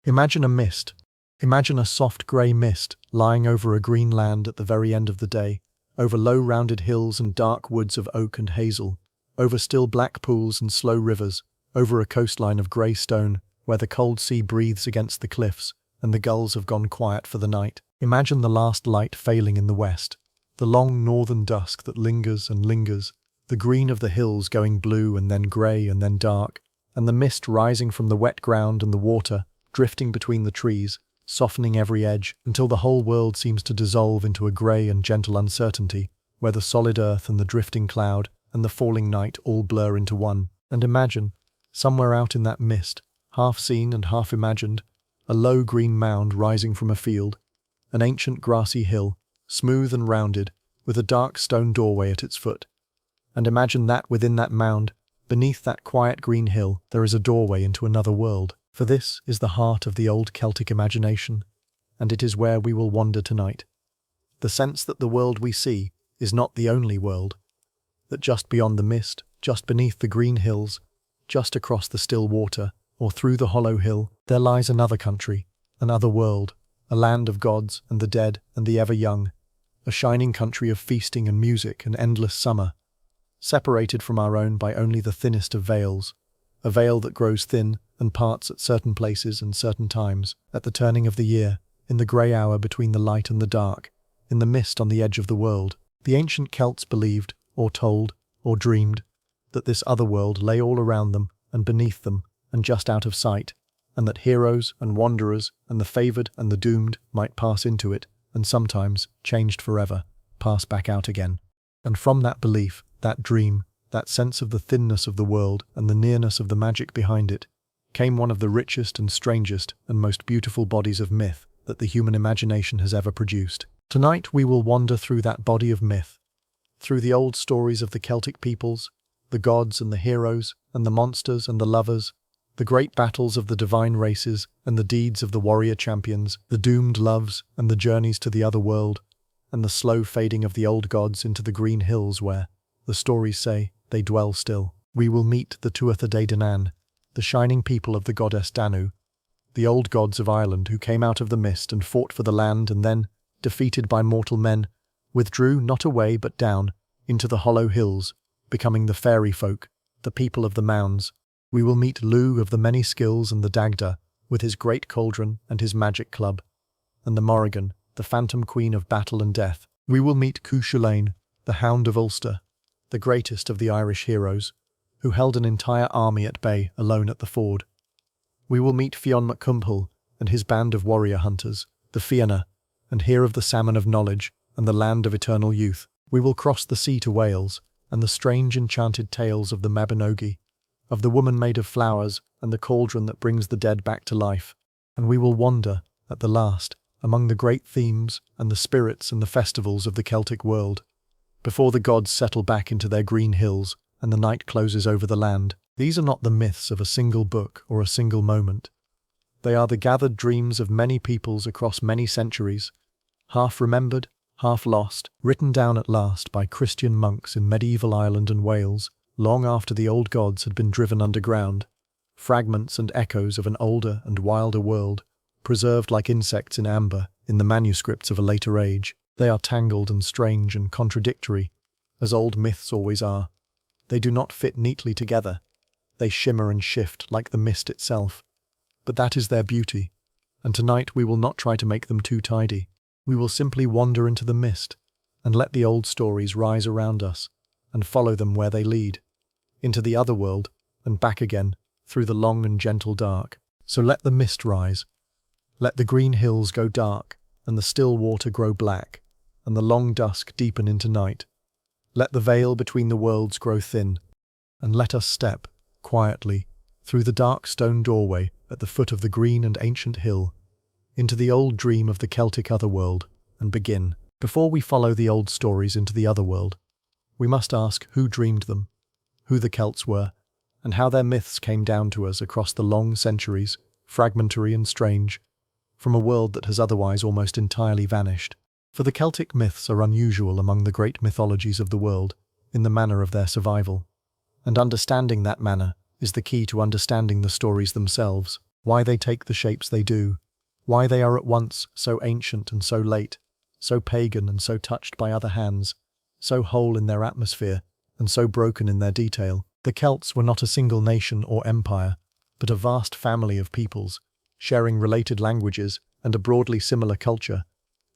Imagine a mist. Imagine a soft grey mist lying over a green land at the very end of the day, over low rounded hills and dark woods of oak and hazel, over still black pools and slow rivers, over a coastline of grey stone where the cold sea breathes against the cliffs and the gulls have gone quiet for the night. Imagine the last light failing in the west, the long northern dusk that lingers and lingers, the green of the hills going blue and then grey and then dark, and the mist rising from the wet ground and the water, drifting between the trees, softening every edge until the whole world seems to dissolve into a grey and gentle uncertainty, where the solid earth and the drifting cloud and the falling night all blur into one. And imagine, somewhere out in that mist, half seen and half imagined, a low green mound rising from a field, an ancient grassy hill, smooth and rounded, with a dark stone doorway at its foot. And imagine that within that mound, beneath that quiet green hill, there is a doorway into another world. For this is the heart of the old Celtic imagination, and it is where we will wander tonight. The sense that the world we see is not the only world, that just beyond the mist, just beneath the green hills, just across the still water, or through the hollow hill, there lies another country, another world, a land of gods and the dead and the ever young, a shining country of feasting and music and endless summer, separated from our own by only the thinnest of veils, a veil that grows thin and parts at certain places and certain times, at the turning of the year, in the grey hour between the light and the dark, in the mist on the edge of the world. The ancient Celts believed, or told, or dreamed, that this other world lay all around them and beneath them and just out of sight, and that heroes and wanderers and the favoured and the doomed might pass into it and sometimes, changed forever, pass back out again. And from that belief, that dream, that sense of the thinness of the world and the nearness of the magic behind it, came one of the richest and strangest and most beautiful bodies of myth that the human imagination has ever produced. Tonight we will wander through that body of myth, through the old stories of the Celtic peoples, the gods and the heroes and the monsters and the lovers, the great battles of the divine races and the deeds of the warrior champions, the doomed loves and the journeys to the other world, and the slow fading of the old gods into the green hills where, the stories say, they dwell still. We will meet the Tuatha Dé Danann, the shining people of the goddess Danu, the old gods of Ireland who came out of the mist and fought for the land and then, defeated by mortal men, withdrew not away but down into the hollow hills, becoming the fairy folk, the people of the mounds. We will meet Lugh of the many skills and the Dagda, with his great cauldron and his magic club, and the Morrigan, the phantom queen of battle and death. We will meet Cú Chulainn, the Hound of Ulster, the greatest of the Irish heroes, who held an entire army at bay alone at the ford. We will meet Fionn Cumhaill and his band of warrior hunters, the Fianna, and hear of the Salmon of Knowledge and the land of eternal youth. We will cross the sea to Wales and the strange enchanted tales of the Mabinogi, of the woman made of flowers and the cauldron that brings the dead back to life. And we will wander, at the last, among the great themes and the spirits and the festivals of the Celtic world, before the gods settle back into their green hills and the night closes over the land. These are not the myths of a single book or a single moment. They are the gathered dreams of many peoples across many centuries, half remembered, half lost, written down at last by Christian monks in medieval Ireland and Wales, long after the old gods had been driven underground, fragments and echoes of an older and wilder world, preserved like insects in amber in the manuscripts of a later age. They are tangled and strange and contradictory, as old myths always are. They do not fit neatly together. They shimmer and shift like the mist itself. But that is their beauty, and tonight we will not try to make them too tidy. We will simply wander into the mist, and let the old stories rise around us, and follow them where they lead, into the other world, and back again, through the long and gentle dark. So let the mist rise. Let the green hills go dark, and the still water grow black, and the long dusk deepen into night. Let the veil between the worlds grow thin, and let us step, quietly, through the dark stone doorway at the foot of the green and ancient hill, into the old dream of the Celtic otherworld, and begin. Before we follow the old stories into the otherworld, we must ask who dreamed them, who the Celts were, and how their myths came down to us across the long centuries, fragmentary and strange, from a world that has otherwise almost entirely vanished. For the Celtic myths are unusual among the great mythologies of the world in the manner of their survival, and understanding that manner is the key to understanding the stories themselves. why they take the shapes they do, why they are at once so ancient and so late, so pagan and so touched by other hands, so whole in their atmosphere and so broken in their detail. The Celts were not a single nation or empire, but a vast family of peoples, sharing related languages and a broadly similar culture,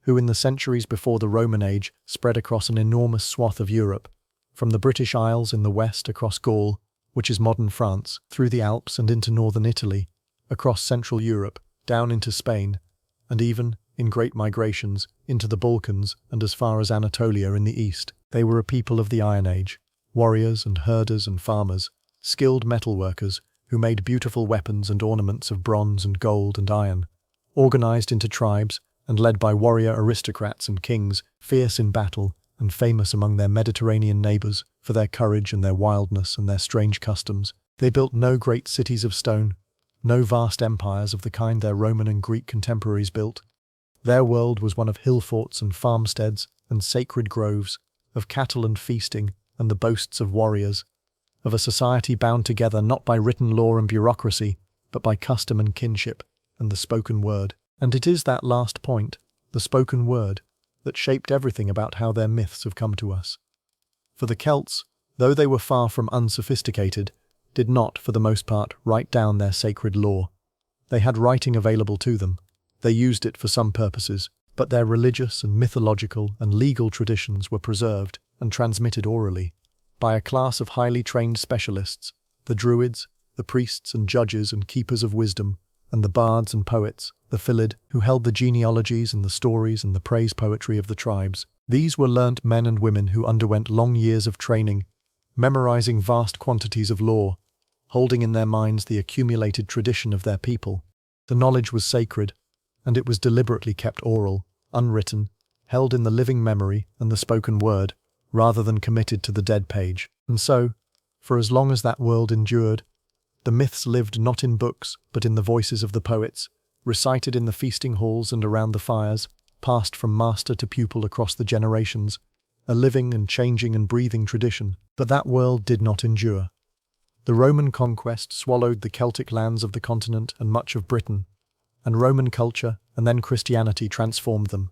who in the centuries before the Roman age spread across an enormous swath of Europe, from the British Isles in the west across Gaul, which is modern France, through the Alps and into northern Italy, across Central Europe, down into Spain, and even, in great migrations, into the Balkans and as far as Anatolia in the east. They were a people of the Iron Age, warriors and herders and farmers, skilled metalworkers who made beautiful weapons and ornaments of bronze and gold and iron, organized into tribes and led by warrior aristocrats and kings, fierce in battle and famous among their Mediterranean neighbors for their courage and their wildness and their strange customs. They built no great cities of stone, no vast empires of the kind their Roman and Greek contemporaries built. Their world was one of hill forts and farmsteads and sacred groves, of cattle and feasting and the boasts of warriors, of a society bound together not by written law and bureaucracy, but by custom and kinship and the spoken word. And it is that last point, the spoken word, that shaped everything about how their myths have come to us. For the Celts, though they were far from unsophisticated, did not, for the most part, write down their sacred lore. They had writing available to them. They used it for some purposes, but their religious and mythological and legal traditions were preserved and transmitted orally by a class of highly trained specialists, the druids, the priests and judges and keepers of wisdom, and the bards and poets, the Fillid, who held the genealogies and the stories and the praise poetry of the tribes. These were learnt men and women who underwent long years of training, memorizing vast quantities of lore, holding in their minds the accumulated tradition of their people. The knowledge was sacred, and it was deliberately kept oral, unwritten, held in the living memory and the spoken word, rather than committed to the dead page. And so, for as long as that world endured, the myths lived not in books, but in the voices of the poets, recited in the feasting halls and around the fires, passed from master to pupil across the generations, a living and changing and breathing tradition. But that world did not endure. The Roman conquest swallowed the Celtic lands of the continent and much of Britain, and Roman culture and then Christianity transformed them,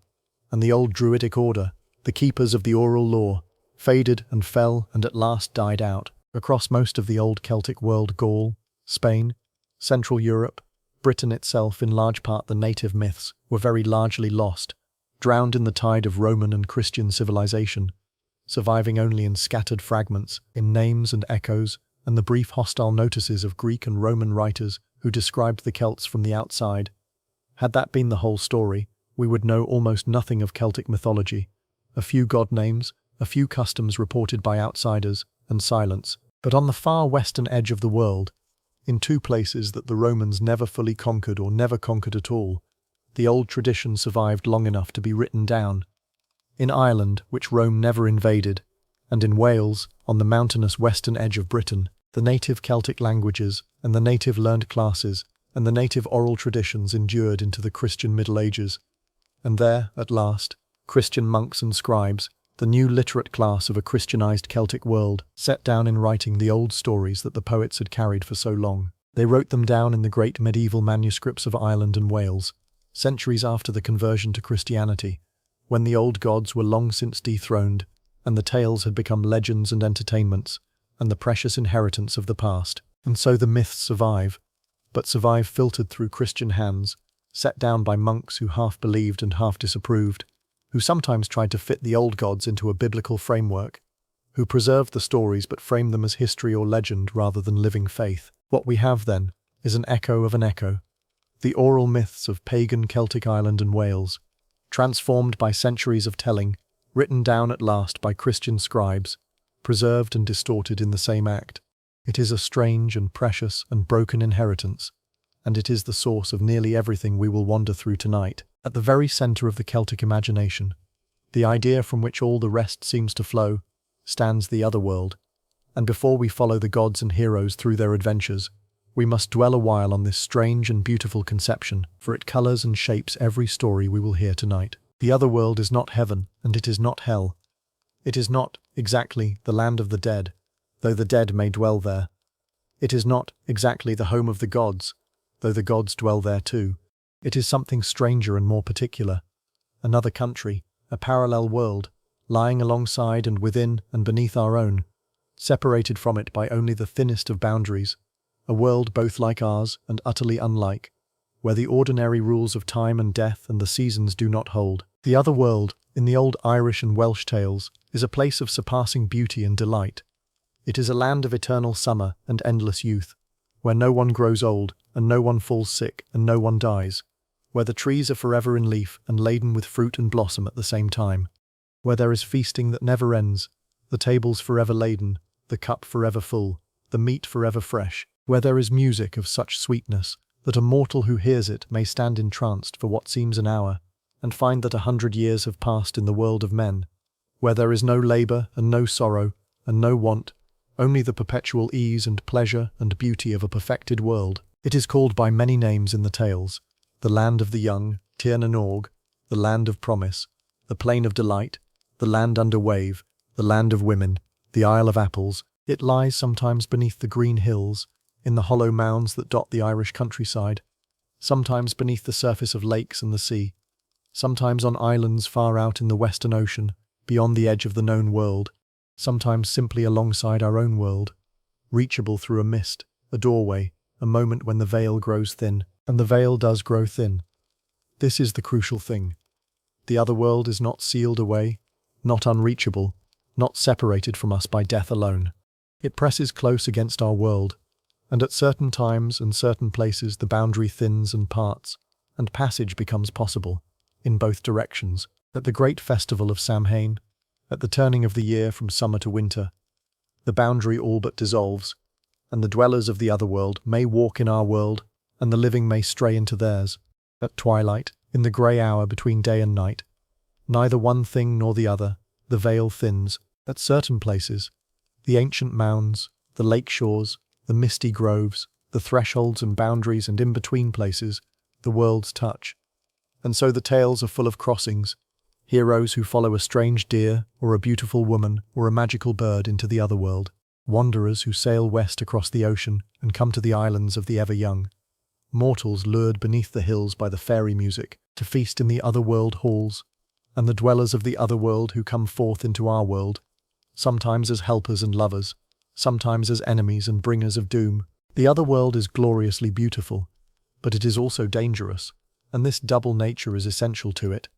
and the old Druidic order, the keepers of the oral law, faded and fell and at last died out. Across most of the old Celtic world, Gaul, Spain, Central Europe, Britain itself, in large part the native myths, were very largely lost, drowned in the tide of Roman and Christian civilization, surviving only in scattered fragments, in names and echoes, and the brief hostile notices of Greek and Roman writers who described the Celts from the outside. Had that been the whole story, we would know almost nothing of Celtic mythology, a few god names, a few customs reported by outsiders, and silence. But on the far western edge of the world, in two places that the Romans never fully conquered or never conquered at all, the old tradition survived long enough to be written down. In Ireland, which Rome never invaded, and in Wales, on the mountainous western edge of Britain, the native Celtic languages and the native learned classes and the native oral traditions endured into the Christian Middle Ages. And there, at last, Christian monks and scribes, the new literate class of a Christianized Celtic world, set down in writing the old stories that the poets had carried for so long. They wrote them down in the great medieval manuscripts of Ireland and Wales, centuries after the conversion to Christianity, when the old gods were long since dethroned, and the tales had become legends and entertainments, and the precious inheritance of the past. And so the myths survive, but survive filtered through Christian hands, set down by monks who half believed and half disapproved, who sometimes tried to fit the old gods into a biblical framework, who preserved the stories but framed them as history or legend rather than living faith. What we have, then, is an echo of an echo, the oral myths of pagan Celtic Ireland and Wales, transformed by centuries of telling, written down at last by Christian scribes, preserved and distorted in the same act. It is a strange and precious and broken inheritance, and it is the source of nearly everything we will wander through tonight. At the very centre of the Celtic imagination, the idea from which all the rest seems to flow, stands the Otherworld, and before we follow the gods and heroes through their adventures, we must dwell a while on this strange and beautiful conception, for it colours and shapes every story we will hear tonight. The Otherworld is not heaven, and it is not hell. It is not, exactly, the land of the dead, though the dead may dwell there. It is not, exactly, the home of the gods, though the gods dwell there too. It is something stranger and more particular. Another country, a parallel world, lying alongside and within and beneath our own, separated from it by only the thinnest of boundaries, a world both like ours and utterly unlike, where the ordinary rules of time and death and the seasons do not hold. The other world, in the old Irish and Welsh tales, is a place of surpassing beauty and delight. It is a land of eternal summer and endless youth, where no one grows old and no one falls sick and no one dies, where the trees are forever in leaf and laden with fruit and blossom at the same time, where there is feasting that never ends, the tables forever laden, the cup forever full, the meat forever fresh, where there is music of such sweetness that a mortal who hears it may stand entranced for what seems an hour, and find that 100 years have passed in the world of men, where there is no labour and no sorrow and no want, only the perpetual ease and pleasure and beauty of a perfected world. It is called by many names in the tales: the land of the young, Tir na Nog, the land of promise, the plain of delight, the land under wave, the land of women, the Isle of Apples. It lies sometimes beneath the green hills, in the hollow mounds that dot the Irish countryside, sometimes beneath the surface of lakes and the sea, sometimes on islands far out in the Western Ocean, beyond the edge of the known world, sometimes simply alongside our own world, reachable through a mist, a doorway, a moment when the veil grows thin, and the veil does grow thin. This is the crucial thing. The other world is not sealed away, not unreachable, not separated from us by death alone. It presses close against our world, and at certain times and certain places the boundary thins and parts, and passage becomes possible, in both directions. At the great festival of Samhain, at the turning of the year from summer to winter, the boundary all but dissolves, and the dwellers of the other world may walk in our world, and the living may stray into theirs. At twilight, in the grey hour between day and night, neither one thing nor the other, the veil thins. At certain places, the ancient mounds, the lake shores, the misty groves, the thresholds and boundaries and in-between places, the worlds touch. And so the tales are full of crossings, heroes who follow a strange deer or a beautiful woman or a magical bird into the other world, wanderers who sail west across the ocean and come to the islands of the ever-young, mortals lured beneath the hills by the fairy music to feast in the other-world halls, and the dwellers of the other world who come forth into our world, sometimes as helpers and lovers, sometimes as enemies and bringers of doom. The other world is gloriously beautiful, but it is also dangerous, and this double nature is essential to it.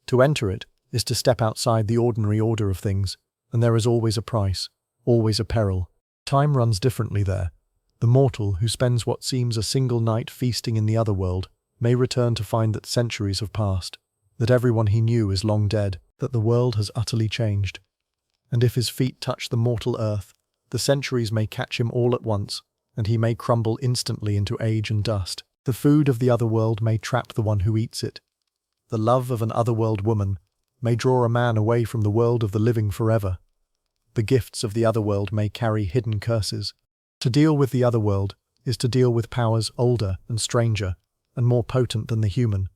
To enter it is to step outside the ordinary order of things, and there is always a price, always a peril. Time runs differently there. The mortal who spends what seems a single night feasting in the other world may return to find that centuries have passed, that everyone he knew is long dead, that the world has utterly changed. And if his feet touch the mortal earth, the centuries may catch him all at once, and he may crumble instantly into age and dust. The food of the other world may trap the one who eats it. The love of an otherworld woman may draw a man away from the world of the living forever. The gifts of the other world may carry hidden curses. To deal with the other world is to deal with powers older and stranger and more potent than the human,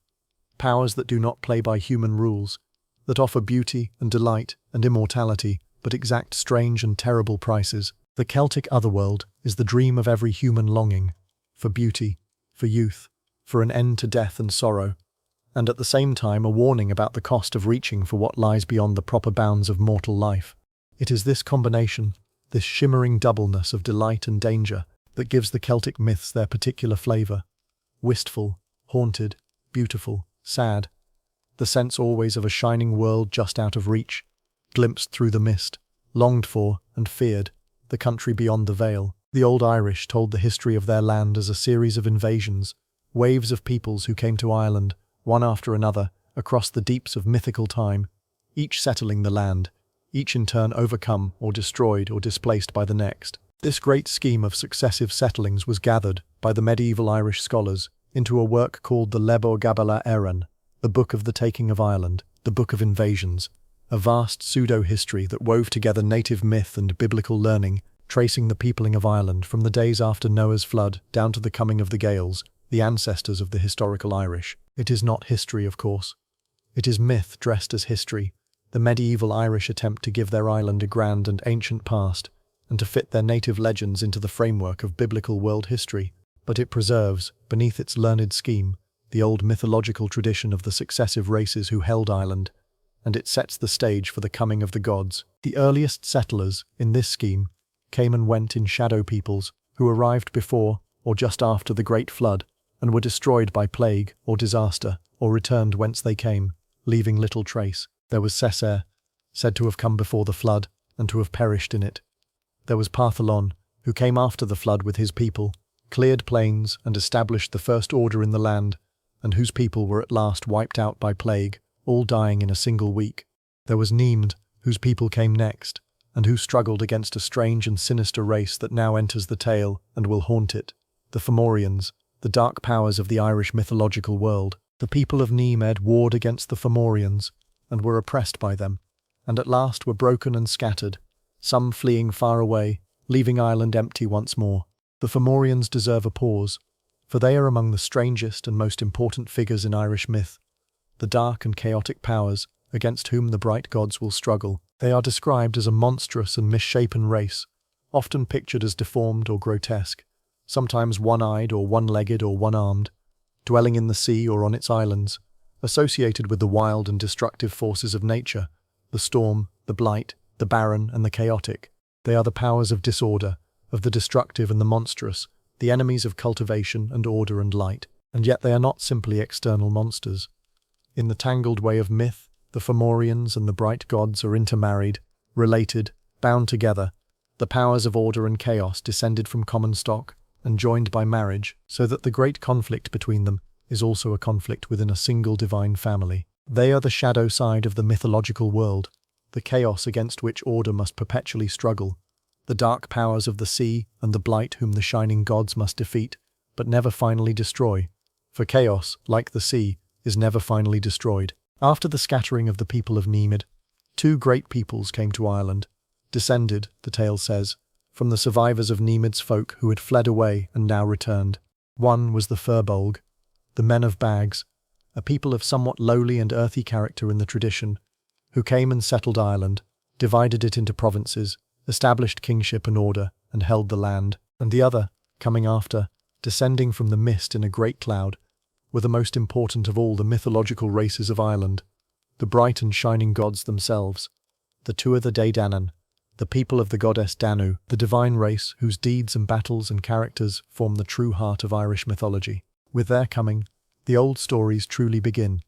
powers that do not play by human rules, that offer beauty and delight and immortality, but exact strange and terrible prices. The Celtic otherworld is the dream of every human longing, for beauty, for youth, for an end to death and sorrow, and at the same time a warning about the cost of reaching for what lies beyond the proper bounds of mortal life. It is this combination, this shimmering doubleness of delight and danger, that gives the Celtic myths their particular flavour. Wistful, haunted, beautiful, sad. The sense always of a shining world just out of reach, glimpsed through the mist, longed for and feared, the country beyond the veil. The old Irish told the history of their land as a series of invasions, waves of peoples who came to Ireland, one after another, across the deeps of mythical time, each settling the land, each in turn overcome or destroyed or displaced by the next. This great scheme of successive settlings was gathered by the medieval Irish scholars into a work called the Lebor Gabala Érenn, the Book of the Taking of Ireland, the Book of Invasions, a vast pseudo-history that wove together native myth and biblical learning, tracing the peopling of Ireland from the days after Noah's flood down to the coming of the Gaels, the ancestors of the historical Irish. It is not history, of course. It is myth dressed as history, the medieval Irish attempt to give their island a grand and ancient past, and to fit their native legends into the framework of biblical world history. but it preserves, beneath its learned scheme, the old mythological tradition of the successive races who held Ireland, and it sets the stage for the coming of the gods. The earliest settlers, in this scheme, came and went in shadow peoples who arrived before or just after the Great Flood and were destroyed by plague or disaster or returned whence they came, leaving little trace. There was Cessair, said to have come before the flood and to have perished in it. There was Partholon, who came after the flood with his people, cleared plains and established the first order in the land, and whose people were at last wiped out by plague, all dying in a single week. There was Neamd, whose people came next, and who struggled against a strange and sinister race that now enters the tale and will haunt it, the Fomorians, the dark powers of the Irish mythological world. The people of Neamd warred against the Fomorians, and were oppressed by them, and at last were broken and scattered, some fleeing far away, leaving Ireland empty once more. The Fomorians deserve a pause, for they are among the strangest and most important figures in Irish myth, the dark and chaotic powers against whom the bright gods will struggle. They are described as a monstrous and misshapen race, often pictured as deformed or grotesque, sometimes one-eyed or one-legged or one-armed, dwelling in the sea or on its islands, associated with the wild and destructive forces of nature, the storm, the blight, the barren and the chaotic. They are the powers of disorder, of the destructive and the monstrous, the enemies of cultivation and order and light. And yet they are not simply external monsters. In the tangled way of myth, the Fomorians and the bright gods are intermarried, related, bound together, the powers of order and chaos descended from common stock and joined by marriage, so that the great conflict between them is also a conflict within a single divine family. They are the shadow side of the mythological world, the chaos against which order must perpetually struggle, the dark powers of the sea and the blight whom the shining gods must defeat, but never finally destroy. For chaos, like the sea, is never finally destroyed. After the scattering of the people of Neamd, two great peoples came to Ireland, descended, the tale says, from the survivors of Neamd's folk who had fled away and now returned. One was the Firbolg, the men of Bags, a people of somewhat lowly and earthy character in the tradition, who came and settled Ireland, divided it into provinces, established kingship and order, and held the land. And the other, coming after, descending from the mist in a great cloud, were the most important of all the mythological races of Ireland, the bright and shining gods themselves, the Tuatha Dé Danann, the people of the goddess Danu, the divine race whose deeds and battles and characters form the true heart of Irish mythology. With their coming, the old stories truly begin.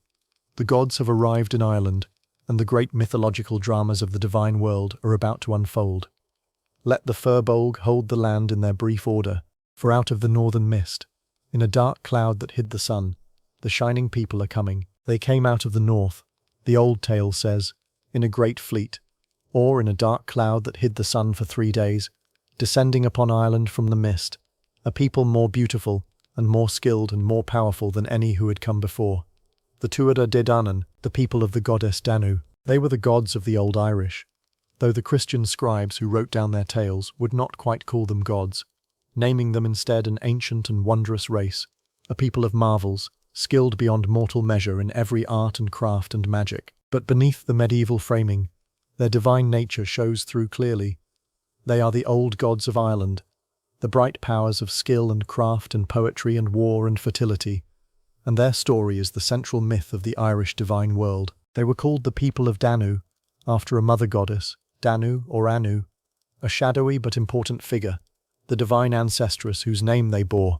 The gods have arrived in Ireland, and the great mythological dramas of the divine world are about to unfold. Let the Firbolg hold the land in their brief order, for out of the northern mist, in a dark cloud that hid the sun, the shining people are coming. They came out of the north, the old tale says, in a great fleet, or in a dark cloud that hid the sun for 3 days, descending upon Ireland from the mist, a people more beautiful and more skilled and more powerful than any who had come before. The Tuatha Dé Danann, the people of the goddess Danu. They were the gods of the old Irish, though the Christian scribes who wrote down their tales would not quite call them gods, naming them instead an ancient and wondrous race, a people of marvels, skilled beyond mortal measure in every art and craft and magic. But beneath the medieval framing, their divine nature shows through clearly. They are the old gods of Ireland, the bright powers of skill and craft and poetry and war and fertility, and their story is the central myth of the Irish divine world. They were called the people of Danu, after a mother goddess, Danu or Anu, a shadowy but important figure, the divine ancestress whose name they bore,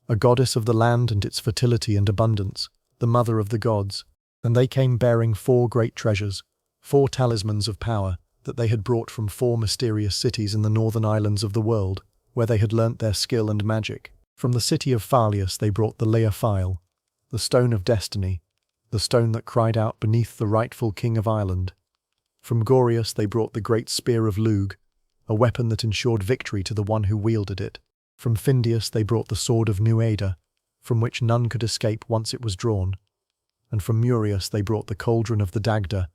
a goddess of the land and its fertility and abundance, the mother of the gods. And they came bearing 4 great treasures, 4 talismans of power that they had brought from 4 mysterious cities in the northern islands of the world, where they had learnt their skill and magic. From the city of Fáilias they brought the Lea Fáil, the stone of destiny, the stone that cried out beneath the rightful king of Ireland. From Górias they brought the great spear of Lugh, a weapon that ensured victory to the one who wielded it. From Findias they brought the sword of Nuada, from which none could escape once it was drawn. And from Murias they brought the cauldron of the Dagda,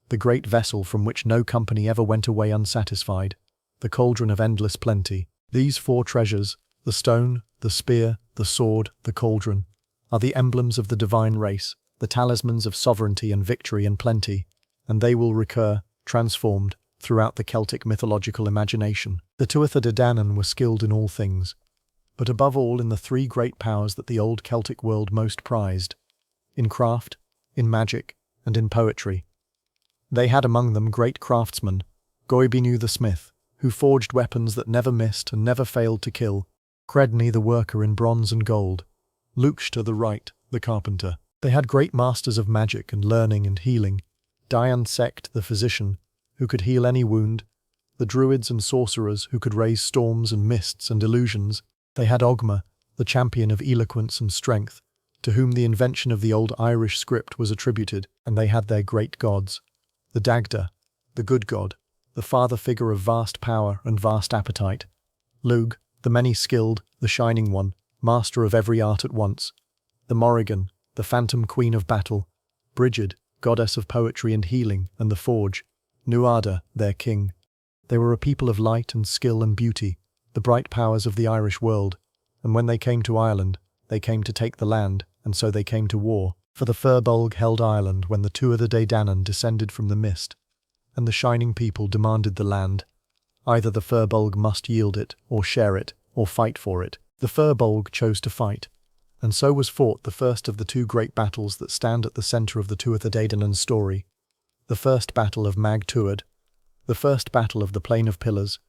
the great vessel from which no company ever went away unsatisfied, the cauldron of endless plenty. These 4 treasures, the stone, the spear, the sword, the cauldron, are the emblems of the divine race, the talismans of sovereignty and victory and plenty, and they will recur, transformed, throughout the Celtic mythological imagination. The Tuatha De Danann were skilled in all things. but above all in the three great powers that the old Celtic world most prized: in craft, in magic, and in poetry. They had among them great craftsmen, Goibinu the smith, who forged weapons that never missed and never failed to kill, Credni the worker in bronze and gold, Lugh the wright, the carpenter. They had great masters of magic and learning and healing, Diarmuid Sect the physician, who could heal any wound, the druids and sorcerers who could raise storms and mists and illusions. They had Ogma, the champion of eloquence and strength, to whom the invention of the old Irish script was attributed, and they had their great gods, the Dagda, the good god, the father figure of vast power and vast appetite, Lugh, the many-skilled, the shining one, master of every art at once, the Morrigan, the phantom queen of battle, Brigid, goddess of poetry and healing and the forge, Nuada, their king. They were a people of light and skill and beauty, the bright powers of the Irish world, and when they came to Ireland, they came to take the land, and so they came to war. For the Firbolg held Ireland when the Tuatha Dé Danann descended from the mist, and the shining people demanded the land. Either the Firbolg must yield it, or share it, or fight for it. The Firbolg chose to fight, and so was fought the first of the two great battles that stand at the centre of the Tuatha Dé Danann story. The first battle of Mag Tuireadh, the first battle of the Plain of Pillars,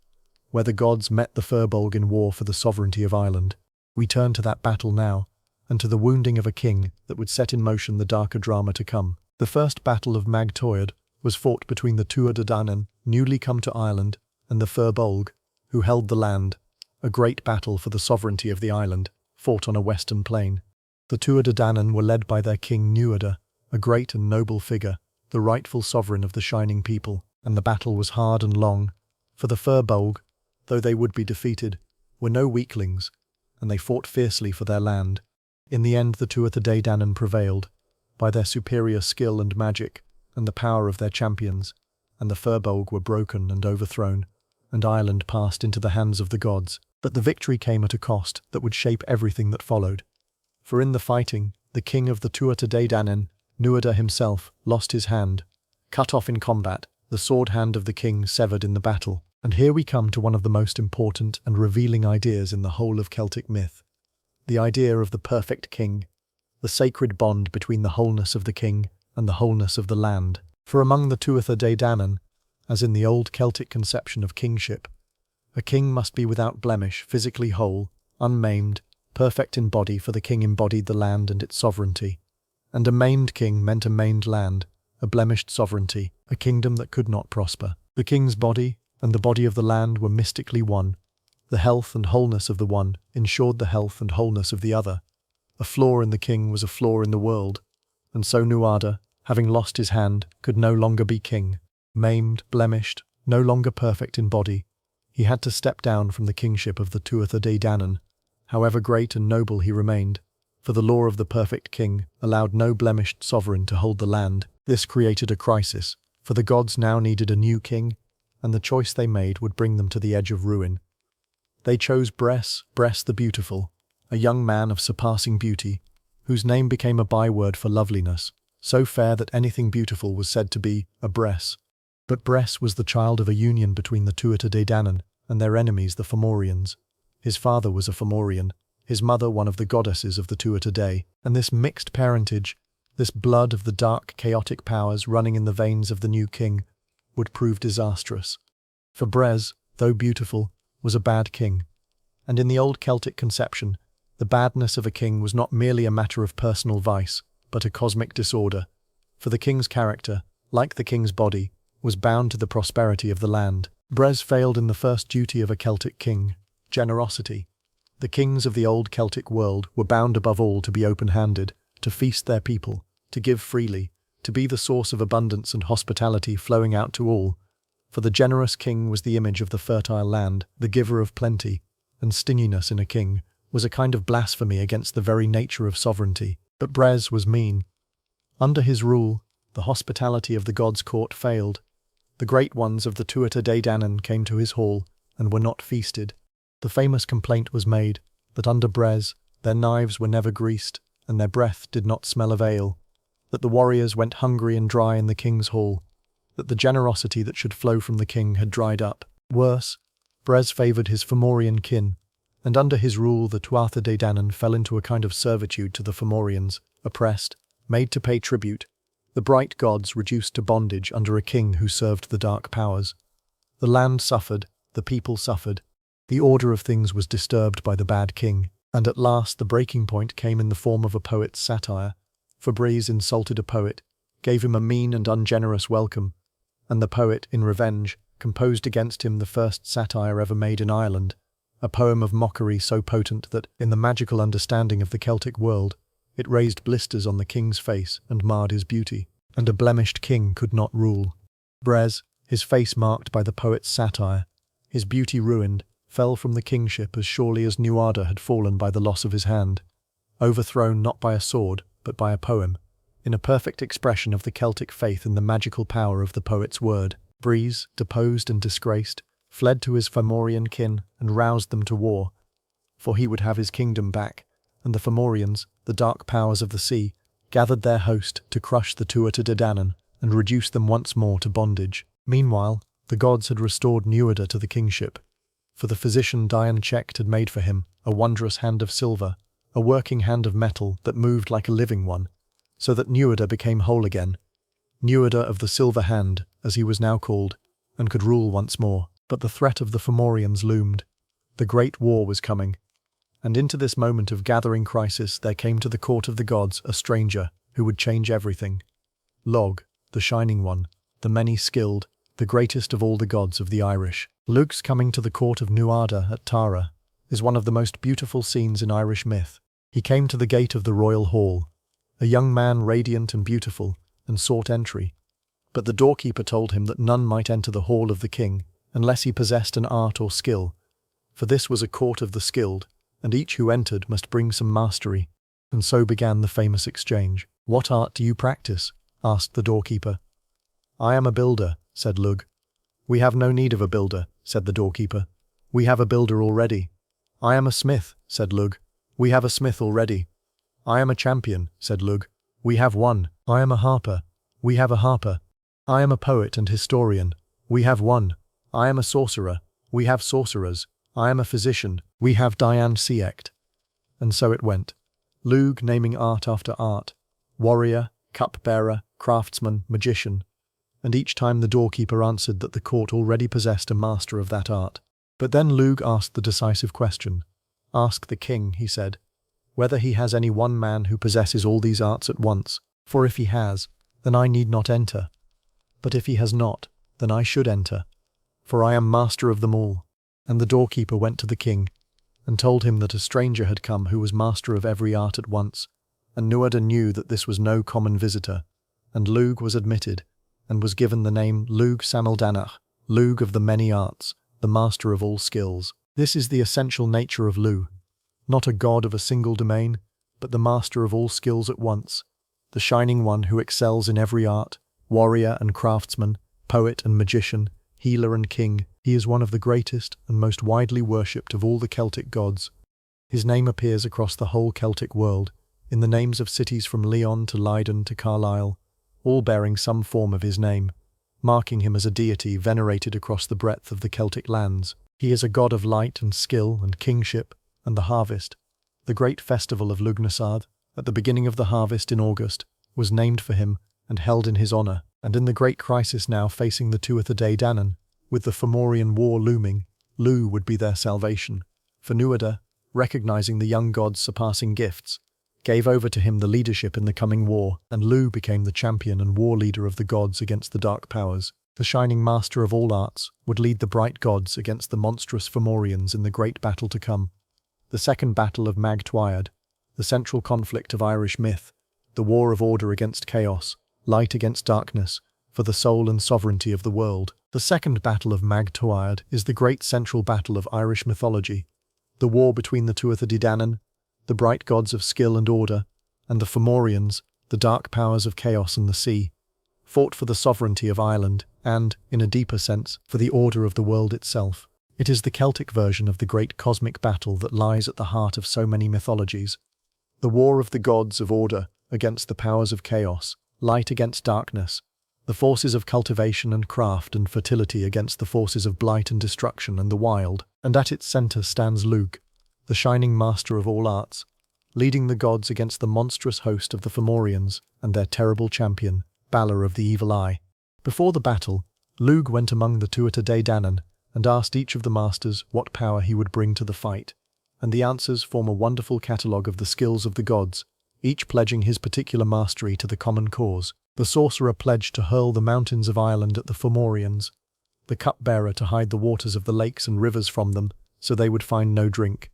where the gods met the Firbolg in war for the sovereignty of Ireland. We turn to that battle now, and to the wounding of a king that would set in motion the darker drama to come. The first battle of Mag Tuireadh was fought between the Tuatha Dé Danann, newly come to Ireland, and the Firbolg, who held the land, a great battle for the sovereignty of the island, fought on a western plain. The Tuatha Dé Danann were led by their king Nuada, a great and noble figure, the rightful sovereign of the shining people, and the battle was hard and long, for the Firbolg, though they would be defeated, were no weaklings, and they fought fiercely for their land. In the end the Tuatha Dé Danann prevailed, by their superior skill and magic, and the power of their champions, and the Firbolg were broken and overthrown, and Ireland passed into the hands of the gods. But the victory came at a cost that would shape everything that followed. For in the fighting, the king of the Tuatha Dé Danann, Nuada himself, lost his hand, cut off in combat, the sword hand of the king severed in the battle. And here we come to one of the most important and revealing ideas in the whole of Celtic myth. The idea of the perfect king, the sacred bond between the wholeness of the king and the wholeness of the land. For among the Tuatha Dé Danann, as in the old Celtic conception of kingship, a king must be without blemish, physically whole, unmaimed, perfect in body, for the king embodied the land and its sovereignty. And a maimed king meant a maimed land, a blemished sovereignty, a kingdom that could not prosper. The king's body and the body of the land were mystically one. The health and wholeness of the one ensured the health and wholeness of the other. A flaw in the king was a flaw in the world, and so Nuada, having lost his hand, could no longer be king. Maimed, blemished, no longer perfect in body, he had to step down from the kingship of the Tuatha Dé Danann. However great and noble he remained, for the law of the perfect king allowed no blemished sovereign to hold the land. This created a crisis, for the gods now needed a new king, and the choice they made would bring them to the edge of ruin. They chose Bress the Beautiful, a young man of surpassing beauty, whose name became a byword for loveliness, so fair that anything beautiful was said to be a Bress. But Bress was the child of a union between the Tuatha Dé Danann and their enemies the Fomorians. His father was a Fomorian, his mother one of the goddesses of the Tuatha Dé, and this mixed parentage, this blood of the dark chaotic powers running in the veins of the new king, would prove disastrous. For Bress, though beautiful, was a bad king, and in the old Celtic conception, the badness of a king was not merely a matter of personal vice, but a cosmic disorder, for the king's character, like the king's body, was bound to the prosperity of the land. Bress failed in the first duty of a Celtic king, generosity. The kings of the old Celtic world were bound above all to be open-handed, to feast their people, to give freely, to be the source of abundance and hospitality flowing out to all. For the generous king was the image of the fertile land, the giver of plenty, and stinginess in a king was a kind of blasphemy against the very nature of sovereignty. But Bress was mean. Under his rule, the hospitality of the gods' court failed. The great ones of the Tuatha Dé Danann came to his hall and were not feasted. The famous complaint was made that under Bress their knives were never greased and their breath did not smell of ale, that the warriors went hungry and dry in the king's hall, that the generosity that should flow from the king had dried up. Worse, Bress favoured his Fomorian kin, and under his rule the Tuatha de Danann fell into a kind of servitude to the Fomorians, oppressed, made to pay tribute, the bright gods reduced to bondage under a king who served the dark powers. The land suffered, the people suffered, the order of things was disturbed by the bad king, and at last the breaking point came in the form of a poet's satire. For Breeze insulted a poet, gave him a mean and ungenerous welcome, and the poet, in revenge, composed against him the first satire ever made in Ireland, a poem of mockery so potent that, in the magical understanding of the Celtic world, it raised blisters on the king's face and marred his beauty, and a blemished king could not rule. Breeze, his face marked by the poet's satire, his beauty ruined, fell from the kingship as surely as Nuada had fallen by the loss of his hand, overthrown not by a sword, but by a poem, in a perfect expression of the Celtic faith in the magical power of the poet's word. Breeze, deposed and disgraced, fled to his Fomorian kin and roused them to war, for he would have his kingdom back, and the Fomorians, the dark powers of the sea, gathered their host to crush the Tuatha de Danann and reduce them once more to bondage. Meanwhile, the gods had restored Nuada to the kingship, for the physician Diarmuid Checht had made for him a wondrous hand of silver, a working hand of metal that moved like a living one, so that Nuada became whole again, Nuada of the Silver Hand, as he was now called, and could rule once more. But the threat of the Fomorians loomed. The great war was coming, and into this moment of gathering crisis there came to the court of the gods a stranger who would change everything. Lugh, the Shining One, the many-skilled, the greatest of all the gods of the Irish. Lugh's coming to the court of Nuada at Tara is one of the most beautiful scenes in Irish myth. He came to the gate of the royal hall, a young man radiant and beautiful, and sought entry. But the doorkeeper told him that none might enter the hall of the king unless he possessed an art or skill, for this was a court of the skilled, and each who entered must bring some mastery. And so began the famous exchange. "What art do you practice?" asked the doorkeeper. "I am a builder," said Lugh. "We have no need of a builder," said the doorkeeper. "We have a builder already." "I am a smith," said Lugh. "We have a smith already." "I am a champion," said Lugh. "We have one." "I am a harper." "We have a harper." "I am a poet and historian." "We have one." "I am a sorcerer." "We have sorcerers." "I am a physician." "We have Diarmuid Checht." And so it went, Lugh naming art after art, warrior, cupbearer, craftsman, magician, and each time the doorkeeper answered that the court already possessed a master of that art. But then Lugh asked the decisive question. "Ask the king," he said, "whether he has any one man who possesses all these arts at once, for if he has, then I need not enter. But if he has not, then I should enter, for I am master of them all." And the doorkeeper went to the king, and told him that a stranger had come who was master of every art at once, and Nuada knew that this was no common visitor, and Lugh was admitted, and was given the name Lugh Samhain, Lugh of the many arts, the master of all skills. This is the essential nature of Lugh, not a god of a single domain, but the master of all skills at once, the Shining One who excels in every art, warrior and craftsman, poet and magician, healer and king. He is one of the greatest and most widely worshipped of all the Celtic gods. His name appears across the whole Celtic world, in the names of cities from Leon to Leiden to Carlisle, all bearing some form of his name, marking him as a deity venerated across the breadth of the Celtic lands. He is a god of light and skill and kingship and the harvest. The great festival of Lughnasadh, at the beginning of the harvest in August, was named for him and held in his honour. And in the great crisis now facing the Tuatha Dé Danann, with the Fomorian war looming, Lugh would be their salvation. For Nuada, recognising the young god's surpassing gifts, gave over to him the leadership in the coming war, and Lugh became the champion and war leader of the gods against the dark powers. The shining master of all arts would lead the bright gods against the monstrous Fomorians in the great battle to come. The second battle of Mag Tuireadh, the central conflict of Irish myth, the war of order against chaos, light against darkness, for the soul and sovereignty of the world. The second battle of Mag Tuireadh is the great central battle of Irish mythology, the war between the Tuatha Dé Danann, the bright gods of skill and order, and the Fomorians, the dark powers of chaos and the sea, fought for the sovereignty of Ireland and, in a deeper sense, for the order of the world itself. It is the Celtic version of the great cosmic battle that lies at the heart of so many mythologies. The war of the gods of order against the powers of chaos, light against darkness, the forces of cultivation and craft and fertility against the forces of blight and destruction and the wild, and at its centre stands Lugh, the shining master of all arts, leading the gods against the monstrous host of the Fomorians and their terrible champion, Balor of the Evil Eye. Before the battle, Lugh went among the Tuatha Dé Danann and asked each of the masters what power he would bring to the fight, and the answers form a wonderful catalogue of the skills of the gods, each pledging his particular mastery to the common cause. The sorcerer pledged to hurl the mountains of Ireland at the Fomorians, the cupbearer to hide the waters of the lakes and rivers from them so they would find no drink,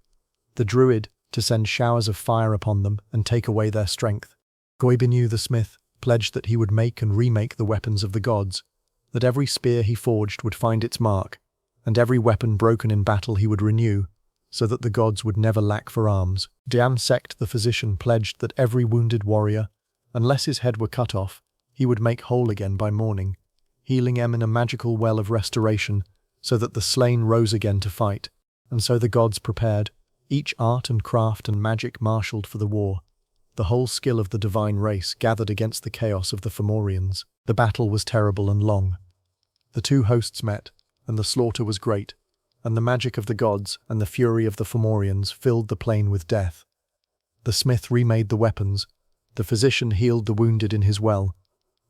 the druid to send showers of fire upon them and take away their strength. Goibniu the smith pledged that he would make and remake the weapons of the gods, that every spear he forged would find its mark, and every weapon broken in battle he would renew, so that the gods would never lack for arms. Dian Sect the physician pledged that every wounded warrior, unless his head were cut off, he would make whole again by morning, healing them in a magical well of restoration, so that the slain rose again to fight. And so the gods prepared, each art and craft and magic marshalled for the war, the whole skill of the divine race gathered against the chaos of the Fomorians. The battle was terrible and long. The two hosts met, and the slaughter was great, and the magic of the gods and the fury of the Fomorians filled the plain with death. The smith remade the weapons, the physician healed the wounded in his well,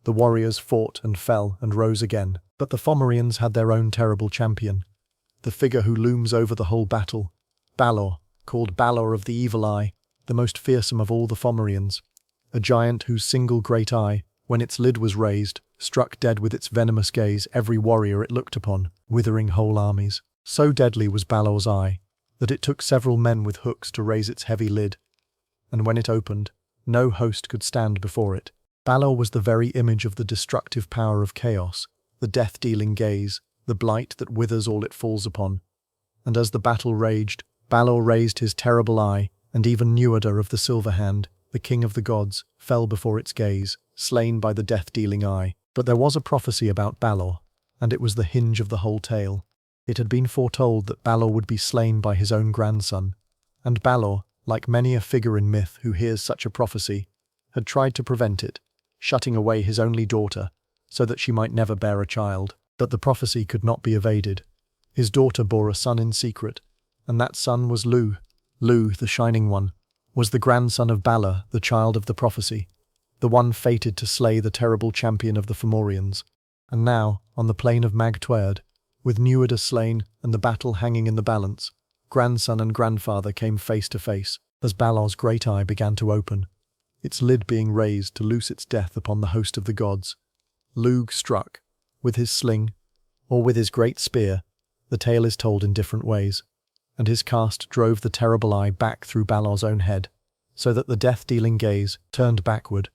the warriors fought and fell and rose again. But the Fomorians had their own terrible champion, the figure who looms over the whole battle, Balor, called Balor of the Evil Eye, the most fearsome of all the Fomorians, a giant whose single great eye, when its lid was raised, struck dead with its venomous gaze every warrior it looked upon, withering whole armies. So deadly was Balor's eye, that it took several men with hooks to raise its heavy lid, and when it opened, no host could stand before it. Balor was the very image of the destructive power of chaos, the death-dealing gaze, the blight that withers all it falls upon. And as the battle raged, Balor raised his terrible eye, and even Nuada of the Silver Hand, the king of the gods, fell before its gaze, slain by the death-dealing eye. But there was a prophecy about Balor, and it was the hinge of the whole tale. It had been foretold that Balor would be slain by his own grandson, and Balor, like many a figure in myth who hears such a prophecy, had tried to prevent it, shutting away his only daughter, so that she might never bear a child. But the prophecy could not be evaded. His daughter bore a son in secret, and that son was Lugh. Lugh, the Shining One, was the grandson of Balor, the child of the prophecy, the one fated to slay the terrible champion of the Fomorians. And now, on the plain of Mag Tuireadh, with Nuada slain and the battle hanging in the balance, grandson and grandfather came face to face, as Balor's great eye began to open, its lid being raised to loose its death upon the host of the gods. Lugh struck, with his sling, or with his great spear, the tale is told in different ways, and his cast drove the terrible eye back through Balor's own head, so that the death-dealing gaze, turned backward,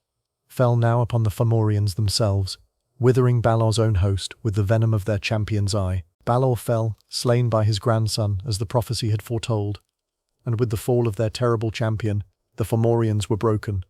fell now upon the Fomorians themselves, withering Balor's own host with the venom of their champion's eye. Balor fell, slain by his grandson, as the prophecy had foretold, and with the fall of their terrible champion, the Fomorians were broken.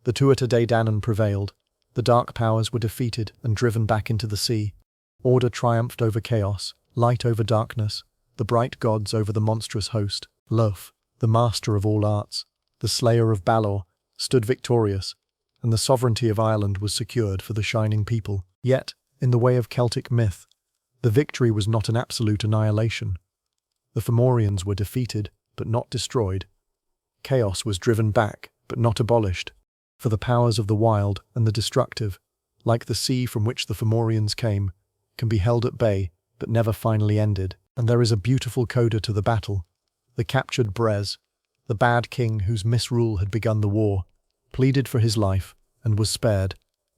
The Tuatha Dé Danann prevailed, the dark powers were defeated and driven back into the sea. Order triumphed over chaos, light over darkness, the bright gods over the monstrous host. Lugh, the master of all arts, the slayer of Balor, stood victorious, and the sovereignty of Ireland was secured for the Shining People. Yet, in the way of Celtic myth, the victory was not an absolute annihilation. The Fomorians were defeated, but not destroyed. Chaos was driven back, but not abolished, for the powers of the wild and the destructive, like the sea from which the Fomorians came, can be held at bay, but never finally ended. And there is a beautiful coda to the battle. The captured Brez, the bad king whose misrule had begun the war, pleaded for his life and was spared,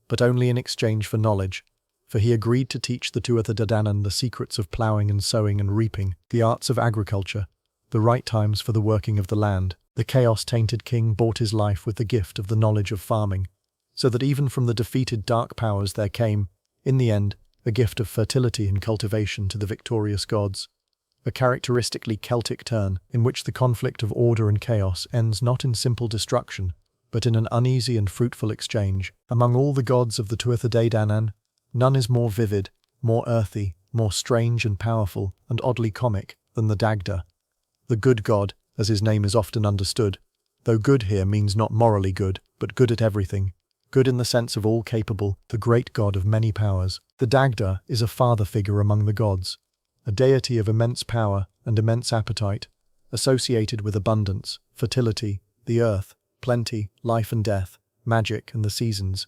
but only in exchange for knowledge, for he agreed to teach the Tuatha Dé Danann the secrets of ploughing and sowing and reaping, the arts of agriculture, the right times for the working of the land. The chaos-tainted king bought his life with the gift of the knowledge of farming, so that even from the defeated dark powers there came, in the end, a gift of fertility and cultivation to the victorious gods, a characteristically Celtic turn in which the conflict of order and chaos ends not in simple destruction, but in an uneasy and fruitful exchange. Among all the gods of the Tuatha Dé Danann, none is more vivid, more earthy, more strange and powerful, and oddly comic than the Dagda, the good god, as his name is often understood, though good here means not morally good, but good at everything, good in the sense of all-capable, the great god of many powers. The Dagda is a father figure among the gods, a deity of immense power and immense appetite, associated with abundance, fertility, the earth, plenty, life and death, magic and the seasons.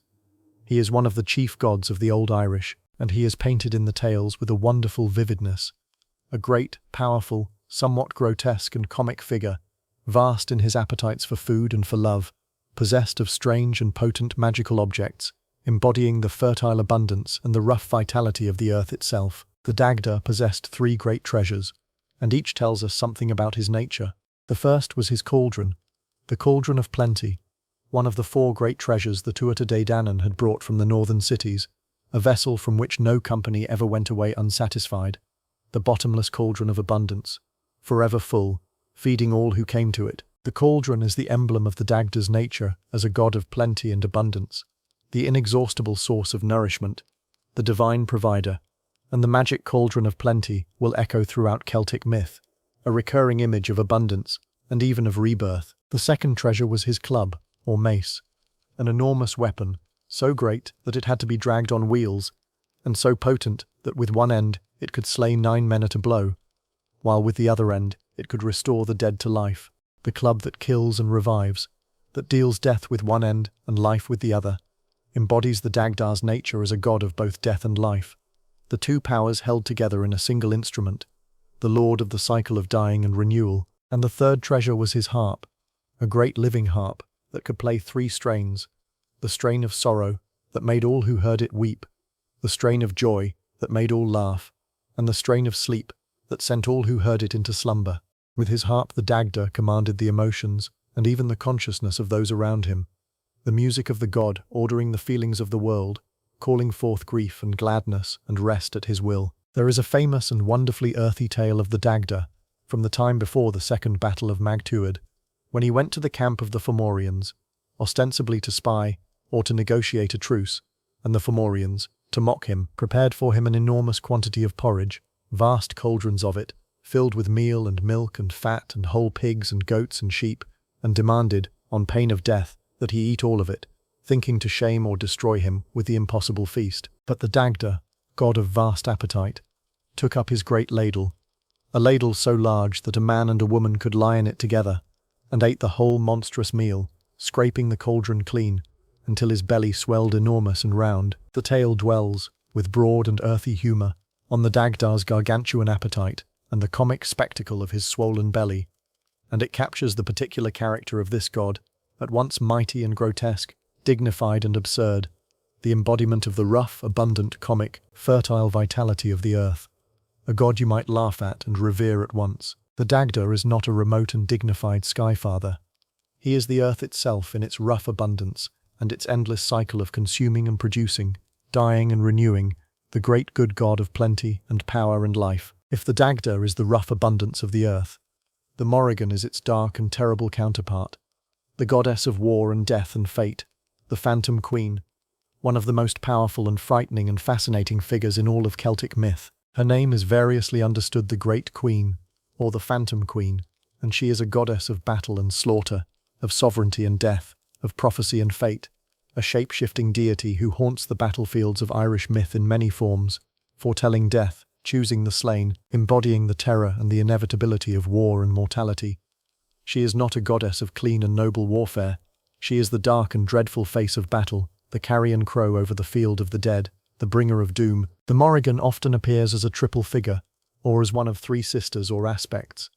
He is one of the chief gods of the Old Irish, and he is painted in the tales with a wonderful vividness. A great, powerful, somewhat grotesque and comic figure, vast in his appetites for food and for love, possessed of strange and potent magical objects, embodying the fertile abundance and the rough vitality of the earth itself. The Dagda possessed 3 great treasures, and each tells us something about his nature. The first was his cauldron, the cauldron of plenty, one of the 4 great treasures the Tuatha Dé Danann had brought from the northern cities, a vessel from which no company ever went away unsatisfied, the bottomless cauldron of abundance, forever full, feeding all who came to it. The cauldron is the emblem of the Dagda's nature as a god of plenty and abundance, the inexhaustible source of nourishment, the divine provider, and the magic cauldron of plenty will echo throughout Celtic myth, a recurring image of abundance and even of rebirth. The second treasure was his club, or mace, an enormous weapon, so great that it had to be dragged on wheels, and so potent that with one end it could slay 9 men at a blow, while with the other end it could restore the dead to life. The club that kills and revives, that deals death with one end and life with the other, embodies the Dagda's nature as a god of both death and life. The 2 powers held together in a single instrument, the lord of the cycle of dying and renewal. And the third treasure was his harp, a great living harp that could play 3 strains, the strain of sorrow that made all who heard it weep, the strain of joy that made all laugh, and the strain of sleep that sent all who heard it into slumber. With his harp the Dagda commanded the emotions and even the consciousness of those around him, the music of the god ordering the feelings of the world, calling forth grief and gladness and rest at his will. There is a famous and wonderfully earthy tale of the Dagda, from the time before the second battle of Mag Tuiread, when he went to the camp of the Fomorians, ostensibly to spy or to negotiate a truce, and the Fomorians, to mock him, prepared for him an enormous quantity of porridge, vast cauldrons of it, filled with meal and milk and fat and whole pigs and goats and sheep, and demanded, on pain of death, that he eat all of it, thinking to shame or destroy him with the impossible feast. But the Dagda, god of vast appetite, took up his great ladle, a ladle so large that a man and a woman could lie in it together, and ate the whole monstrous meal, scraping the cauldron clean, until his belly swelled enormous and round. The tale dwells, with broad and earthy humour, on the Dagda's gargantuan appetite and the comic spectacle of his swollen belly, and it captures the particular character of this god, at once mighty and grotesque, dignified and absurd, the embodiment of the rough, abundant, comic, fertile vitality of the earth, a god you might laugh at and revere at once. The Dagda is not a remote and dignified skyfather. He is the earth itself in its rough abundance and its endless cycle of consuming and producing, dying and renewing, the great good god of plenty and power and life. If the Dagda is the rough abundance of the earth, the Morrigan is its dark and terrible counterpart, the goddess of war and death and fate, the Phantom Queen, one of the most powerful and frightening and fascinating figures in all of Celtic myth. Her name is variously understood the Great Queen, or the Phantom Queen, and she is a goddess of battle and slaughter, of sovereignty and death, of prophecy and fate, a shape-shifting deity who haunts the battlefields of Irish myth in many forms, foretelling death, choosing the slain, embodying the terror and the inevitability of war and mortality. She is not a goddess of clean and noble warfare. She is the dark and dreadful face of battle, the carrion crow over the field of the dead, the bringer of doom. The Morrigan often appears as a triple figure, or as one of 3 sisters or aspects.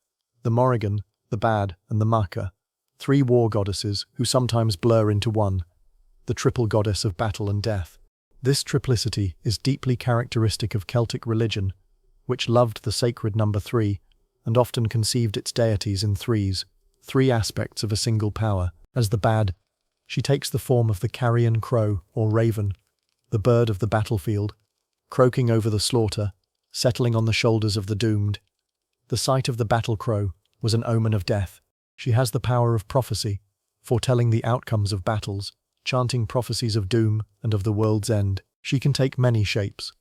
The Morrigan, the Bad, and the Macha, 3 war goddesses who sometimes blur into one, the triple goddess of battle and death. This triplicity is deeply characteristic of Celtic religion, which loved the sacred number 3 and often conceived its deities in threes, 3 aspects of a single power. As the Bad, she takes the form of the carrion crow or raven, the bird of the battlefield, croaking over the slaughter, settling on the shoulders of the doomed. The sight of the battle crow was an omen of death. She has the power of prophecy, foretelling the outcomes of battles, chanting prophecies of doom and of the world's end. She can take many shapes: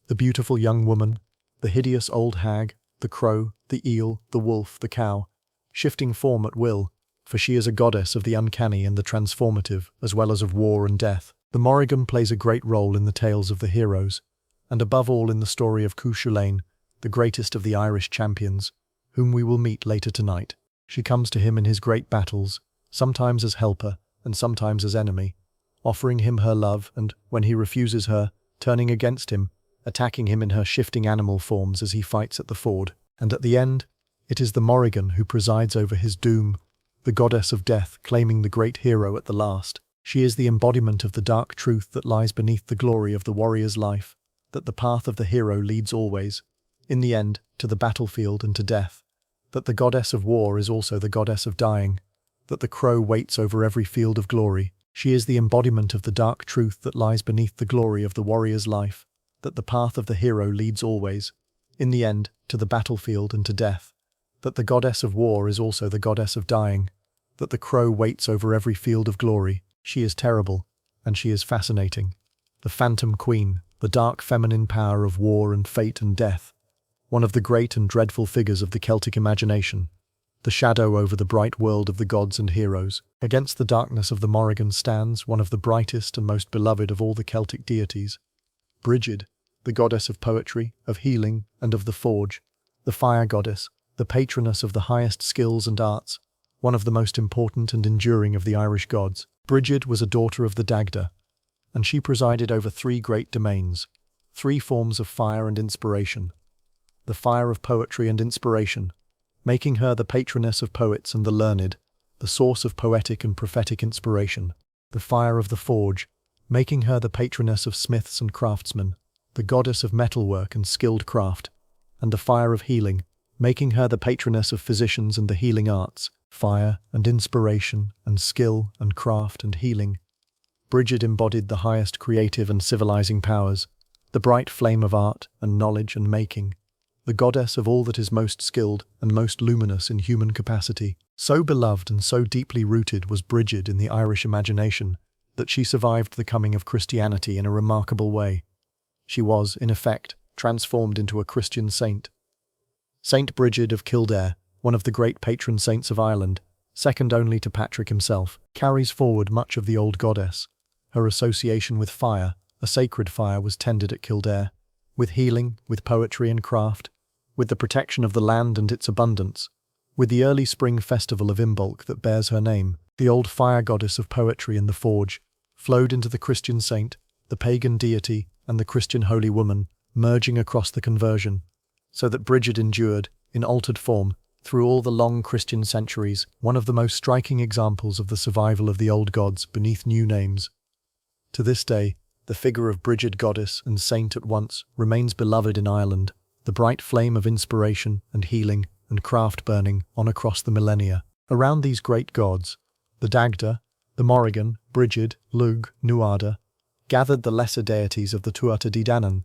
the beautiful young woman, the hideous old hag, the crow, the eel, the wolf, the cow, shifting form at will, for she is a goddess of the uncanny and the transformative, as well as of war and death. The Morrigan plays a great role in the tales of the heroes, and above all in the story of Cú Chulainn, the greatest of the Irish champions, whom we will meet later tonight. She comes to him in his great battles, sometimes as helper and sometimes as enemy, offering him her love and, when he refuses her, turning against him, attacking him in her shifting animal forms as he fights at the ford. And at the end, it is the Morrigan who presides over his doom, the goddess of death claiming the great hero at the last. She is the embodiment of the dark truth that lies beneath the glory of the warrior's life, that the path of the hero leads always, in the end, to the battlefield and to death, that the goddess of war is also the goddess of dying, that the crow waits over every field of glory. She is the embodiment of the dark truth that lies beneath the glory of the warrior's life, that the path of the hero leads always, in the end, to the battlefield and to death, that the goddess of war is also the goddess of dying, that the crow waits over every field of glory. She is terrible, and she is fascinating. The Phantom Queen, the dark feminine power of war and fate and death, one of the great and dreadful figures of the Celtic imagination, the shadow over the bright world of the gods and heroes. Against the darkness of the Morrigan stands one of the brightest and most beloved of all the Celtic deities, Brigid, the goddess of poetry, of healing, and of the forge, the fire goddess, the patroness of the highest skills and arts, one of the most important and enduring of the Irish gods. Brigid was a daughter of the Dagda, and she presided over three great domains, three forms of fire and inspiration. The fire of poetry and inspiration, making her the patroness of poets and the learned, the source of poetic and prophetic inspiration. The fire of the forge, making her the patroness of smiths and craftsmen, the goddess of metalwork and skilled craft, and the fire of healing, making her the patroness of physicians and the healing arts. Fire and inspiration and skill and craft and healing. Brigid embodied the highest creative and civilizing powers, the bright flame of art and knowledge and making, the goddess of all that is most skilled and most luminous in human capacity. So beloved and so deeply rooted was Brigid in the Irish imagination that she survived the coming of Christianity in a remarkable way. She was, in effect, transformed into a Christian saint. Saint Brigid of Kildare, one of the great patron saints of Ireland, second only to Patrick himself, carries forward much of the old goddess. Her association with fire, a sacred fire, was tended at Kildare, with healing, with poetry and craft, with the protection of the land and its abundance, with the early spring festival of Imbolc that bears her name. The old fire goddess of poetry and the forge flowed into the Christian saint, the pagan deity, and the Christian holy woman, merging across the conversion, so that Brigid endured, in altered form, through all the long Christian centuries, one of the most striking examples of the survival of the old gods beneath new names. To this day, the figure of Brigid, goddess and saint at once, remains beloved in Ireland, the bright flame of inspiration and healing and craft burning on across the millennia. Around these great gods, the Dagda, the Morrigan, Brigid, Lugh, Nuada, gathered the lesser deities of the Tuatha Dé Danann,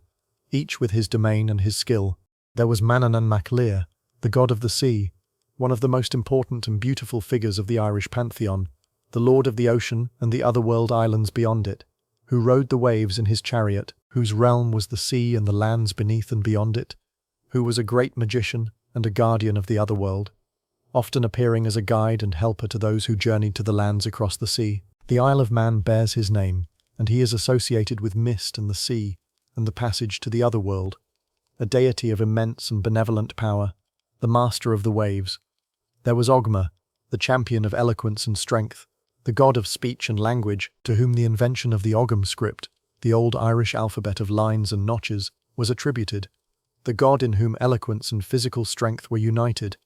each with his domain and his skill. There was Manannán mac Lir, the god of the sea, one of the most important and beautiful figures of the Irish pantheon, the lord of the ocean and the otherworld islands beyond it, who rode the waves in his chariot, whose realm was the sea and the lands beneath and beyond it, who was a great magician and a guardian of the otherworld, often appearing as a guide and helper to those who journeyed to the lands across the sea. The Isle of Man bears his name, and he is associated with mist and the sea and the passage to the otherworld, a deity of immense and benevolent power, the master of the waves. There was Ogma, the champion of eloquence and strength, the god of speech and language, to whom the invention of the Ogham script, the old Irish alphabet of lines and notches, was attributed, the god in whom eloquence and physical strength were united,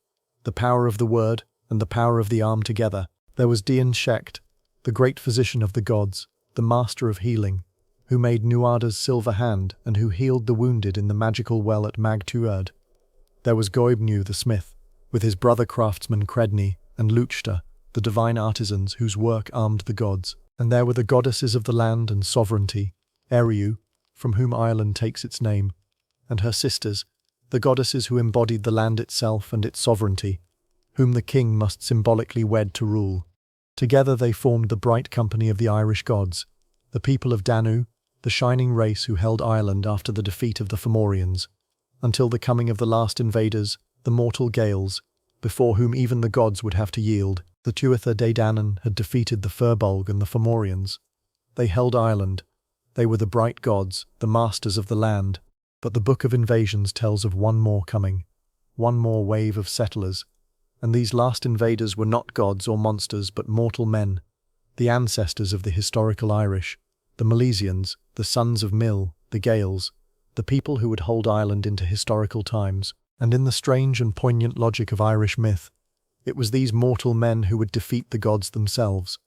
the power of the word and the power of the arm together. There was Dian Shecht, the great physician of the gods, the master of healing, who made Nuada's silver hand and who healed the wounded in the magical well at Mag Tuireadh. There was Goibniu the smith, with his brother craftsmen Credni and Luchta, the divine artisans whose work armed the gods. And there were the goddesses of the land and sovereignty, Eriu, from whom Ireland takes its name, and her sisters, the goddesses who embodied the land itself and its sovereignty, whom the king must symbolically wed to rule. Together they formed the bright company of the Irish gods, the people of Danu, the shining race who held Ireland after the defeat of the Fomorians, until the coming of the last invaders, the mortal Gaels, before whom even the gods would have to yield. The Tuatha Dé Danann had defeated the Firbolg and the Fomorians. They held Ireland. They were the bright gods, the masters of the land. But the Book of Invasions tells of one more coming, one more wave of settlers, and these last invaders were not gods or monsters but mortal men, the ancestors of the historical Irish, the Milesians, the sons of Mill, the Gaels, the people who would hold Ireland into historical times. And in the strange and poignant logic of Irish myth, it was these mortal men who would defeat the gods themselves,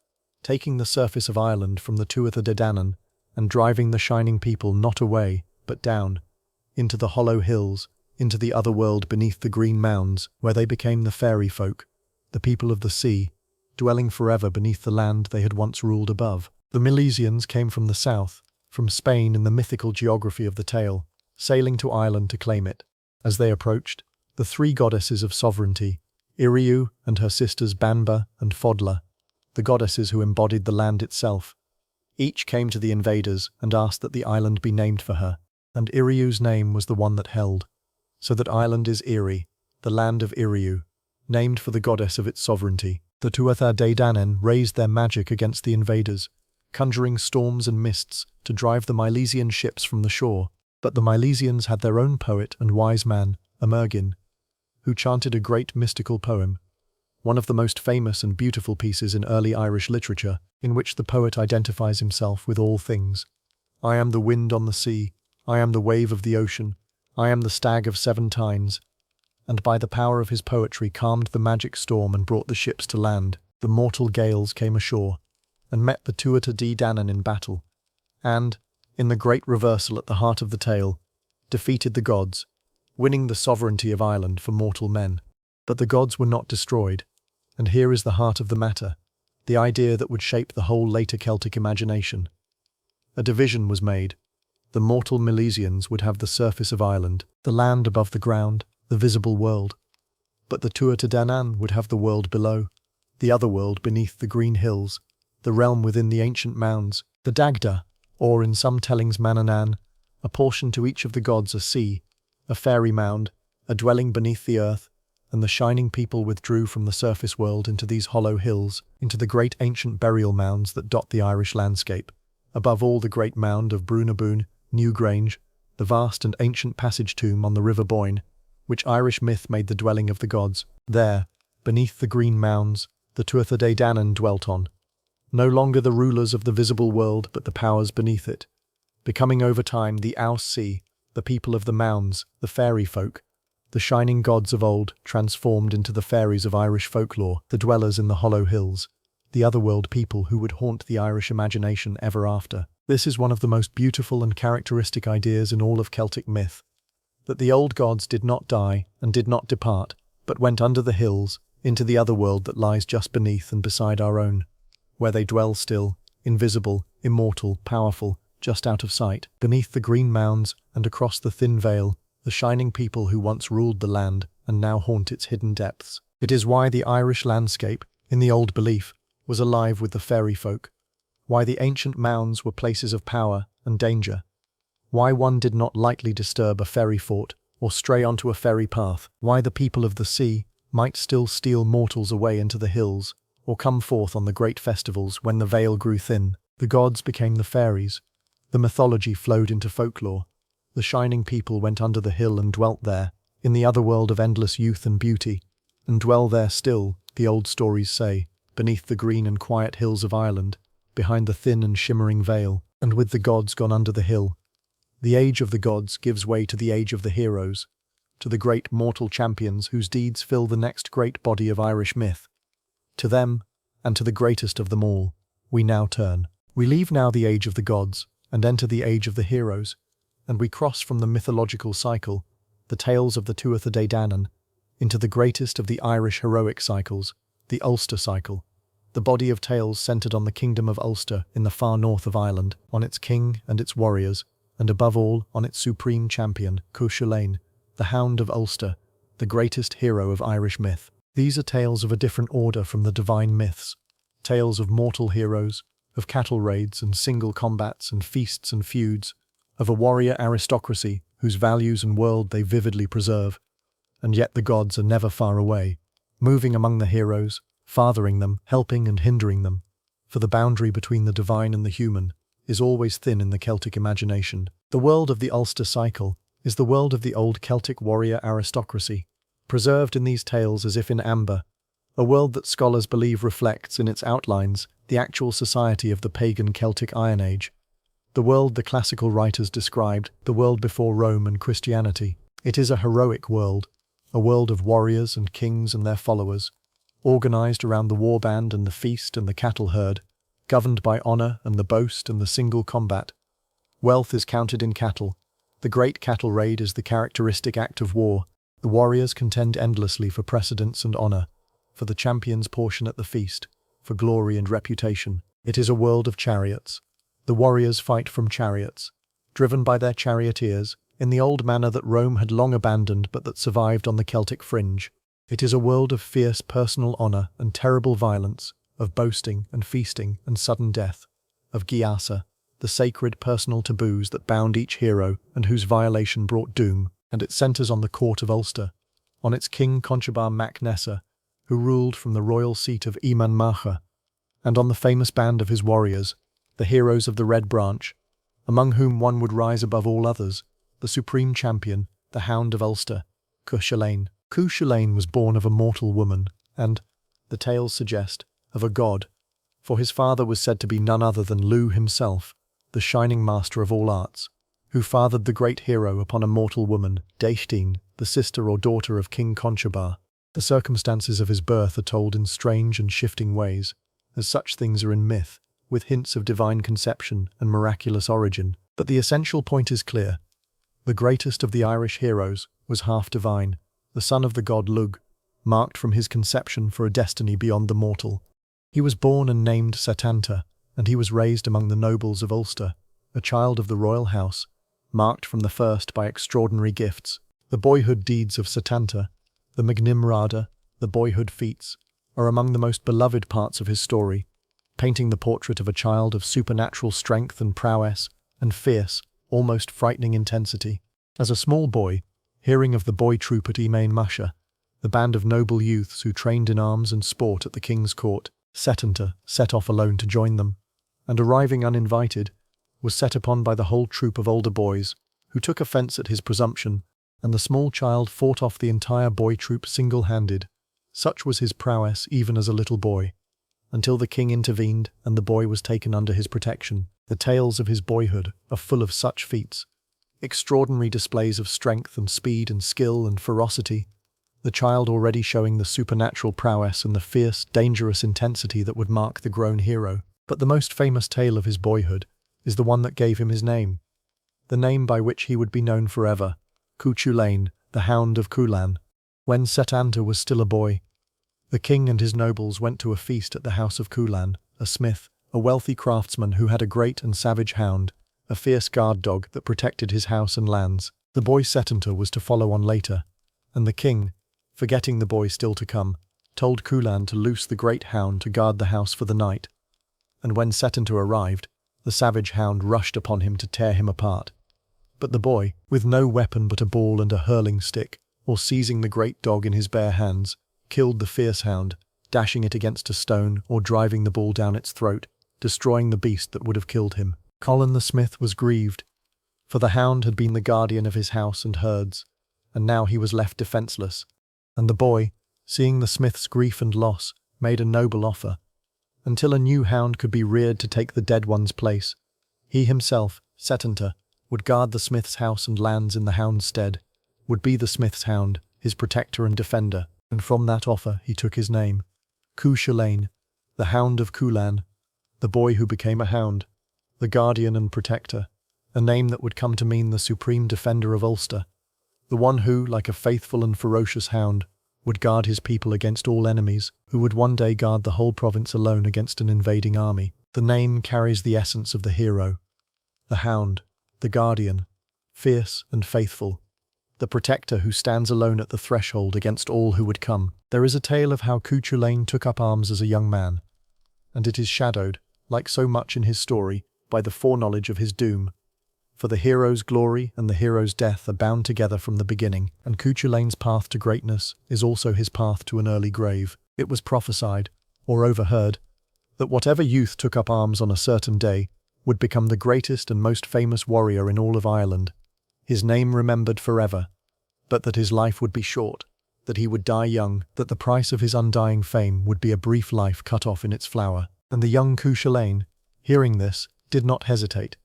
taking the surface of Ireland from the Tuatha de Danann and driving the shining people not away, but down, into the hollow hills, into the otherworld beneath the green mounds, where they became the fairy folk, the people of the sea, dwelling forever beneath the land they had once ruled above. The Milesians came from the south, from Spain in the mythical geography of the tale, sailing to Ireland to claim it. As they approached, the three goddesses of sovereignty, Iriu and her sisters Banba and Fodla, the goddesses who embodied the land itself, each came to the invaders and asked that the island be named for her, and Iriu's name was the one that held, so that Ireland is Iri, the land of Iriu, named for the goddess of its sovereignty. The Tuatha Dé Danann raised their magic against the invaders, conjuring storms and mists to drive the Milesian ships from the shore. But the Milesians had their own poet and wise man, Morrigan, who chanted a great mystical poem, one of the most famous and beautiful pieces in early Irish literature, in which the poet identifies himself with all things. I am the wind on the sea, I am the wave of the ocean, I am the stag of seven tines, and by the power of his poetry calmed the magic storm and brought the ships to land. The mortal Gaels came ashore, and met the Tuatha Dé Danann in battle, and, in the great reversal at the heart of the tale, defeated the gods, winning the sovereignty of Ireland for mortal men. But the gods were not destroyed, and here is the heart of the matter, the idea that would shape the whole later Celtic imagination. A division was made. The mortal Milesians would have the surface of Ireland, the land above the ground, the visible world. But the Tuatha Dé Danann would have the world below, the other world beneath the green hills, the realm within the ancient mounds, the Dagda, or in some tellings Manannan, a portion to each of the gods, a sea, a fairy mound, a dwelling beneath the earth, and the shining people withdrew from the surface world into these hollow hills, into the great ancient burial mounds that dot the Irish landscape. Above all, the great mound of Brunaboon, Newgrange, the vast and ancient passage tomb on the River Boyne, which Irish myth made the dwelling of the gods. There, beneath the green mounds, the Tuatha Dé Danann dwelt on, no longer the rulers of the visible world but the powers beneath it, becoming over time the Ouse Sea, the people of the mounds, the fairy folk, the shining gods of old transformed into the fairies of Irish folklore, the dwellers in the hollow hills, the otherworld people who would haunt the Irish imagination ever after. This is one of the most beautiful and characteristic ideas in all of Celtic myth, that the old gods did not die and did not depart, but went under the hills, into the otherworld that lies just beneath and beside our own, where they dwell still, invisible, immortal, powerful, just out of sight. Beneath the green mounds and across the thin veil, the shining people who once ruled the land and now haunt its hidden depths. It is why the Irish landscape, in the old belief, was alive with the fairy folk, why the ancient mounds were places of power and danger, why one did not lightly disturb a fairy fort or stray onto a fairy path, why the people of the sea might still steal mortals away into the hills or come forth on the great festivals when the veil grew thin. The gods became the fairies, the mythology flowed into folklore, the shining people went under the hill and dwelt there, in the other world of endless youth and beauty, and dwell there still, the old stories say, beneath the green and quiet hills of Ireland, behind the thin and shimmering veil, and with the gods gone under the hill. The age of the gods gives way to the age of the heroes, to the great mortal champions whose deeds fill the next great body of Irish myth. To them, and to the greatest of them all, we now turn. We leave now the age of the gods, and enter the age of the heroes, and we cross from the mythological cycle, the tales of the Tuatha Dé Danann, into the greatest of the Irish heroic cycles, the Ulster cycle, the body of tales centred on the kingdom of Ulster in the far north of Ireland, on its king and its warriors, and above all on its supreme champion, Cú Chulainn, the Hound of Ulster, the greatest hero of Irish myth. These are tales of a different order from the divine myths, tales of mortal heroes, of cattle raids and single combats and feasts and feuds, of a warrior aristocracy whose values and world they vividly preserve. And yet the gods are never far away, moving among the heroes, fathering them, helping and hindering them, for the boundary between the divine and the human is always thin in the Celtic imagination. The world of the Ulster cycle is the world of the old Celtic warrior aristocracy, preserved in these tales as if in amber, a world that scholars believe reflects in its outlines the actual society of the pagan Celtic Iron Age, the world the classical writers described, the world before Rome and Christianity. It is a heroic world, a world of warriors and kings and their followers, organized around the warband and the feast and the cattle herd, governed by honor and the boast and the single combat. Wealth is counted in cattle. The great cattle raid is the characteristic act of war. The warriors contend endlessly for precedence and honor, for the champion's portion at the feast, for glory and reputation. It is a world of chariots. The warriors fight from chariots, driven by their charioteers, in the old manner that Rome had long abandoned but that survived on the Celtic fringe. It is a world of fierce personal honor and terrible violence, of boasting and feasting and sudden death, of giasa, the sacred personal taboos that bound each hero and whose violation brought doom. And it centers on the court of Ulster, on its king Conchobar mac Nessa, who ruled from the royal seat of Eman Macha, and on the famous band of his warriors, the heroes of the Red Branch, among whom one would rise above all others, the supreme champion, the Hound of Ulster, Cuchulain. Cuchulain was born of a mortal woman, and, the tales suggest, of a god, for his father was said to be none other than Lugh himself, the shining master of all arts, who fathered the great hero upon a mortal woman, Dagda, the sister or daughter of King Conchobar. The circumstances of his birth are told in strange and shifting ways, as such things are in myth, with hints of divine conception and miraculous origin. But the essential point is clear. The greatest of the Irish heroes was half divine, the son of the god Lugh, marked from his conception for a destiny beyond the mortal. He was born and named Setanta, and he was raised among the nobles of Ulster, a child of the royal house, marked from the first by extraordinary gifts. The boyhood deeds of Setanta, the Magnimrada, the boyhood feats, are among the most beloved parts of his story, painting the portrait of a child of supernatural strength and prowess, and fierce, almost frightening intensity. As a small boy, hearing of the boy troop at Emain Masha, the band of noble youths who trained in arms and sport at the king's court, Setanta set off alone to join them, and arriving uninvited, was set upon by the whole troop of older boys, who took offence at his presumption, and the small child fought off the entire boy troop single-handed. Such was his prowess even as a little boy, until the king intervened and the boy was taken under his protection. The tales of his boyhood are full of such feats, extraordinary displays of strength and speed and skill and ferocity, the child already showing the supernatural prowess and the fierce, dangerous intensity that would mark the grown hero. But the most famous tale of his boyhood is the one that gave him his name, the name by which he would be known forever, Cú Chulainn, the Hound of Cuchulain. When Setanta was still a boy, the king and his nobles went to a feast at the house of Cuchulain, a smith, a wealthy craftsman who had a great and savage hound, a fierce guard dog that protected his house and lands. The boy Setanta was to follow on later, and the king, forgetting the boy still to come, told Cuchulain to loose the great hound to guard the house for the night. And when Setanta arrived, the savage hound rushed upon him to tear him apart. But the boy, with no weapon but a ball and a hurling stick, or seizing the great dog in his bare hands, killed the fierce hound, dashing it against a stone or driving the ball down its throat, destroying the beast that would have killed him. Colin the smith was grieved, for the hound had been the guardian of his house and herds, and now he was left defenceless. And the boy, seeing the smith's grief and loss, made a noble offer. Until a new hound could be reared to take the dead one's place, he himself, Setanta, would guard the smith's house and lands in the hound's stead, would be the smith's hound, his protector and defender, and from that offer he took his name, Cú Chulainn, the Hound of Cuchulain, the boy who became a hound, the guardian and protector, a name that would come to mean the supreme defender of Ulster, the one who, like a faithful and ferocious hound, would guard his people against all enemies, who would one day guard the whole province alone against an invading army. The name carries the essence of the hero, the hound, the guardian, fierce and faithful, the protector who stands alone at the threshold against all who would come. There is a tale of how Cú Chulainn took up arms as a young man, and it is shadowed, like so much in his story, by the foreknowledge of his doom. For the hero's glory and the hero's death are bound together from the beginning, and Cú Chulainn's path to greatness is also his path to an early grave. It was prophesied, or overheard, that whatever youth took up arms on a certain day would become the greatest and most famous warrior in all of Ireland, his name remembered forever, but that his life would be short, that he would die young, that the price of his undying fame would be a brief life cut off in its flower. And the young Cuchulainn, hearing this, did not hesitate.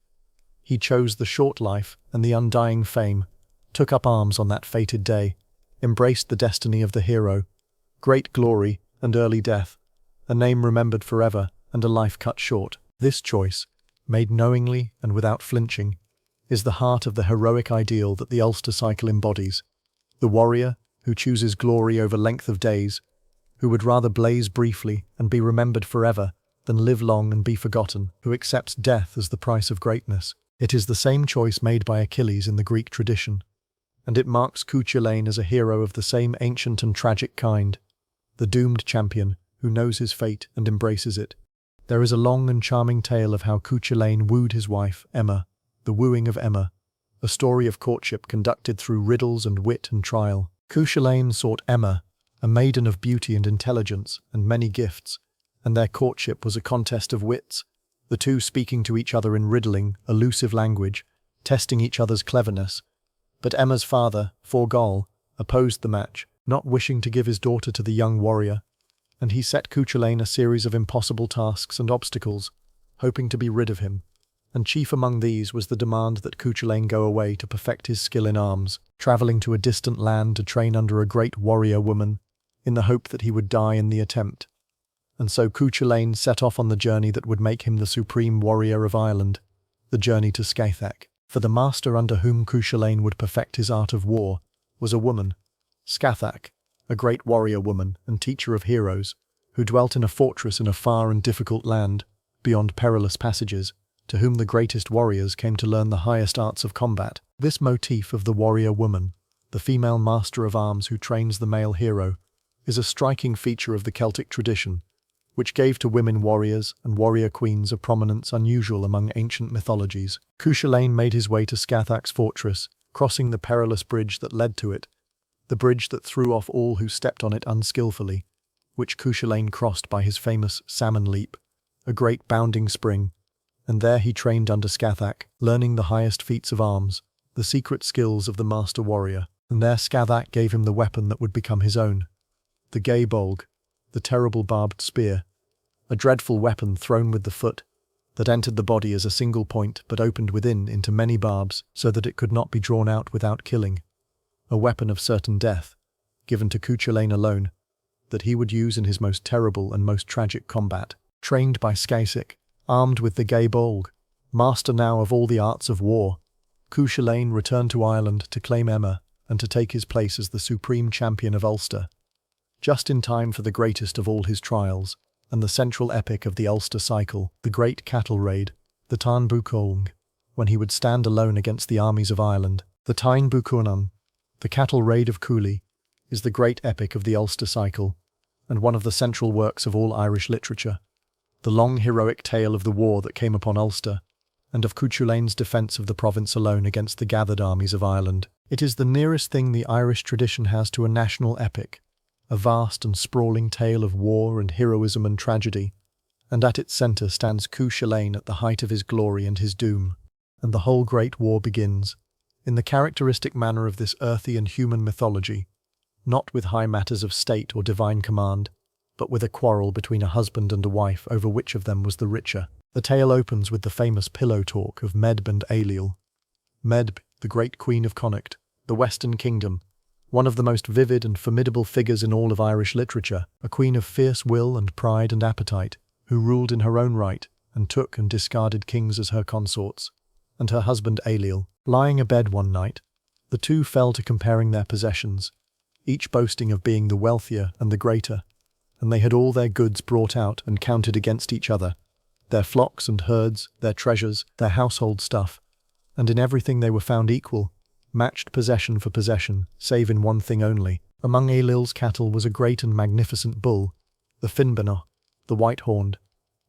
He chose the short life and the undying fame, took up arms on that fated day, embraced the destiny of the hero, great glory and early death, a name remembered forever and a life cut short. This choice, made knowingly and without flinching, is the heart of the heroic ideal that the Ulster cycle embodies. The warrior who chooses glory over length of days, who would rather blaze briefly and be remembered forever than live long and be forgotten, who accepts death as the price of greatness. It is the same choice made by Achilles in the Greek tradition, and it marks Cú Chulainn as a hero of the same ancient and tragic kind, the doomed champion who knows his fate and embraces it. There is a long and charming tale of how Cú Chulainn wooed his wife, Emma, the wooing of Emma, a story of courtship conducted through riddles and wit and trial. Cú Chulainn sought Emma, a maiden of beauty and intelligence and many gifts, and their courtship was a contest of wits, the two speaking to each other in riddling, elusive language, testing each other's cleverness. But Emma's father, Forgall, opposed the match, not wishing to give his daughter to the young warrior, and he set Cú Chulainn a series of impossible tasks and obstacles, hoping to be rid of him. And chief among these was the demand that Cú Chulainn go away to perfect his skill in arms, travelling to a distant land to train under a great warrior woman, in the hope that he would die in the attempt. And so Cú Chulainn set off on the journey that would make him the supreme warrior of Ireland, the journey to Scathach. For the master under whom Cú Chulainn would perfect his art of war was a woman, Scathach, a great warrior woman and teacher of heroes, who dwelt in a fortress in a far and difficult land, beyond perilous passages, to whom the greatest warriors came to learn the highest arts of combat. This motif of the warrior woman, the female master of arms who trains the male hero, is a striking feature of the Celtic tradition, which gave to women warriors and warrior queens a prominence unusual among ancient mythologies. Cú Chulainn made his way to Scathach's fortress, crossing the perilous bridge that led to it, the bridge that threw off all who stepped on it unskillfully, which Cú Chulainn crossed by his famous salmon leap, a great bounding spring, and there he trained under Scathach, learning the highest feats of arms, the secret skills of the master warrior. And there Scathach gave him the weapon that would become his own, the gay bolg, the terrible barbed spear, a dreadful weapon thrown with the foot, that entered the body as a single point but opened within into many barbs so that it could not be drawn out without killing, a weapon of certain death, given to Cú Chulainn alone, that he would use in his most terrible and most tragic combat. Trained by Scathach, armed with the gay bolg, master now of all the arts of war, Cú Chulainn returned to Ireland to claim Emma and to take his place as the supreme champion of Ulster, just in time for the greatest of all his trials, and the central epic of the Ulster cycle, the great cattle raid, the Táin Bó Cúailnge, when he would stand alone against the armies of Ireland. The Táin Bó Cúailnge, the cattle raid of Cooley, is the great epic of the Ulster cycle, and one of the central works of all Irish literature. The long heroic tale of the war that came upon Ulster, and of Cú Chulainn's defence of the province alone against the gathered armies of Ireland. It is the nearest thing the Irish tradition has to a national epic, a vast and sprawling tale of war and heroism and tragedy, and at its centre stands Cú Chulainn at the height of his glory and his doom. And the whole great war begins, in the characteristic manner of this earthy and human mythology, not with high matters of state or divine command, but with a quarrel between a husband and a wife over which of them was the richer. The tale opens with the famous pillow talk of Medb and Ailill. Medb, the great queen of Connacht, the Western Kingdom, one of the most vivid and formidable figures in all of Irish literature, a queen of fierce will and pride and appetite, who ruled in her own right and took and discarded kings as her consorts, and her husband Ailill. Lying abed one night, the two fell to comparing their possessions, each boasting of being the wealthier and the greater, and they had all their goods brought out and counted against each other, their flocks and herds, their treasures, their household stuff, and in everything they were found equal, matched possession for possession, save in one thing only. Among Ailill's cattle was a great and magnificent bull, the Finbanna, the white-horned,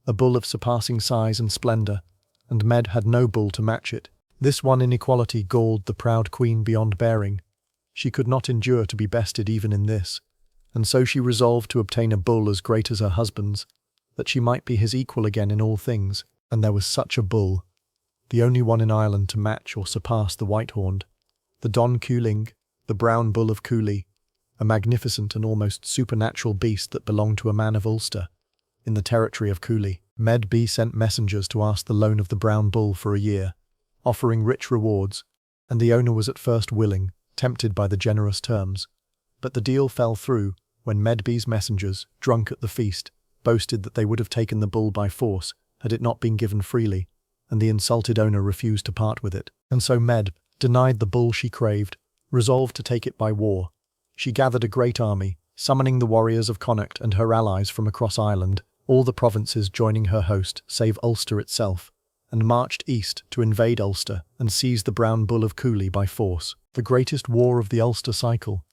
a bull of surpassing size and splendour, and Med had no bull to match it. This one inequality galled the proud queen beyond bearing. She could not endure to be bested even in this, and so she resolved to obtain a bull as great as her husband's, that she might be his equal again in all things. And there was such a bull, the only one in Ireland to match or surpass the white-horned, the Don Cúling, the brown bull of Cooley, a magnificent and almost supernatural beast that belonged to a man of Ulster, in the territory of Cooley. Med B sent messengers to ask the loan of the brown bull for a year, offering rich rewards, and the owner was at first willing, tempted by the generous terms. But the deal fell through when Med B's messengers, drunk at the feast, boasted that they would have taken the bull by force had it not been given freely, and the insulted owner refused to part with it. And so Med denied the bull she craved, resolved to take it by war. She gathered a great army, summoning the warriors of Connacht and her allies from across Ireland, all the provinces joining her host save Ulster itself, and marched east to invade Ulster and seize the brown bull of Cooley by force. The greatest war of the Ulster cycle,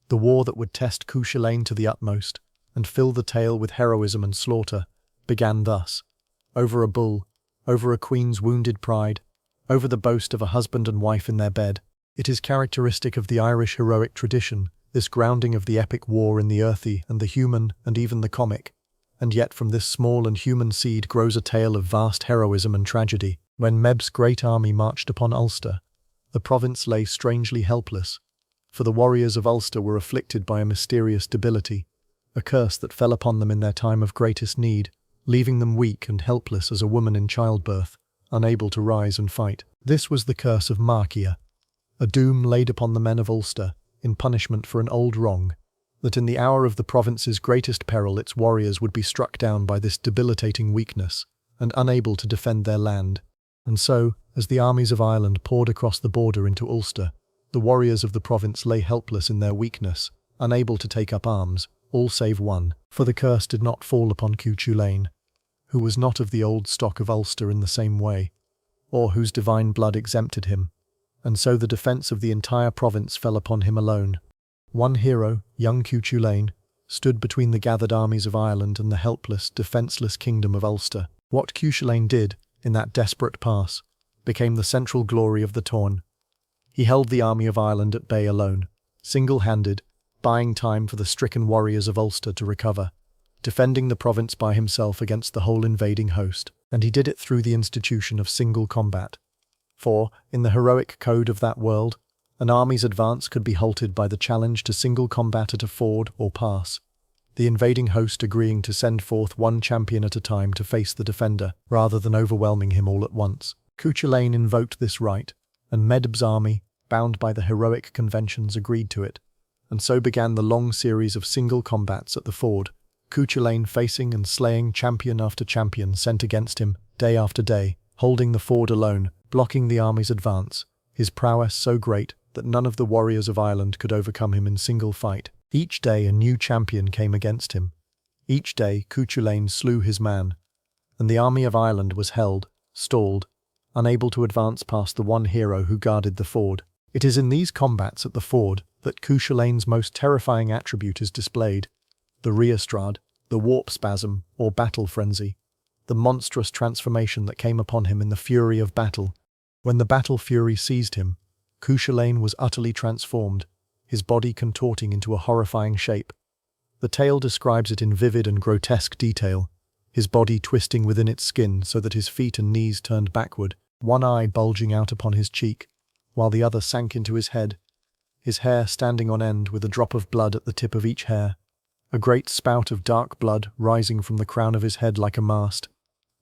the war that would test Cú Chulainn to the utmost and fill the tale with heroism and slaughter, began thus. Over a bull, over a queen's wounded pride, over the boast of a husband and wife in their bed. It is characteristic of the Irish heroic tradition, this grounding of the epic war in the earthy and the human and even the comic. And yet from this small and human seed grows a tale of vast heroism and tragedy. When Meb's great army marched upon Ulster, the province lay strangely helpless, for the warriors of Ulster were afflicted by a mysterious debility, a curse that fell upon them in their time of greatest need, leaving them weak and helpless as a woman in childbirth, unable to rise and fight. This was the curse of Marcia, a doom laid upon the men of Ulster in punishment for an old wrong, that in the hour of the province's greatest peril its warriors would be struck down by this debilitating weakness and unable to defend their land. And so, as the armies of Ireland poured across the border into Ulster, the warriors of the province lay helpless in their weakness, unable to take up arms, all save one, for the curse did not fall upon Cú Chulainn, who was not of the old stock of Ulster in the same way, or whose divine blood exempted him, and so the defence of the entire province fell upon him alone. One hero, young Cú Chulainn, stood between the gathered armies of Ireland and the helpless, defenceless kingdom of Ulster. What Cú Chulainn did, in that desperate pass, became the central glory of the Táin. He held the army of Ireland at bay alone, single-handed, buying time for the stricken warriors of Ulster to recover, defending the province by himself against the whole invading host, and he did it through the institution of single combat. For, in the heroic code of that world, an army's advance could be halted by the challenge to single combat at a ford or pass, the invading host agreeing to send forth one champion at a time to face the defender, rather than overwhelming him all at once. Cú Chulainn invoked this right, and Medb's army, bound by the heroic conventions, agreed to it, and so began the long series of single combats at the ford, Cú Chulainn facing and slaying champion after champion sent against him, day after day, holding the ford alone, blocking the army's advance, his prowess so great that none of the warriors of Ireland could overcome him in single fight. Each day a new champion came against him. Each day Cú Chulainn slew his man, and the army of Ireland was held, stalled, unable to advance past the one hero who guarded the ford. It is in these combats at the ford that Cú Chulainn's most terrifying attribute is displayed: the rheostrad, the warp spasm, or battle frenzy, the monstrous transformation that came upon him in the fury of battle. When the battle fury seized him, Cú Chulainn was utterly transformed, his body contorting into a horrifying shape. The tale describes it in vivid and grotesque detail, his body twisting within its skin so that his feet and knees turned backward, one eye bulging out upon his cheek, while the other sank into his head, his hair standing on end with a drop of blood at the tip of each hair, a great spout of dark blood rising from the crown of his head like a mast,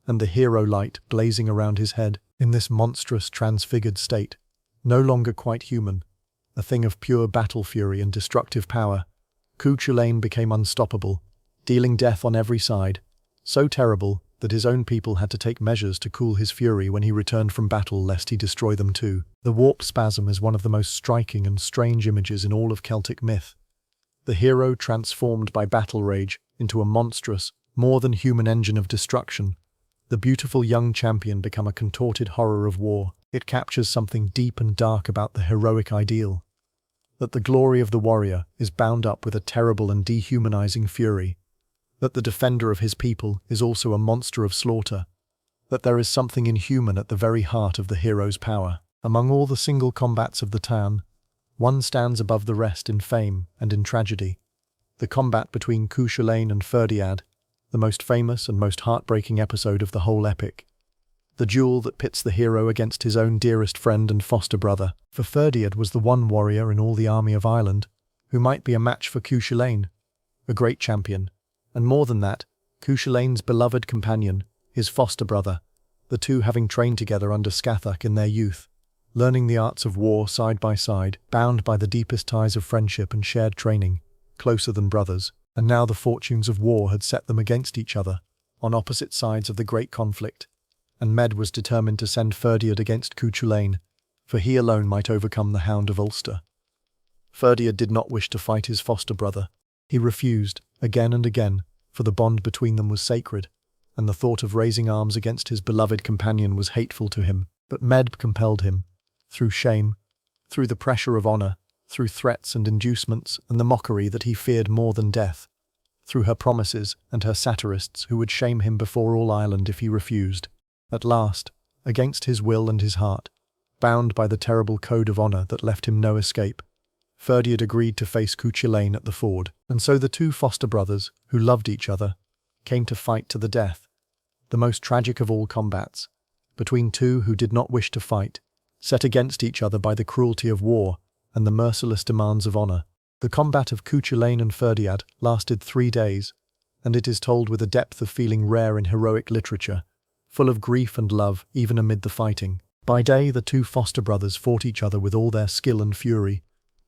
and the hero light blazing around his head. In this monstrous, transfigured state, no longer quite human, a thing of pure battle fury and destructive power, Cú Chulainn became unstoppable, dealing death on every side, so terrible that his own people had to take measures to cool his fury when he returned from battle lest he destroy them too. The warp spasm is one of the most striking and strange images in all of Celtic myth. The hero transformed by battle rage into a monstrous, more than human engine of destruction. The beautiful young champion become a contorted horror of war. It captures something deep and dark about the heroic ideal, that the glory of the warrior is bound up with a terrible and dehumanizing fury, that the defender of his people is also a monster of slaughter, that there is something inhuman at the very heart of the hero's power. Among all the single combats of the Táin, one stands above the rest in fame and in tragedy: the combat between Cú Chulainn and Ferdiad, the most famous and most heartbreaking episode of the whole epic. The duel that pits the hero against his own dearest friend and foster brother. For Ferdiad was the one warrior in all the army of Ireland who might be a match for Cú Chulainn, a great champion, and more than that, Cú Chulainn's beloved companion, his foster brother, the two having trained together under Scathach in their youth, learning the arts of war side by side, bound by the deepest ties of friendship and shared training, closer than brothers, and now the fortunes of war had set them against each other, on opposite sides of the great conflict, and Med was determined to send Ferdiad against Cú Chulainn, for he alone might overcome the Hound of Ulster. Ferdiad did not wish to fight his foster brother. He refused, again and again, for the bond between them was sacred, and the thought of raising arms against his beloved companion was hateful to him. But Med compelled him, through shame, through the pressure of honour, through threats and inducements and the mockery that he feared more than death, through her promises and her satirists who would shame him before all Ireland if he refused. At last, against his will and his heart, bound by the terrible code of honour that left him no escape, Ferdiad agreed to face Cú Chulainn at the ford, and so the two foster brothers, who loved each other, came to fight to the death, the most tragic of all combats, between two who did not wish to fight, set against each other by the cruelty of war and the merciless demands of honour. The combat of Cú Chulainn and Ferdiad lasted 3 days, and it is told with a depth of feeling rare in heroic literature, full of grief and love even amid the fighting. By day the two foster brothers fought each other with all their skill and fury,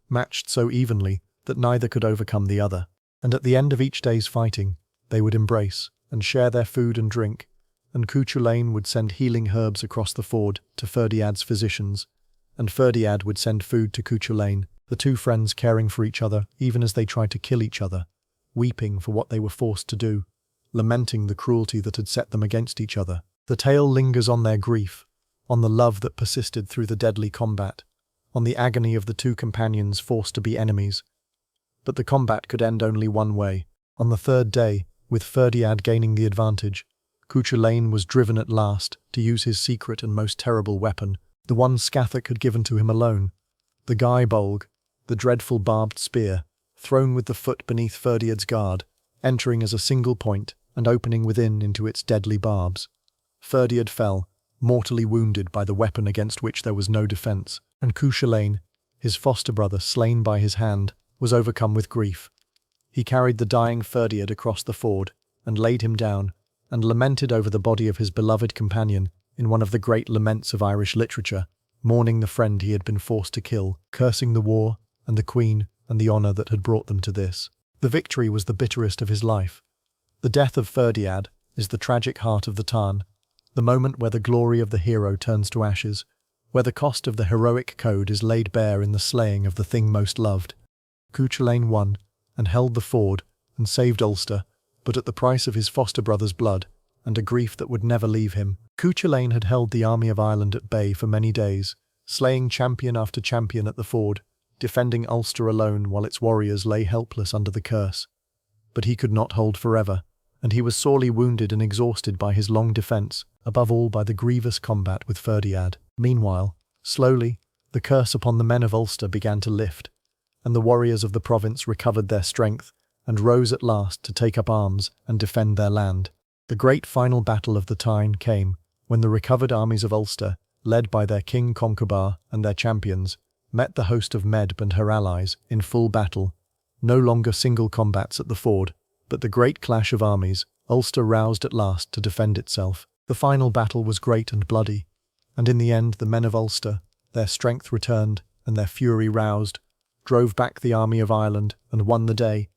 matched so evenly that neither could overcome the other, and at the end of each day's fighting they would embrace and share their food and drink, and Cú Chulainn would send healing herbs across the ford to Ferdiad's physicians, and Ferdiad would send food to Cú Chulainn, the two friends caring for each other even as they tried to kill each other, weeping for what they were forced to do, lamenting the cruelty that had set them against each other. The tale lingers on their grief, on the love that persisted through the deadly combat, on the agony of the two companions forced to be enemies. But the combat could end only one way. On the 3rd day, with Ferdiad gaining the advantage, Cú Chulainn was driven at last to use his secret and most terrible weapon, the one Scathach had given to him alone, the Guy Bolg, the dreadful barbed spear, thrown with the foot beneath Ferdiad's guard, entering as a single point and opening within into its deadly barbs. Ferdiad fell, mortally wounded by the weapon against which there was no defence, and Cú Chulainn, his foster brother slain by his hand, was overcome with grief. He carried the dying Ferdiad across the ford, and laid him down, and lamented over the body of his beloved companion in one of the great laments of Irish literature, mourning the friend he had been forced to kill, cursing the war and the Queen and the honour that had brought them to this. The victory was the bitterest of his life. The death of Ferdiad is the tragic heart of the Táin, the moment where the glory of the hero turns to ashes, where the cost of the heroic code is laid bare in the slaying of the thing most loved. Cú Chulainn won, and held the ford, and saved Ulster, but at the price of his foster brother's blood, and a grief that would never leave him. Cú Chulainn had held the army of Ireland at bay for many days, slaying champion after champion at the ford, defending Ulster alone while its warriors lay helpless under the curse. But he could not hold forever, and he was sorely wounded and exhausted by his long defence, above all by the grievous combat with Ferdiad. Meanwhile, slowly, the curse upon the men of Ulster began to lift, and the warriors of the province recovered their strength and rose at last to take up arms and defend their land. The great final battle of the Táin came when the recovered armies of Ulster, led by their king Concobar and their champions, met the host of Medb and her allies in full battle, no longer single combats at the ford, but the great clash of armies. Ulster roused at last to defend itself. The final battle was great and bloody, and in the end the men of Ulster, their strength returned and their fury roused, drove back the army of Ireland and won the day,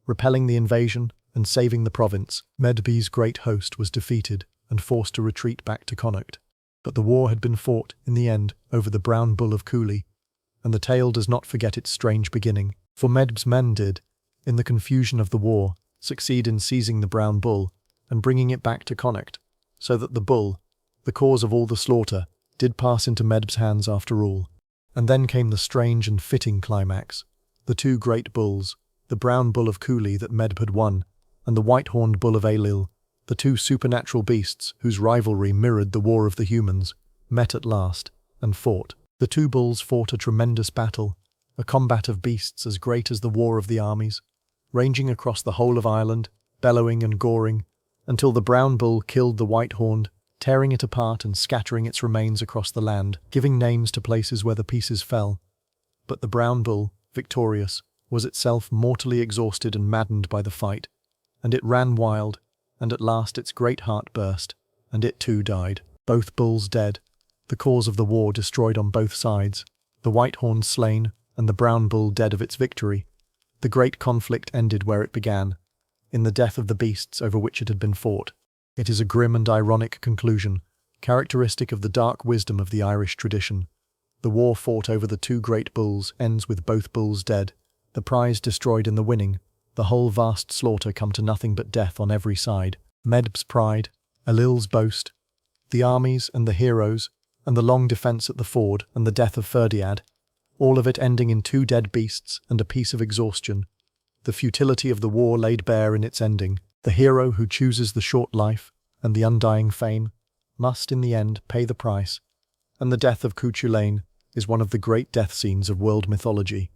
repelling the invasion and saving the province. Medb's great host was defeated and forced to retreat back to Connacht. But the war had been fought, in the end, over the brown bull of Cooley, and the tale does not forget its strange beginning, for Medb's men did, in the confusion of the war, succeed in seizing the brown bull and bringing it back to Connacht, so that the bull, the cause of all the slaughter, did pass into Medb's hands after all. And then came the strange and fitting climax. The two great bulls, the brown bull of Cooley that Medb had won, and the white-horned bull of Ailill, the two supernatural beasts whose rivalry mirrored the war of the humans, met at last and fought. The two bulls fought a tremendous battle, a combat of beasts as great as the war of the armies, ranging across the whole of Ireland, bellowing and goring, until the brown bull killed the white-horned, tearing it apart and scattering its remains across the land, giving names to places where the pieces fell. But the brown bull, victorious, was itself mortally exhausted and maddened by the fight, and it ran wild, and at last its great heart burst, and it too died. Both bulls dead, the cause of the war destroyed on both sides, the white horn slain, and the brown bull dead of its victory. The great conflict ended where it began, in the death of the beasts over which it had been fought. It is a grim and ironic conclusion, characteristic of the dark wisdom of the Irish tradition. The war fought over the two great bulls ends with both bulls dead, the prize destroyed in the winning, the whole vast slaughter come to nothing but death on every side. Medb's pride, Ailill's boast, the armies and the heroes, and the long defence at the ford and the death of Ferdiad, all of it ending in two dead beasts and a piece of exhaustion. The futility of the war laid bare in its ending. The hero who chooses the short life and the undying fame must in the end pay the price, and the death of Cuchulain is one of the great death scenes of world mythology.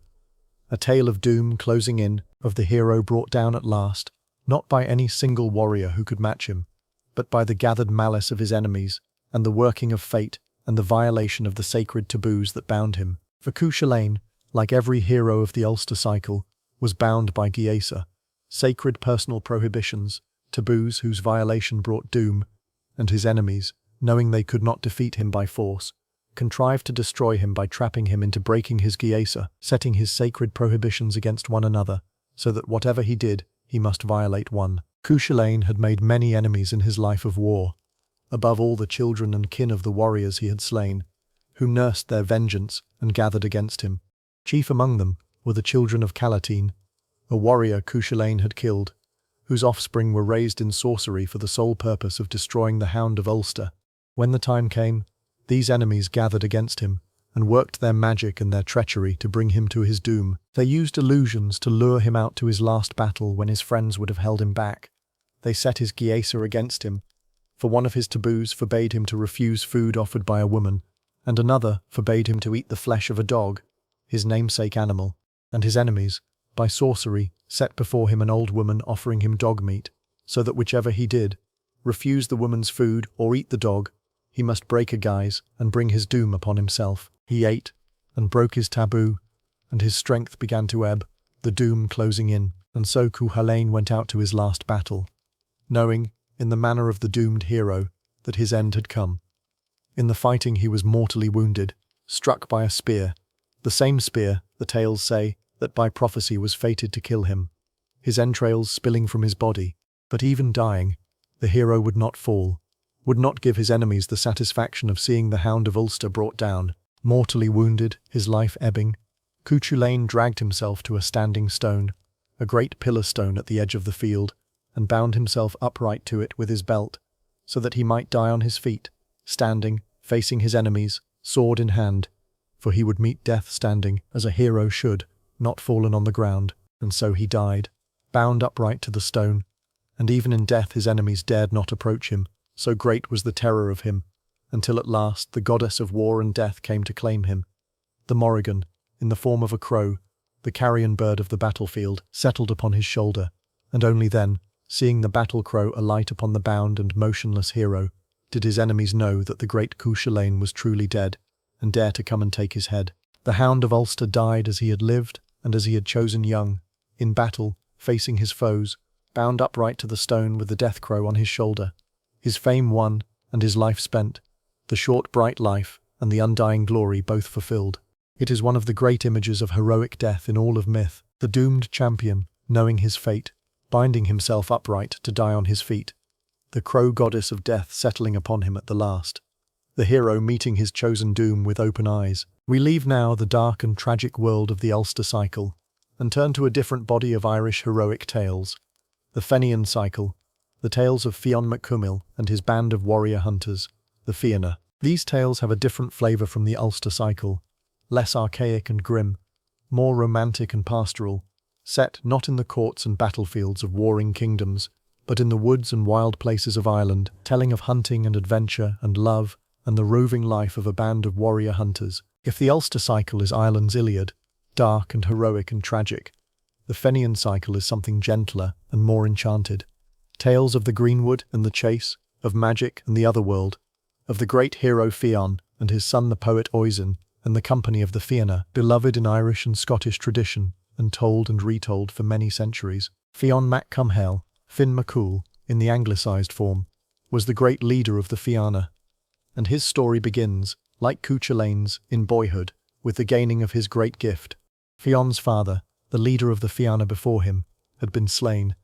A tale of doom closing in, of the hero brought down at last, not by any single warrior who could match him, but by the gathered malice of his enemies, and the working of fate and the violation of the sacred taboos that bound him. For Cuchulain, like every hero of the Ulster cycle, was bound by Giesa, sacred personal prohibitions, taboos whose violation brought doom, and his enemies, knowing they could not defeat him by force, contrived to destroy him by trapping him into breaking his Giesa, setting his sacred prohibitions against one another, so that whatever he did, he must violate one. Cuchulain had made many enemies in his life of war, above all the children and kin of the warriors he had slain, who nursed their vengeance and gathered against him. Chief among them were the children of Calatin, a warrior Cuchulain had killed, whose offspring were raised in sorcery for the sole purpose of destroying the Hound of Ulster. When the time came, these enemies gathered against him, and worked their magic and their treachery to bring him to his doom. They used illusions to lure him out to his last battle when his friends would have held him back. They set his Giesa against him, for one of his taboos forbade him to refuse food offered by a woman, and another forbade him to eat the flesh of a dog, his namesake animal, and his enemies, by sorcery, set before him an old woman offering him dog meat, so that whichever he did, refuse the woman's food or eat the dog, he must break a guise and bring his doom upon himself. He ate, and broke his taboo, and his strength began to ebb, the doom closing in, and so Cuchulainn went out to his last battle, knowing, in the manner of the doomed hero, that his end had come. In the fighting he was mortally wounded, struck by a spear, the same spear, the tales say, that by prophecy was fated to kill him, his entrails spilling from his body. But even dying, the hero would not fall, would not give his enemies the satisfaction of seeing the Hound of Ulster brought down. Mortally wounded, his life ebbing, Cuchulainn dragged himself to a standing stone, a great pillar stone at the edge of the field, and bound himself upright to it with his belt, so that he might die on his feet, standing, facing his enemies, sword in hand, for he would meet death standing, as a hero should, not fallen on the ground. And so he died, bound upright to the stone, and even in death his enemies dared not approach him, so great was the terror of him, until at last the goddess of war and death came to claim him. The Morrigan, in the form of a crow, the carrion bird of the battlefield, settled upon his shoulder, and only then, seeing the battle crow alight upon the bound and motionless hero, did his enemies know that the great Cuchulainn was truly dead, and dare to come and take his head. The Hound of Ulster died as he had lived, and as he had chosen young, in battle, facing his foes, bound upright to the stone with the death crow on his shoulder. His fame won, and his life spent, the short bright life and the undying glory both fulfilled. It is one of the great images of heroic death in all of myth, the doomed champion, knowing his fate, binding himself upright to die on his feet, the crow goddess of death settling upon him at the last, the hero meeting his chosen doom with open eyes. We leave now the dark and tragic world of the Ulster cycle, and turn to a different body of Irish heroic tales, the Fenian cycle, the tales of Fionn mac Cumhaill and his band of warrior hunters, the Fianna. These tales have a different flavour from the Ulster cycle, less archaic and grim, more romantic and pastoral, set not in the courts and battlefields of warring kingdoms, but in the woods and wild places of Ireland, telling of hunting and adventure and love and the roving life of a band of warrior hunters. If the Ulster cycle is Ireland's Iliad, dark and heroic and tragic, the Fenian cycle is something gentler and more enchanted. Tales of the greenwood and the chase, of magic and the otherworld, of the great hero Fionn and his son the poet Oisín, and the company of the Fianna, beloved in Irish and Scottish tradition, and told and retold for many centuries. Fionn mac Cumhaill, Finn MacCool, in the anglicised form, was the great leader of the Fianna, and his story begins, like Cuchulain's, in boyhood, with the gaining of his great gift. Fionn's father, the leader of the Fianna before him, had been slain,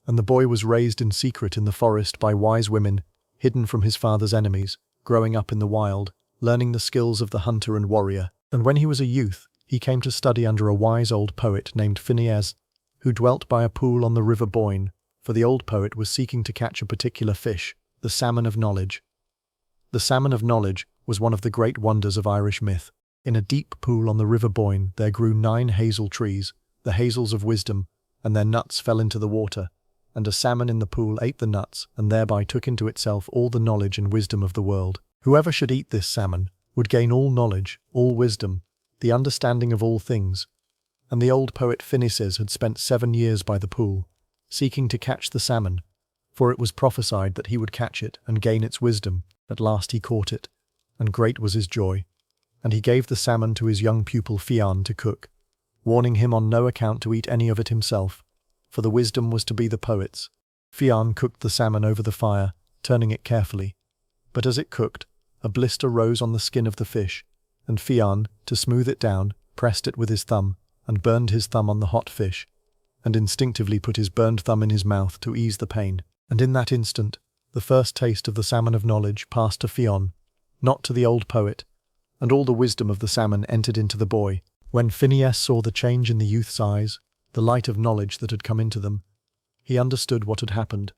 and the boy was raised in secret in the forest by wise women, hidden from his father's enemies, growing up in the wild, learning the skills of the hunter and warrior. And when he was a youth, he came to study under a wise old poet named Fionn, who dwelt by a pool on the river Boyne, for the old poet was seeking to catch a particular fish, the Salmon of Knowledge. The Salmon of Knowledge was one of the great wonders of Irish myth. In a deep pool on the river Boyne there grew 9 hazel trees, the hazels of wisdom, and their nuts fell into the water, and a salmon in the pool ate the nuts and thereby took into itself all the knowledge and wisdom of the world. Whoever should eat this salmon would gain all knowledge, all wisdom, the understanding of all things. And the old poet Fionn had spent 7 years by the pool, seeking to catch the salmon, for it was prophesied that he would catch it and gain its wisdom. At last he caught it, and great was his joy. And he gave the salmon to his young pupil Fionn to cook, warning him on no account to eat any of it himself, for the wisdom was to be the poet's. Fionn cooked the salmon over the fire, turning it carefully. But as it cooked, a blister rose on the skin of the fish, and Fionn, to smooth it down, pressed it with his thumb, and burned his thumb on the hot fish, and instinctively put his burned thumb in his mouth to ease the pain. And in that instant, the first taste of the Salmon of Knowledge passed to Fionn, not to the old poet, and all the wisdom of the salmon entered into the boy. When Fionn saw the change in the youth's eyes, the light of knowledge that had come into them, he understood what had happened.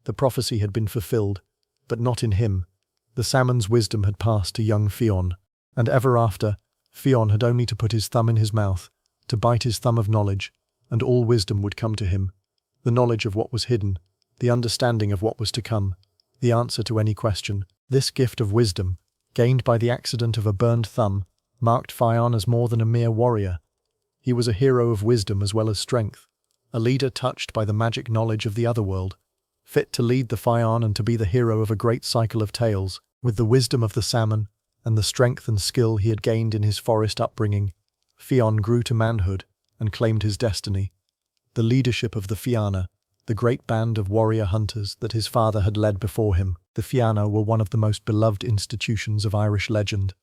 The prophecy had been fulfilled, but not in him. The salmon's wisdom had passed to young Fionn, and ever after, Fionn had only to put his thumb in his mouth, to bite his thumb of knowledge, and all wisdom would come to him. The knowledge of what was hidden, the understanding of what was to come, the answer to any question. This gift of wisdom, gained by the accident of a burned thumb, marked Fionn as more than a mere warrior. He was a hero of wisdom as well as strength, a leader touched by the magic knowledge of the Otherworld, fit to lead the Fionn and to be the hero of a great cycle of tales. With the wisdom of the salmon, and the strength and skill he had gained in his forest upbringing, Fionn grew to manhood and claimed his destiny. The leadership of the Fianna, the great band of warrior hunters that his father had led before him. The Fianna were one of the most beloved institutions of Irish legend,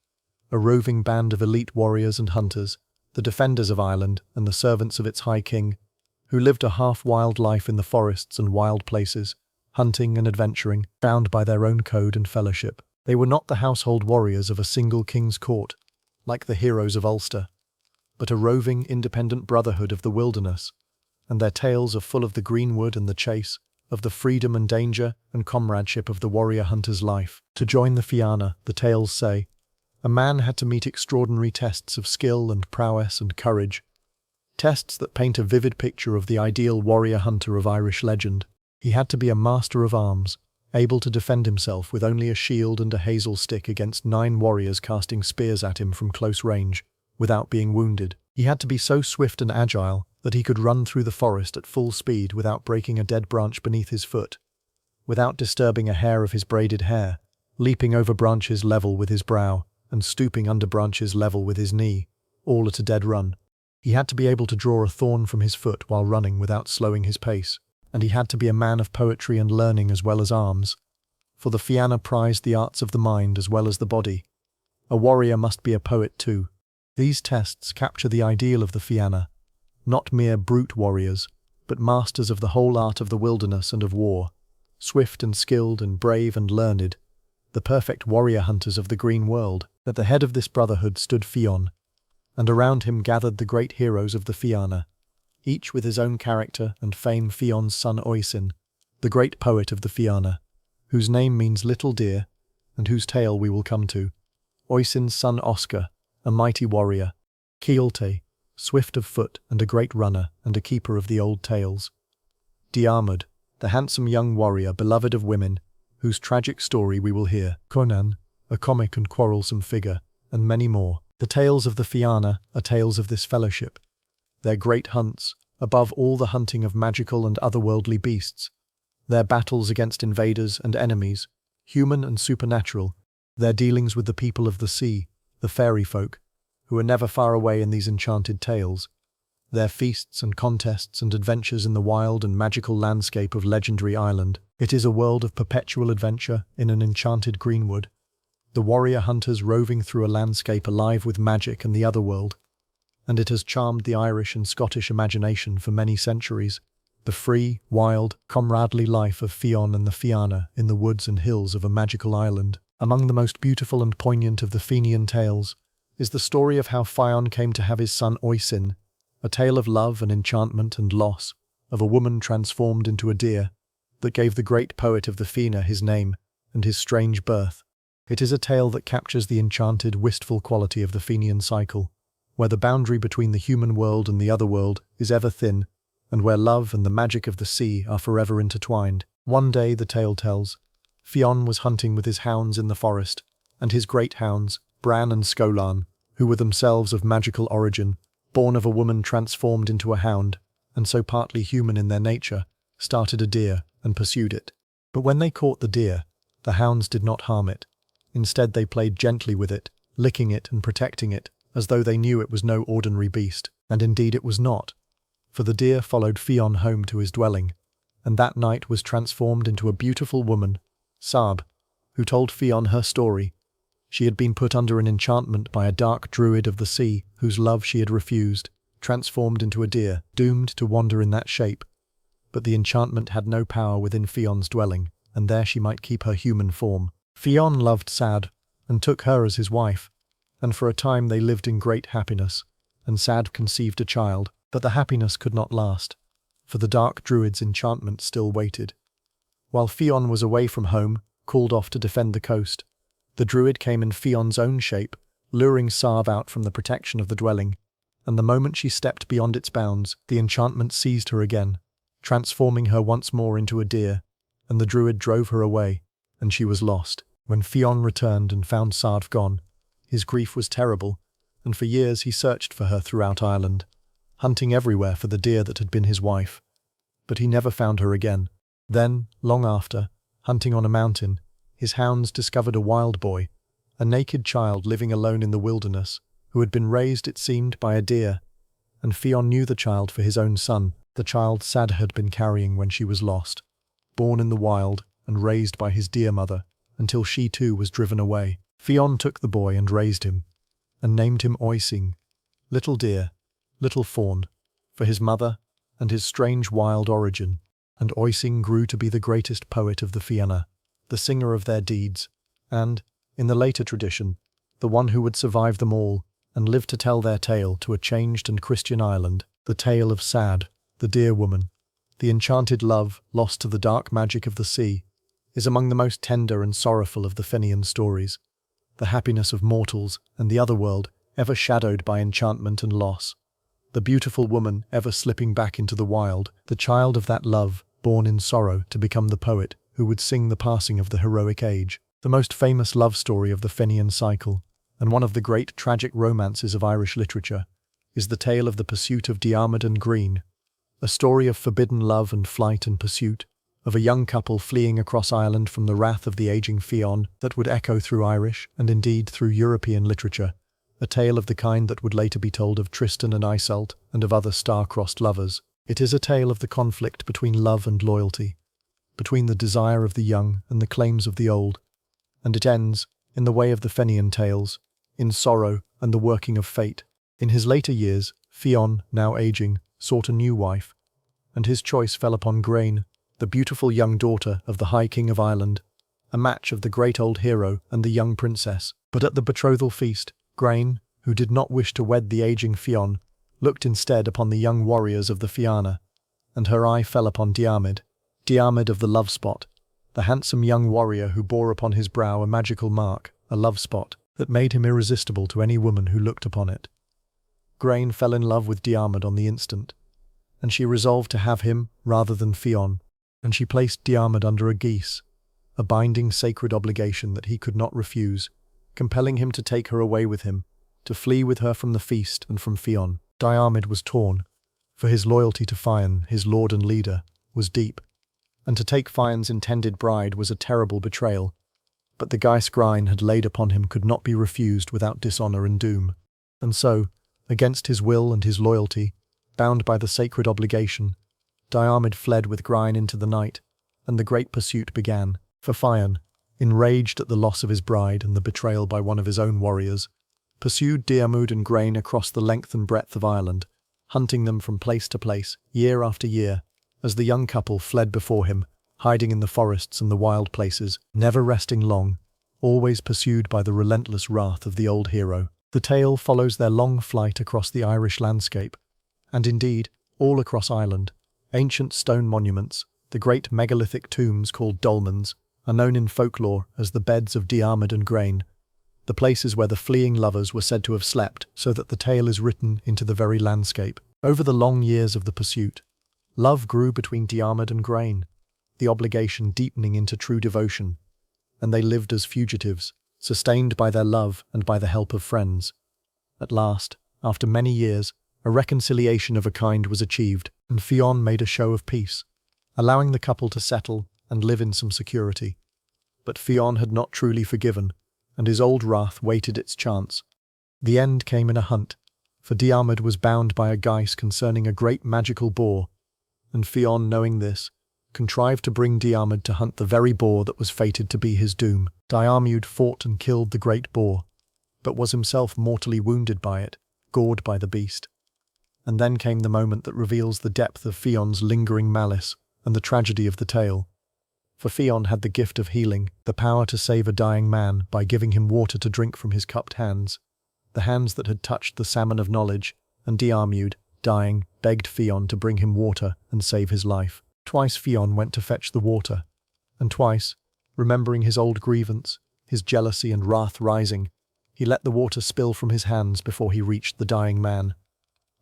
a roving band of elite warriors and hunters, the defenders of Ireland and the servants of its High King, who lived a half-wild life in the forests and wild places, hunting and adventuring, bound by their own code and fellowship. They were not the household warriors of a single king's court, like the heroes of Ulster, but a roving, independent brotherhood of the wilderness, and their tales are full of the greenwood and the chase, of the freedom and danger and comradeship of the warrior hunter's life. To join the Fianna, the tales say, a man had to meet extraordinary tests of skill and prowess and courage, tests that paint a vivid picture of the ideal warrior hunter of Irish legend. He had to be a master of arms, able to defend himself with only a shield and a hazel stick against 9 warriors casting spears at him from close range, without being wounded. He had to be so swift and agile that he could run through the forest at full speed without breaking a dead branch beneath his foot, without disturbing a hair of his braided hair, leaping over branches level with his brow, and stooping under branches level with his knee, all at a dead run. He had to be able to draw a thorn from his foot while running without slowing his pace, and he had to be a man of poetry and learning as well as arms, for the Fianna prized the arts of the mind as well as the body. A warrior must be a poet too. These tests capture the ideal of the Fianna, not mere brute warriors, but masters of the whole art of the wilderness and of war, swift and skilled and brave and learned, the perfect warrior hunters of the green world. At the head of this brotherhood stood Fionn, and around him gathered the great heroes of the Fianna, each with his own character and fame. Fionn's son Oisín, the great poet of the Fianna, whose name means little deer, and whose tale we will come to. Oisín's son Oscar, a mighty warrior. Cialtaigh, swift of foot and a great runner and a keeper of the old tales. Diarmuid, the handsome young warrior beloved of women, whose tragic story we will hear. Conan, a comic and quarrelsome figure, and many more. The tales of the Fianna are tales of this fellowship. Their great hunts, above all the hunting of magical and otherworldly beasts, their battles against invaders and enemies, human and supernatural, their dealings with the people of the sea, the fairy folk, who are never far away in these enchanted tales, their feasts and contests and adventures in the wild and magical landscape of legendary Ireland. It is a world of perpetual adventure in an enchanted greenwood. The warrior hunters roving through a landscape alive with magic and the otherworld. And it has charmed the Irish and Scottish imagination for many centuries. The free, wild, comradely life of Fionn and the Fianna in the woods and hills of a magical island. Among the most beautiful and poignant of the Fenian tales is the story of how Fionn came to have his son Oisín, a tale of love and enchantment and loss, of a woman transformed into a deer, that gave the great poet of the Fianna his name and his strange birth. It is a tale that captures the enchanted, wistful quality of the Fenian cycle, where the boundary between the human world and the otherworld is ever thin, and where love and the magic of the sea are forever intertwined. One day, the tale tells, Fionn was hunting with his hounds in the forest, and his great hounds, Bran and Scolan, who were themselves of magical origin, born of a woman transformed into a hound, and so partly human in their nature, started a deer and pursued it. But when they caught the deer, the hounds did not harm it. Instead, they played gently with it, licking it and protecting it, as though they knew it was no ordinary beast, and indeed it was not. For the deer followed Fionn home to his dwelling, and that night was transformed into a beautiful woman, Sab, who told Fionn her story. She had been put under an enchantment by a dark druid of the sea, whose love she had refused, transformed into a deer, doomed to wander in that shape. But the enchantment had no power within Fionn's dwelling, and there she might keep her human form. Fionn loved Sad, and took her as his wife, and for a time they lived in great happiness, and Sad conceived a child, but the happiness could not last, for the dark druid's enchantment still waited. While Fionn was away from home, called off to defend the coast, the druid came in Fionn's own shape, luring Sarv out from the protection of the dwelling, and the moment she stepped beyond its bounds, the enchantment seized her again, transforming her once more into a deer, and the druid drove her away, and she was lost. When Fionn returned and found Sarv gone, his grief was terrible, and for years he searched for her throughout Ireland, hunting everywhere for the deer that had been his wife. But he never found her again. Then, long after, hunting on a mountain, his hounds discovered a wild boy, a naked child living alone in the wilderness, who had been raised, it seemed, by a deer, and Fionn knew the child for his own son, the child Sad had been carrying when she was lost, born in the wild and raised by his deer mother, until she too was driven away. Fionn took the boy and raised him, and named him Oisín, little deer, little fawn, for his mother and his strange wild origin, and Oisín grew to be the greatest poet of the Fianna, the singer of their deeds, and, in the later tradition, the one who would survive them all and live to tell their tale to a changed and Christian Ireland, the tale of Sad, the deer woman, the enchanted love lost to the dark magic of the sea, is among the most tender and sorrowful of the Fenian stories, the happiness of mortals and the otherworld ever shadowed by enchantment and loss, the beautiful woman ever slipping back into the wild, the child of that love, born in sorrow to become the poet who would sing the passing of the heroic age. The most famous love story of the Fenian cycle, and one of the great tragic romances of Irish literature, is the tale of the pursuit of Diarmuid and Grainne, a story of forbidden love and flight and pursuit, of a young couple fleeing across Ireland from the wrath of the aging Fionn that would echo through Irish and indeed through European literature, a tale of the kind that would later be told of Tristan and Iseult and of other star-crossed lovers. It is a tale of the conflict between love and loyalty, between the desire of the young and the claims of the old, and it ends, in the way of the Fenian tales, in sorrow and the working of fate. In his later years, Fionn, now aging, sought a new wife, and his choice fell upon Grainne, the beautiful young daughter of the High King of Ireland, a match of the great old hero and the young princess. But at the betrothal feast, Grainne, who did not wish to wed the aging Fionn, looked instead upon the young warriors of the Fianna, and her eye fell upon Diarmuid of the love spot, the handsome young warrior who bore upon his brow a magical mark, a love spot, that made him irresistible to any woman who looked upon it. Grainne fell in love with Diarmuid on the instant, and she resolved to have him rather than Fionn, and she placed Diarmuid under a geese, a binding sacred obligation that he could not refuse, compelling him to take her away with him, to flee with her from the feast and from Fionn. Diarmuid was torn, for his loyalty to Fionn, his lord and leader, was deep, and to take Fionn's intended bride was a terrible betrayal, but the guise Grainne had laid upon him could not be refused without dishonour and doom. And so, against his will and his loyalty, Bound by the sacred obligation, Diarmuid fled with Grainne into the night, and the great pursuit began. For Fionn, enraged at the loss of his bride and the betrayal by one of his own warriors, pursued Diarmuid and Grainne across the length and breadth of Ireland, hunting them from place to place, year after year, as the young couple fled before him, hiding in the forests and the wild places, never resting long, always pursued by the relentless wrath of the old hero. The tale follows their long flight across the Irish landscape, and indeed, all across Ireland. Ancient stone monuments, the great megalithic tombs called dolmens, are known in folklore as the beds of Diarmuid and Grainne, the places where the fleeing lovers were said to have slept, so that the tale is written into the very landscape. Over the long years of the pursuit, love grew between Diarmuid and Grainne, the obligation deepening into true devotion, and they lived as fugitives, sustained by their love and by the help of friends. At last, after many years, a reconciliation of a kind was achieved, and Fionn made a show of peace, allowing the couple to settle and live in some security. But Fionn had not truly forgiven, and his old wrath waited its chance. The end came in a hunt, for Diarmuid was bound by a guise concerning a great magical boar, and Fionn, knowing this, contrived to bring Diarmuid to hunt the very boar that was fated to be his doom. Diarmuid fought and killed the great boar, but was himself mortally wounded by it, gored by the beast. And then came the moment that reveals the depth of Fionn's lingering malice and the tragedy of the tale. For Fionn had the gift of healing, the power to save a dying man by giving him water to drink from his cupped hands, the hands that had touched the Salmon of Knowledge, and Diarmuid, dying, begged Fionn to bring him water and save his life. Twice Fionn went to fetch the water, and twice, remembering his old grievance, his jealousy and wrath rising, he let the water spill from his hands before he reached the dying man.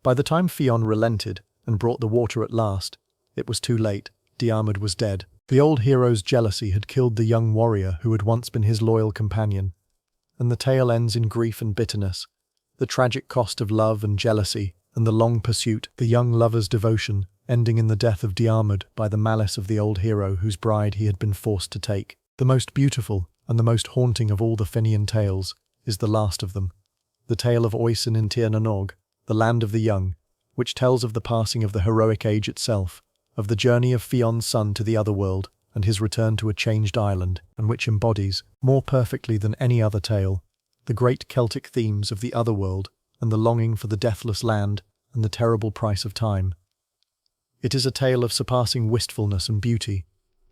By the time Fionn relented and brought the water at last, it was too late. Diarmuid was dead. The old hero's jealousy had killed the young warrior who had once been his loyal companion, and the tale ends in grief and bitterness, the tragic cost of love and jealousy, and the long pursuit, the young lover's devotion, ending in the death of Diarmuid by the malice of the old hero whose bride he had been forced to take. The most beautiful and the most haunting of all the Finian tales is the last of them, the tale of Oisín in Tír na nÓg, the land of the young, which tells of the passing of the heroic age itself, of the journey of Fionn's son to the Otherworld and his return to a changed Ireland, and which embodies, more perfectly than any other tale, the great Celtic themes of the Otherworld and the longing for the deathless land and the terrible price of time. It is a tale of surpassing wistfulness and beauty,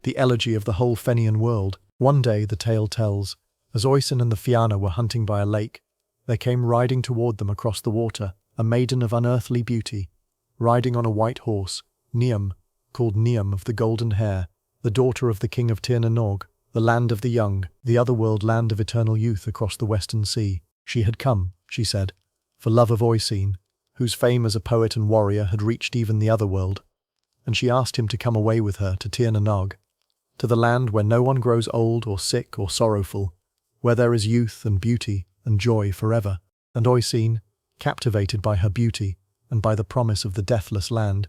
the elegy of the whole Fenian world. One day, the tale tells, as Oisín and the Fianna were hunting by a lake, there came riding toward them across the water a maiden of unearthly beauty, riding on a white horse, Niam, called Niam of the golden hair, the daughter of the king of Tír na nÓg, the land of the young, the Otherworld land of eternal youth across the western sea. She had come, she said, for love of Oisín, whose fame as a poet and warrior had reached even the Otherworld, and she asked him to come away with her to Tír na nÓg, to the land where no one grows old or sick or sorrowful, where there is youth and beauty and joy forever. And Oisín, captivated by her beauty and by the promise of the deathless land,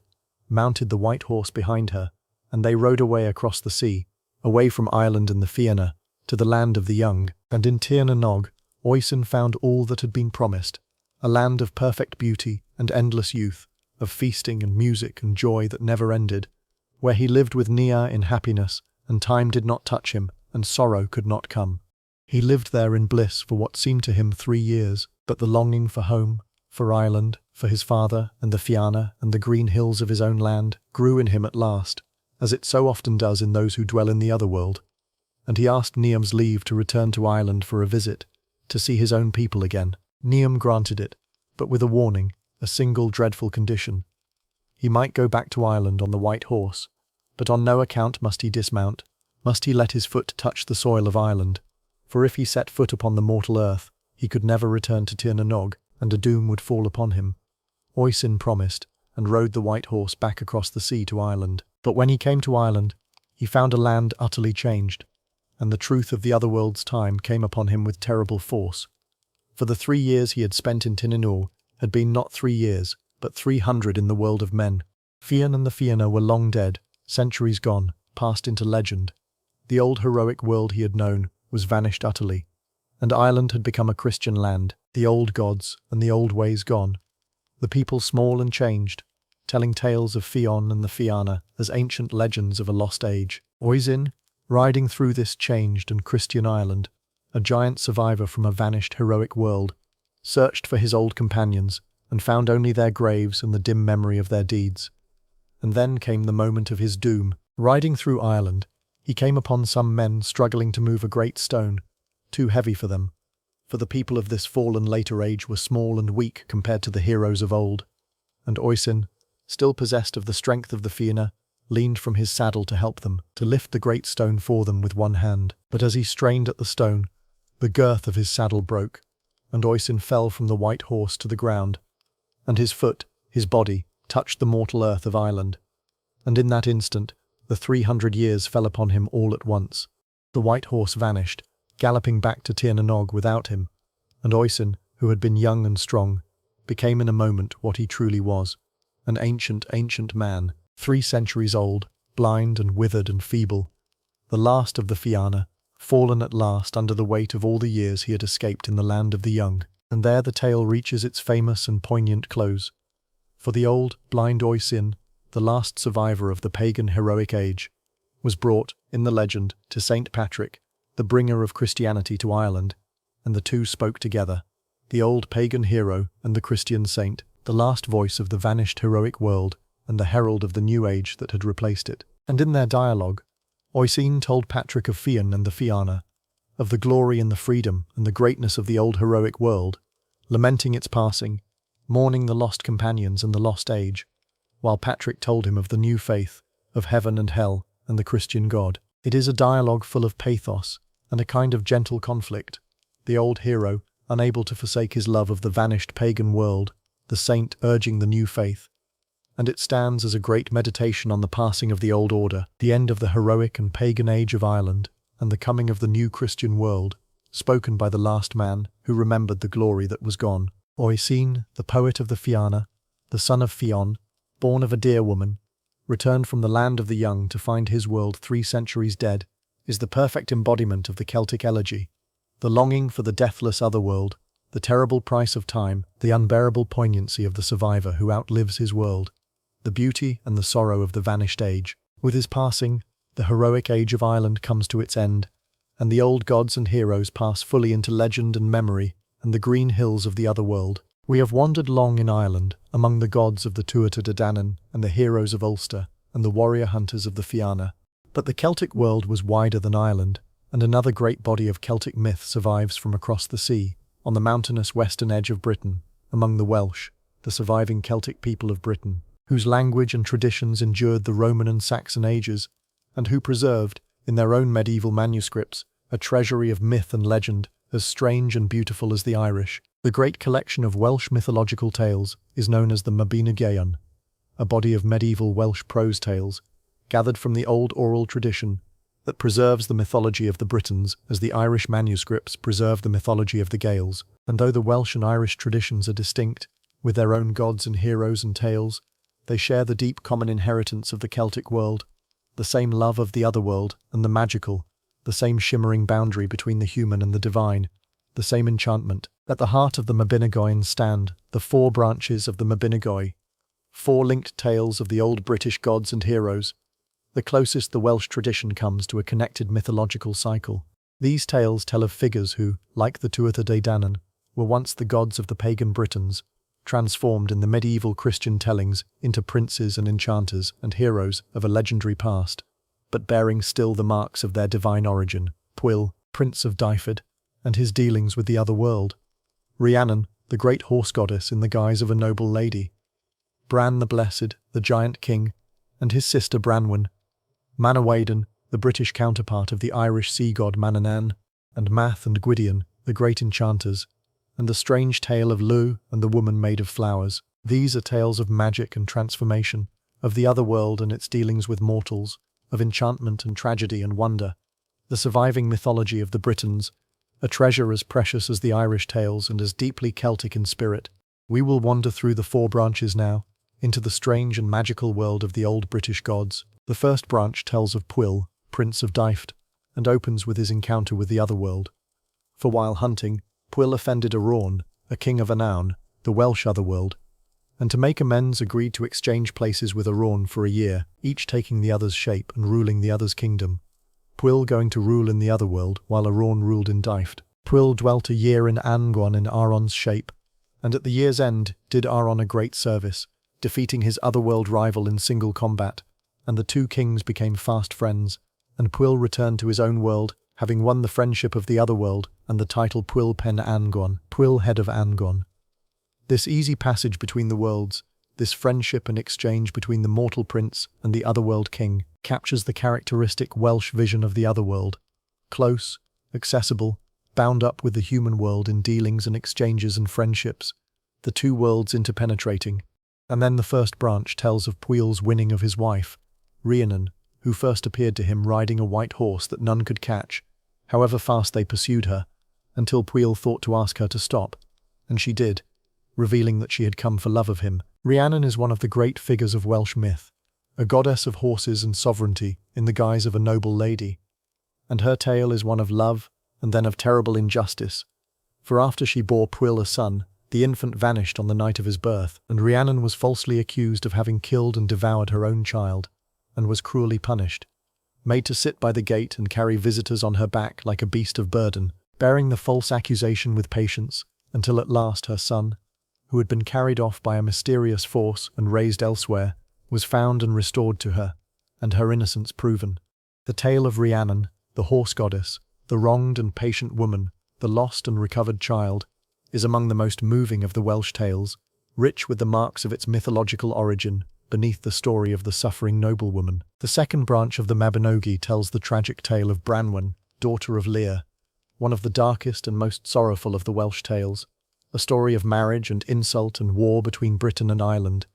mounted the white horse behind her, and they rode away across the sea, away from Ireland and the Fianna, to the land of the young. And in Tír na nÓg, Oisín found all that had been promised, a land of perfect beauty and endless youth, of feasting and music and joy that never ended, where he lived with Nia in happiness, and time did not touch him, and sorrow could not come. He lived there in bliss for what seemed to him 3 years, but the longing for home, for Ireland, for his father and the Fianna and the green hills of his own land, grew in him at last, as it so often does in those who dwell in the Otherworld. And he asked Niam's leave to return to Ireland for a visit, to see his own people again. Niam granted it, but with a warning, a single dreadful condition. He might go back to Ireland on the white horse, but on no account must he dismount, must he let his foot touch the soil of Ireland, for if he set foot upon the mortal earth, he could never return to Tír na nÓg, and a doom would fall upon him. Oisín promised, and rode the white horse back across the sea to Ireland. But when he came to Ireland, he found a land utterly changed, and the truth of the Otherworld's time came upon him with terrible force. For the 3 years he had spent in Tír na nÓg had been not 3 years, but 300 in the world of men. Fionn and the Fianna were long dead, centuries gone, passed into legend. The old heroic world he had known was vanished utterly, and Ireland had become a Christian land, the old gods and the old ways gone, the people small and changed, telling tales of Fionn and the Fianna as ancient legends of a lost age. Oisín, riding through this changed and Christian Ireland, a giant survivor from a vanished heroic world, searched for his old companions and found only their graves and the dim memory of their deeds. And then came the moment of his doom. Riding through Ireland, he came upon some men struggling to move a great stone, too heavy for them, for the people of this fallen later age were small and weak compared to the heroes of old. And Oisín, still possessed of the strength of the Fianna, leaned from his saddle to help them, to lift the great stone for them with one hand. But as he strained at the stone, the girth of his saddle broke, and Oisín fell from the white horse to the ground, and his foot, his body, touched the mortal earth of Ireland. And in that instant, the 300 years fell upon him all at once. The white horse vanished, galloping back to Tir na Nog without him, and Oisín, who had been young and strong, became in a moment what he truly was, an ancient man, 3 centuries old, blind and withered and feeble, the last of the Fianna, fallen at last under the weight of all the years he had escaped in the land of the young. And there the tale reaches its famous and poignant close. For the old, blind Oisín, the last survivor of the pagan heroic age, was brought, in the legend, to Saint Patrick, the bringer of Christianity to Ireland, and the two spoke together, the old pagan hero and the Christian saint, the last voice of the vanished heroic world and the herald of the new age that had replaced it. And in their dialogue, Oisín told Patrick of Fionn and the Fianna, of the glory and the freedom and the greatness of the old heroic world, lamenting its passing, mourning the lost companions and the lost age, while Patrick told him of the new faith, of heaven and hell, and the Christian God. It is a dialogue full of pathos and a kind of gentle conflict, the old hero, unable to forsake his love of the vanished pagan world, the saint urging the new faith. And it stands as a great meditation on the passing of the old order, the end of the heroic and pagan age of Ireland, and the coming of the new Christian world, spoken by the last man who remembered the glory that was gone. Oisín, the poet of the Fianna, the son of Fionn, born of a dear woman, returned from the land of the young to find his world 3 centuries dead, is the perfect embodiment of the Celtic elegy, the longing for the deathless otherworld, the terrible price of time, the unbearable poignancy of the survivor who outlives his world, the beauty and the sorrow of the vanished age. With his passing, the heroic age of Ireland comes to its end, and the old gods and heroes pass fully into legend and memory and the green hills of the otherworld. We have wandered long in Ireland, among the gods of the Tuatha de Danann and the heroes of Ulster and the warrior hunters of the Fianna. But the Celtic world was wider than Ireland, and another great body of Celtic myth survives from across the sea, on the mountainous western edge of Britain, among the Welsh, the surviving Celtic people of Britain, whose language and traditions endured the Roman and Saxon ages, and who preserved, in their own medieval manuscripts, a treasury of myth and legend as strange and beautiful as the Irish. The great collection of Welsh mythological tales is known as the Mabinogion, a body of medieval Welsh prose tales, gathered from the old oral tradition, that preserves the mythology of the Britons as the Irish manuscripts preserve the mythology of the Gaels. And though the Welsh and Irish traditions are distinct, with their own gods and heroes and tales, they share the deep common inheritance of the Celtic world, the same love of the otherworld and the magical, the same shimmering boundary between the human and the divine, the same enchantment. At the heart of the Mabinogion stand the 4 branches of the Mabinogi, 4 linked tales of the old British gods and heroes, the closest the Welsh tradition comes to a connected mythological cycle. These tales tell of figures who, like the Tuatha Dé Danann, were once the gods of the pagan Britons, transformed in the medieval Christian tellings into princes and enchanters and heroes of a legendary past, but bearing still the marks of their divine origin. Pwyll, Prince of Dyfed, and his dealings with the other world. Rhiannon, the great horse goddess in the guise of a noble lady. Bran the Blessed, the giant king, and his sister Branwen. Manawydan, the British counterpart of the Irish sea god Manannán, and Math and Gwydion, the great enchanters, and the strange tale of Lugh and the woman made of flowers. These are tales of magic and transformation, of the other world and its dealings with mortals, of enchantment and tragedy and wonder. The surviving mythology of the Britons, a treasure as precious as the Irish tales and as deeply Celtic in spirit. We will wander through the 4 branches now, into the strange and magical world of the old British gods. The first branch tells of Pwyll, Prince of Dyfed, and opens with his encounter with the otherworld. For while hunting, Pwyll offended Arawn, a king of Annaun, the Welsh otherworld, and to make amends agreed to exchange places with Arawn for a year, each taking the other's shape and ruling the other's kingdom. Pwyll going to rule in the Otherworld, while Arawn ruled in Dyfed. Pwyll dwelt a year in Anguan in Aron's shape, and at the year's end did Aron a great service, defeating his Otherworld rival in single combat, and the two kings became fast friends, and Pwyll returned to his own world, having won the friendship of the Otherworld and the title Pwyll Pen Anguan, Pwyll head of Anguan. This easy passage between the worlds, this friendship and exchange between the mortal prince and the Otherworld king, captures the characteristic Welsh vision of the Otherworld. Close, accessible, bound up with the human world in dealings and exchanges and friendships, the two worlds interpenetrating. And then the first branch tells of Pwyll's winning of his wife, Rhiannon, who first appeared to him riding a white horse that none could catch, however fast they pursued her, until Pwyll thought to ask her to stop, and she did, revealing that she had come for love of him. Rhiannon is one of the great figures of Welsh myth, a goddess of horses and sovereignty in the guise of a noble lady, and her tale is one of love and then of terrible injustice, for after she bore Pwyll a son, the infant vanished on the night of his birth, and Rhiannon was falsely accused of having killed and devoured her own child, and was cruelly punished, made to sit by the gate and carry visitors on her back like a beast of burden, bearing the false accusation with patience, until at last her son, who had been carried off by a mysterious force and raised elsewhere, was found and restored to her, and her innocence proven. The tale of Rhiannon, the horse goddess, the wronged and patient woman, the lost and recovered child, is among the most moving of the Welsh tales, rich with the marks of its mythological origin, beneath the story of the suffering noblewoman. The second branch of the Mabinogi tells the tragic tale of Branwen, daughter of Lugh, one of the darkest and most sorrowful of the Welsh tales, a story of marriage and insult and war between Britain and Ireland,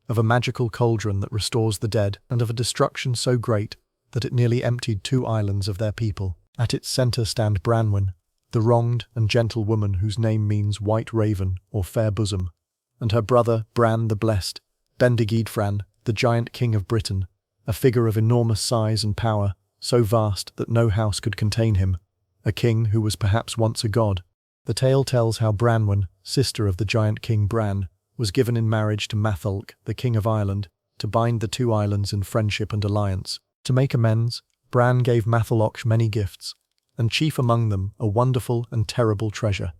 of a magical cauldron that restores the dead, and of a destruction so great that it nearly emptied 2 islands of their people. At its centre stand Branwen, the wronged and gentle woman whose name means white raven or fair bosom, and her brother Bran the Blessed, Bendigeidfran, the giant king of Britain, a figure of enormous size and power, so vast that no house could contain him, a king who was perhaps once a god. The tale tells how Branwen, sister of the giant king Bran, was given in marriage to Matholch, the king of Ireland, to bind the 2 islands in friendship and alliance. To make amends, Bran gave Matholch many gifts, and chief among them a wonderful and terrible treasure,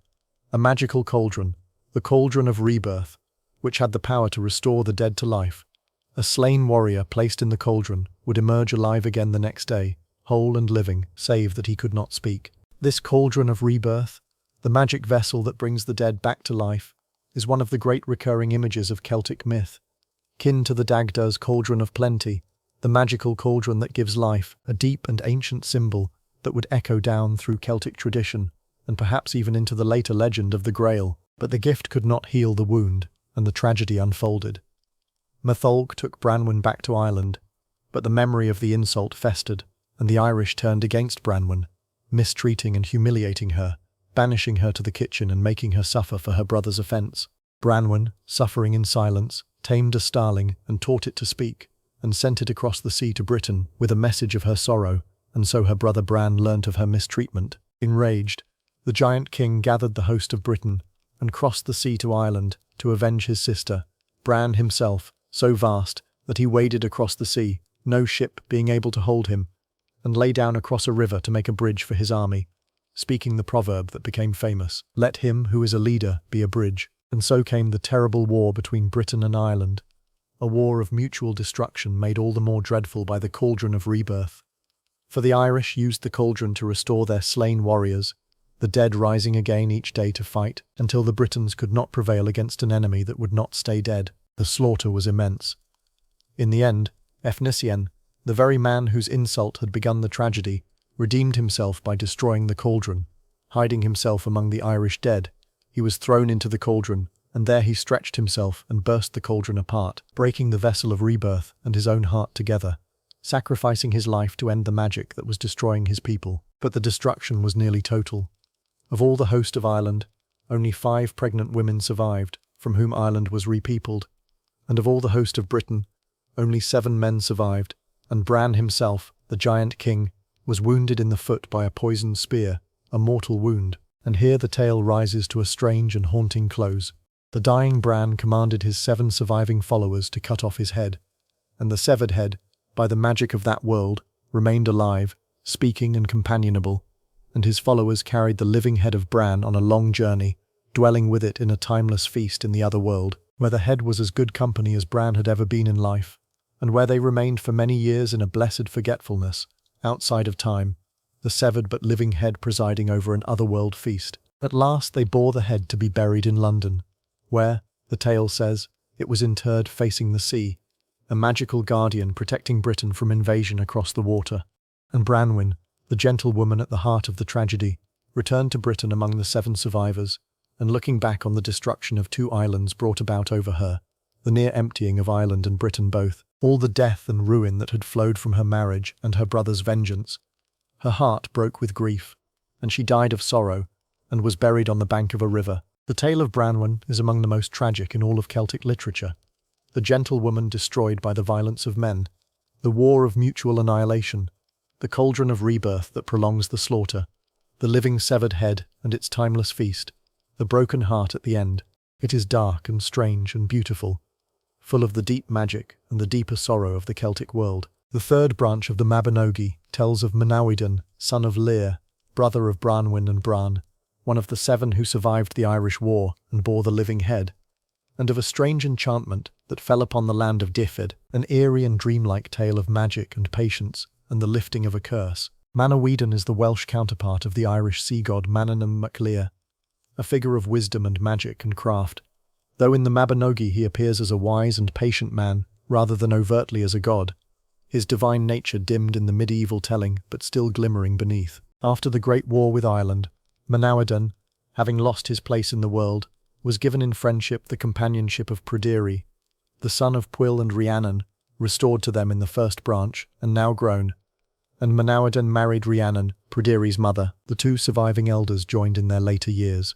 a magical cauldron, the Cauldron of Rebirth, which had the power to restore the dead to life. A slain warrior placed in the cauldron would emerge alive again the next day, whole and living, save that he could not speak. This Cauldron of Rebirth, the magic vessel that brings the dead back to life, is one of the great recurring images of Celtic myth, kin to the Dagda's Cauldron of Plenty, the magical cauldron that gives life, a deep and ancient symbol that would echo down through Celtic tradition, and perhaps even into the later legend of the Grail. But the gift could not heal the wound, and the tragedy unfolded. Matholch took Branwen back to Ireland, but the memory of the insult festered, and the Irish turned against Branwen, mistreating and humiliating her, banishing her to the kitchen and making her suffer for her brother's offence. Branwen, suffering in silence, tamed a starling and taught it to speak, and sent it across the sea to Britain with a message of her sorrow, and so her brother Bran learnt of her mistreatment. Enraged, the giant king gathered the host of Britain and crossed the sea to Ireland to avenge his sister, Bran himself, so vast that he waded across the sea, no ship being able to hold him, and lay down across a river to make a bridge for his army, speaking the proverb that became famous, "Let him who is a leader be a bridge." And so came the terrible war between Britain and Ireland, a war of mutual destruction made all the more dreadful by the Cauldron of Rebirth. For the Irish used the cauldron to restore their slain warriors, the dead rising again each day to fight, until the Britons could not prevail against an enemy that would not stay dead. The slaughter was immense. In the end, Efnisien, the very man whose insult had begun the tragedy, redeemed himself by destroying the cauldron. Hiding himself among the Irish dead, he was thrown into the cauldron, and there he stretched himself and burst the cauldron apart, breaking the vessel of rebirth and his own heart together, sacrificing his life to end the magic that was destroying his people. But the destruction was nearly total. Of all the host of Ireland, only 5 pregnant women survived, from whom Ireland was repeopled, and of all the host of Britain, only 7 men survived, and Bran himself, the giant king, was wounded in the foot by a poisoned spear, a mortal wound. And here the tale rises to a strange and haunting close. The dying Bran commanded his 7 surviving followers to cut off his head, and the severed head, by the magic of that world, remained alive, speaking and companionable, and his followers carried the living head of Bran on a long journey, dwelling with it in a timeless feast in the other world, where the head was as good company as Bran had ever been in life, and where they remained for many years in a blessed forgetfulness, outside of time, the severed but living head presiding over an otherworld feast. At last they bore the head to be buried in London, where, the tale says, it was interred facing the sea, a magical guardian protecting Britain from invasion across the water. And Branwen, the gentlewoman at the heart of the tragedy, returned to Britain among the 7 survivors, and looking back on the destruction of 2 islands brought about over her, the near emptying of Ireland and Britain both, all the death and ruin that had flowed from her marriage and her brother's vengeance, her heart broke with grief, and she died of sorrow, and was buried on the bank of a river. The tale of Branwen is among the most tragic in all of Celtic literature. The gentlewoman destroyed by the violence of men, the war of mutual annihilation, the cauldron of rebirth that prolongs the slaughter, the living severed head and its timeless feast, the broken heart at the end. It is dark and strange and beautiful, full of the deep magic and the deeper sorrow of the Celtic world. The 3rd branch of the Mabinogi tells of Mabinogion, son of Lugh, brother of Branwen and Bran, one of the 7 who survived the Irish War and bore the living head, and of a strange enchantment that fell upon the land of Dyfed, an eerie and dreamlike tale of magic and patience and the lifting of a curse. Mabinogion is the Welsh counterpart of the Irish sea god Manannán mac Lir, a figure of wisdom and magic and craft, though in the Mabinogi he appears as a wise and patient man rather than overtly as a god, his divine nature dimmed in the medieval telling but still glimmering beneath. After the Great War with Ireland, Mabinogion, having lost his place in the world, was given in friendship the companionship of Pryderi, the son of Pwyll and Rhiannon, restored to them in the 1st branch and now grown, and Mabinogion married Rhiannon, Pryderi's mother. The 2 surviving elders joined in their later years.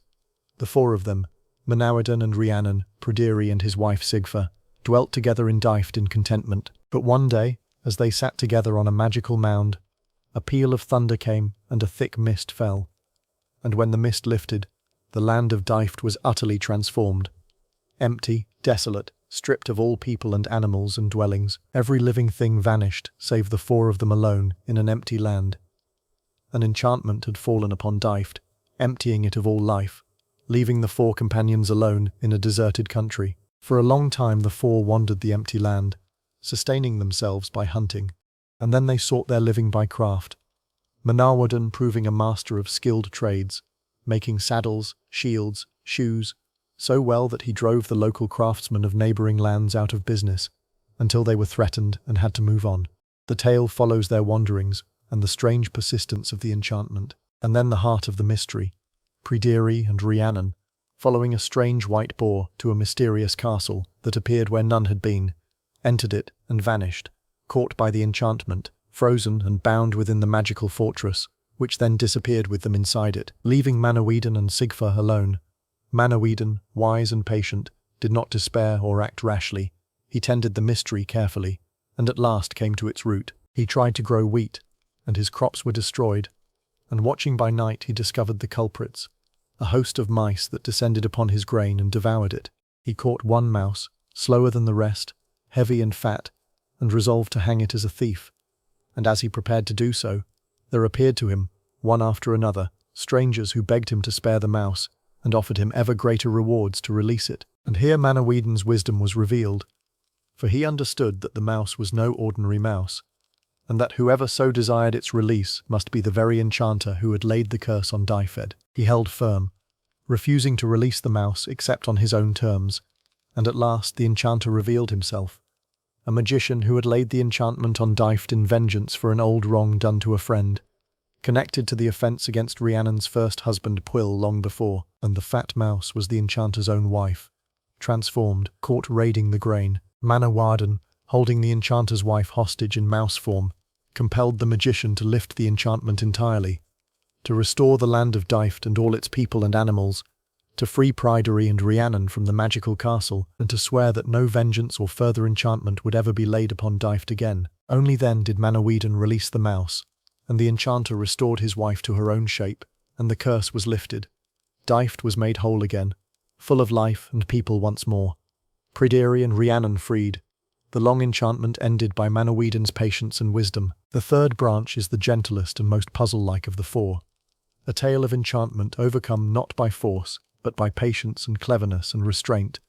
The 4 of them, Mabinogion and Rhiannon, Pryderi and his wife Sigfa, dwelt together in Dyfed in contentment. But one day, as they sat together on a magical mound, a peal of thunder came and a thick mist fell. And when the mist lifted, the land of Dyfed was utterly transformed. Empty, desolate, stripped of all people and animals and dwellings, every living thing vanished, save the 4 of them alone in an empty land. An enchantment had fallen upon Dyfed, emptying it of all life, leaving the 4 companions alone in a deserted country. For a long time the 4 wandered the empty land, sustaining themselves by hunting, and then they sought their living by craft. Mabinogion proving a master of skilled trades, making saddles, shields, shoes, so well that he drove the local craftsmen of neighbouring lands out of business, until they were threatened and had to move on. The tale follows their wanderings and the strange persistence of the enchantment, and then the heart of the mystery. Pryderi and Rhiannon, following a strange white boar to a mysterious castle that appeared where none had been, entered it and vanished, caught by the enchantment, frozen and bound within the magical fortress, which then disappeared with them inside it, leaving Mabinogion and Sigfa alone. Mabinogion, wise and patient, did not despair or act rashly. He tended the mystery carefully, and at last came to its root. He tried to grow wheat, and his crops were destroyed, and watching by night he discovered the culprits, a host of mice that descended upon his grain and devoured it. He caught one mouse, slower than the rest, heavy and fat, and resolved to hang it as a thief. And as he prepared to do so, there appeared to him, one after another, strangers who begged him to spare the mouse, and offered him ever greater rewards to release it. And here Mabinogion's wisdom was revealed, for he understood that the mouse was no ordinary mouse, and that whoever so desired its release must be the very enchanter who had laid the curse on Dyfed. He held firm, refusing to release the mouse except on his own terms, and at last the enchanter revealed himself, a magician who had laid the enchantment on Dyfed in vengeance for an old wrong done to a friend, connected to the offence against Rhiannon's first husband Pwyll long before, and the fat mouse was the enchanter's own wife, transformed, caught raiding the grain. Mabinogion, holding the enchanter's wife hostage in mouse form, compelled the magician to lift the enchantment entirely, to restore the land of Dyfed and all its people and animals, to free Pryderi and Rhiannon from the magical castle, and to swear that no vengeance or further enchantment would ever be laid upon Dyfed again. Only then did Mabinogion release the mouse, and the enchanter restored his wife to her own shape, and the curse was lifted. Dyfed was made whole again, full of life and people once more. Pryderi and Rhiannon freed. The long enchantment ended by Manawydan's patience and wisdom. The third branch is the gentlest and most puzzle-like of the four. A tale of enchantment overcome not by force, but by patience and cleverness and restraint.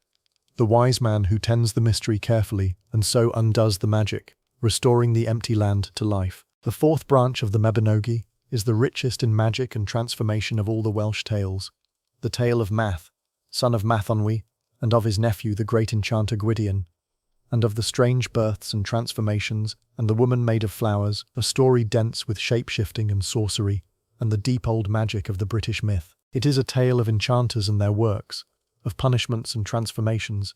The wise man who tends the mystery carefully and so undoes the magic, restoring the empty land to life. The fourth branch of the Mabinogi is the richest in magic and transformation of all the Welsh tales. The tale of Math, son of Mathonwy, and of his nephew the great enchanter Gwydion, and of the strange births and transformations, and the woman made of flowers, a story dense with shape-shifting and sorcery, and the deep old magic of the British myth. It is a tale of enchanters and their works, of punishments and transformations,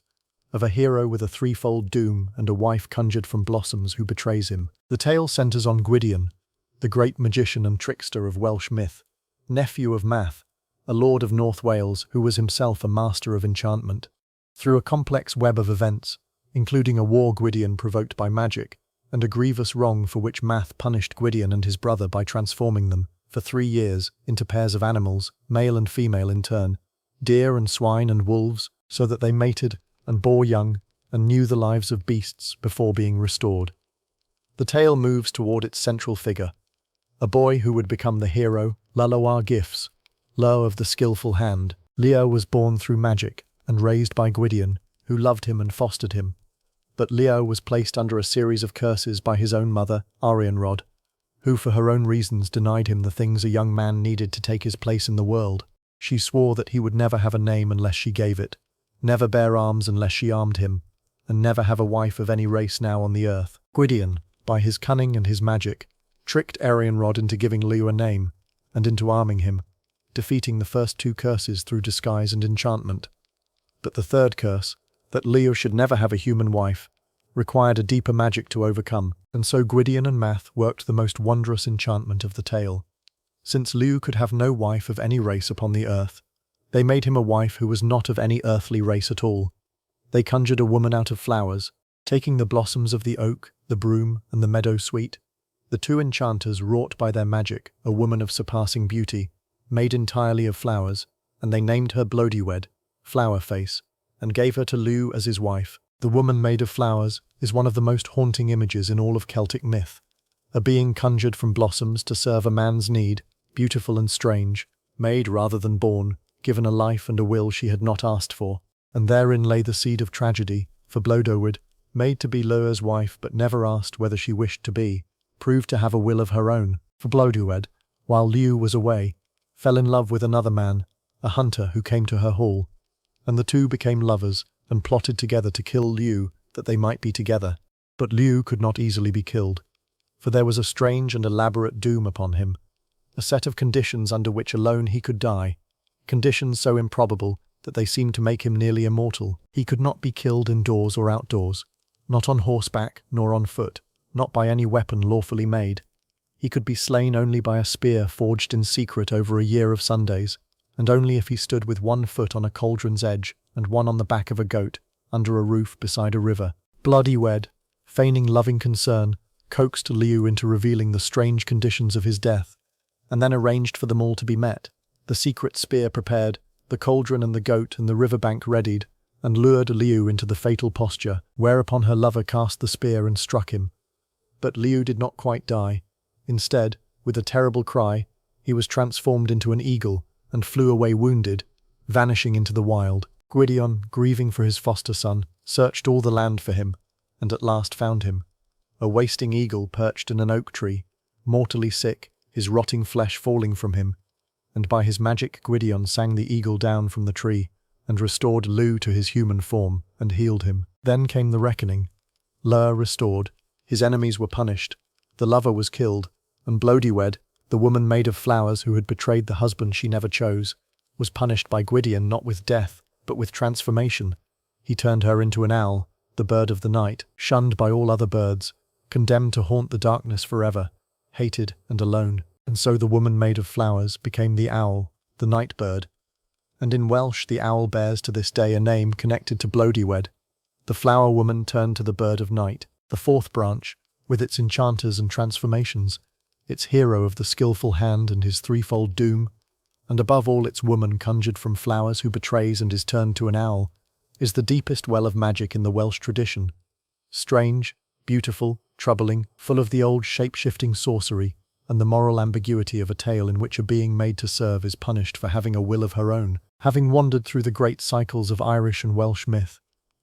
of a hero with a threefold doom and a wife conjured from blossoms who betrays him. The tale centres on Gwydion, the great magician and trickster of Welsh myth, nephew of Math, a lord of North Wales who was himself a master of enchantment. Through a complex web of events, including a war Gwydion provoked by magic, and a grievous wrong for which Math punished Gwydion and his brother by transforming them, for 3 years, into pairs of animals, male and female in turn, deer and swine and wolves, so that they mated and bore young and knew the lives of beasts before being restored. The tale moves toward its central figure, a boy who would become the hero, Lugh Gifts, Lugh of the skillful hand. Lugh was born through magic and raised by Gwydion, who loved him and fostered him. But Lugh was placed under a series of curses by his own mother, Arianrhod, who for her own reasons denied him the things a young man needed to take his place in the world. She swore that he would never have a name unless she gave it, never bear arms unless she armed him, and never have a wife of any race now on the earth. Gwydion, by his cunning and his magic, tricked Arianrhod into giving Lugh a name, and into arming him, defeating the first 2 curses through disguise and enchantment. But the third curse, that Lugh should never have a human wife, required a deeper magic to overcome, and so Gwydion and Math worked the most wondrous enchantment of the tale. Since Lugh could have no wife of any race upon the earth, they made him a wife who was not of any earthly race at all. They conjured a woman out of flowers, taking the blossoms of the oak, the broom, and the meadow sweet. The 2 enchanters wrought by their magic a woman of surpassing beauty, made entirely of flowers, and they named her Blodeuwedd, Flower Face, and gave her to Lugh as his wife. The woman made of flowers is one of the most haunting images in all of Celtic myth. A being conjured from blossoms to serve a man's need, beautiful and strange, made rather than born, given a life and a will she had not asked for. And therein lay the seed of tragedy, for Blodeuwedd, made to be Lugh's wife but never asked whether she wished to be, proved to have a will of her own. For Blodeuwedd, while Lugh was away, fell in love with another man, a hunter who came to her hall, and the 2 became lovers and plotted together to kill Lugh that they might be together. But Lugh could not easily be killed, for there was a strange and elaborate doom upon him, a set of conditions under which alone he could die, conditions so improbable that they seemed to make him nearly immortal. He could not be killed indoors or outdoors, not on horseback nor on foot, not by any weapon lawfully made. He could be slain only by a spear forged in secret over a year of Sundays, and only if he stood with 1 foot on a cauldron's edge and 1 on the back of a goat, under a roof beside a river. Blodeuwedd, feigning loving concern, coaxed Lugh into revealing the strange conditions of his death, and then arranged for them all to be met, the secret spear prepared, the cauldron and the goat and the riverbank readied, and lured Lugh into the fatal posture, whereupon her lover cast the spear and struck him. But Lugh did not quite die. Instead, with a terrible cry, he was transformed into an eagle and flew away wounded, vanishing into the wild. Gwydion, grieving for his foster son, searched all the land for him, and at last found him, a wasting eagle perched in an oak tree, mortally sick, his rotting flesh falling from him, and by his magic Gwydion sang the eagle down from the tree, and restored Lugh to his human form, and healed him. Then came the reckoning. Lugh restored, his enemies were punished, the lover was killed, and Blodeuwedd, the woman made of flowers who had betrayed the husband she never chose, was punished by Gwydion not with death, but with transformation. He turned her into an owl, the bird of the night, shunned by all other birds, condemned to haunt the darkness forever, hated and alone. And so the woman made of flowers became the owl, the night bird. And in Welsh the owl bears to this day a name connected to Blodeuwedd. The flower woman turned to the bird of night. The fourth branch, with its enchanters and transformations, its hero of the skillful hand and his threefold doom, and above all its woman conjured from flowers who betrays and is turned to an owl, is the deepest well of magic in the Welsh tradition. Strange, beautiful, troubling, full of the old shape-shifting sorcery, and the moral ambiguity of a tale in which a being made to serve is punished for having a will of her own. Having wandered through the great cycles of Irish and Welsh myth,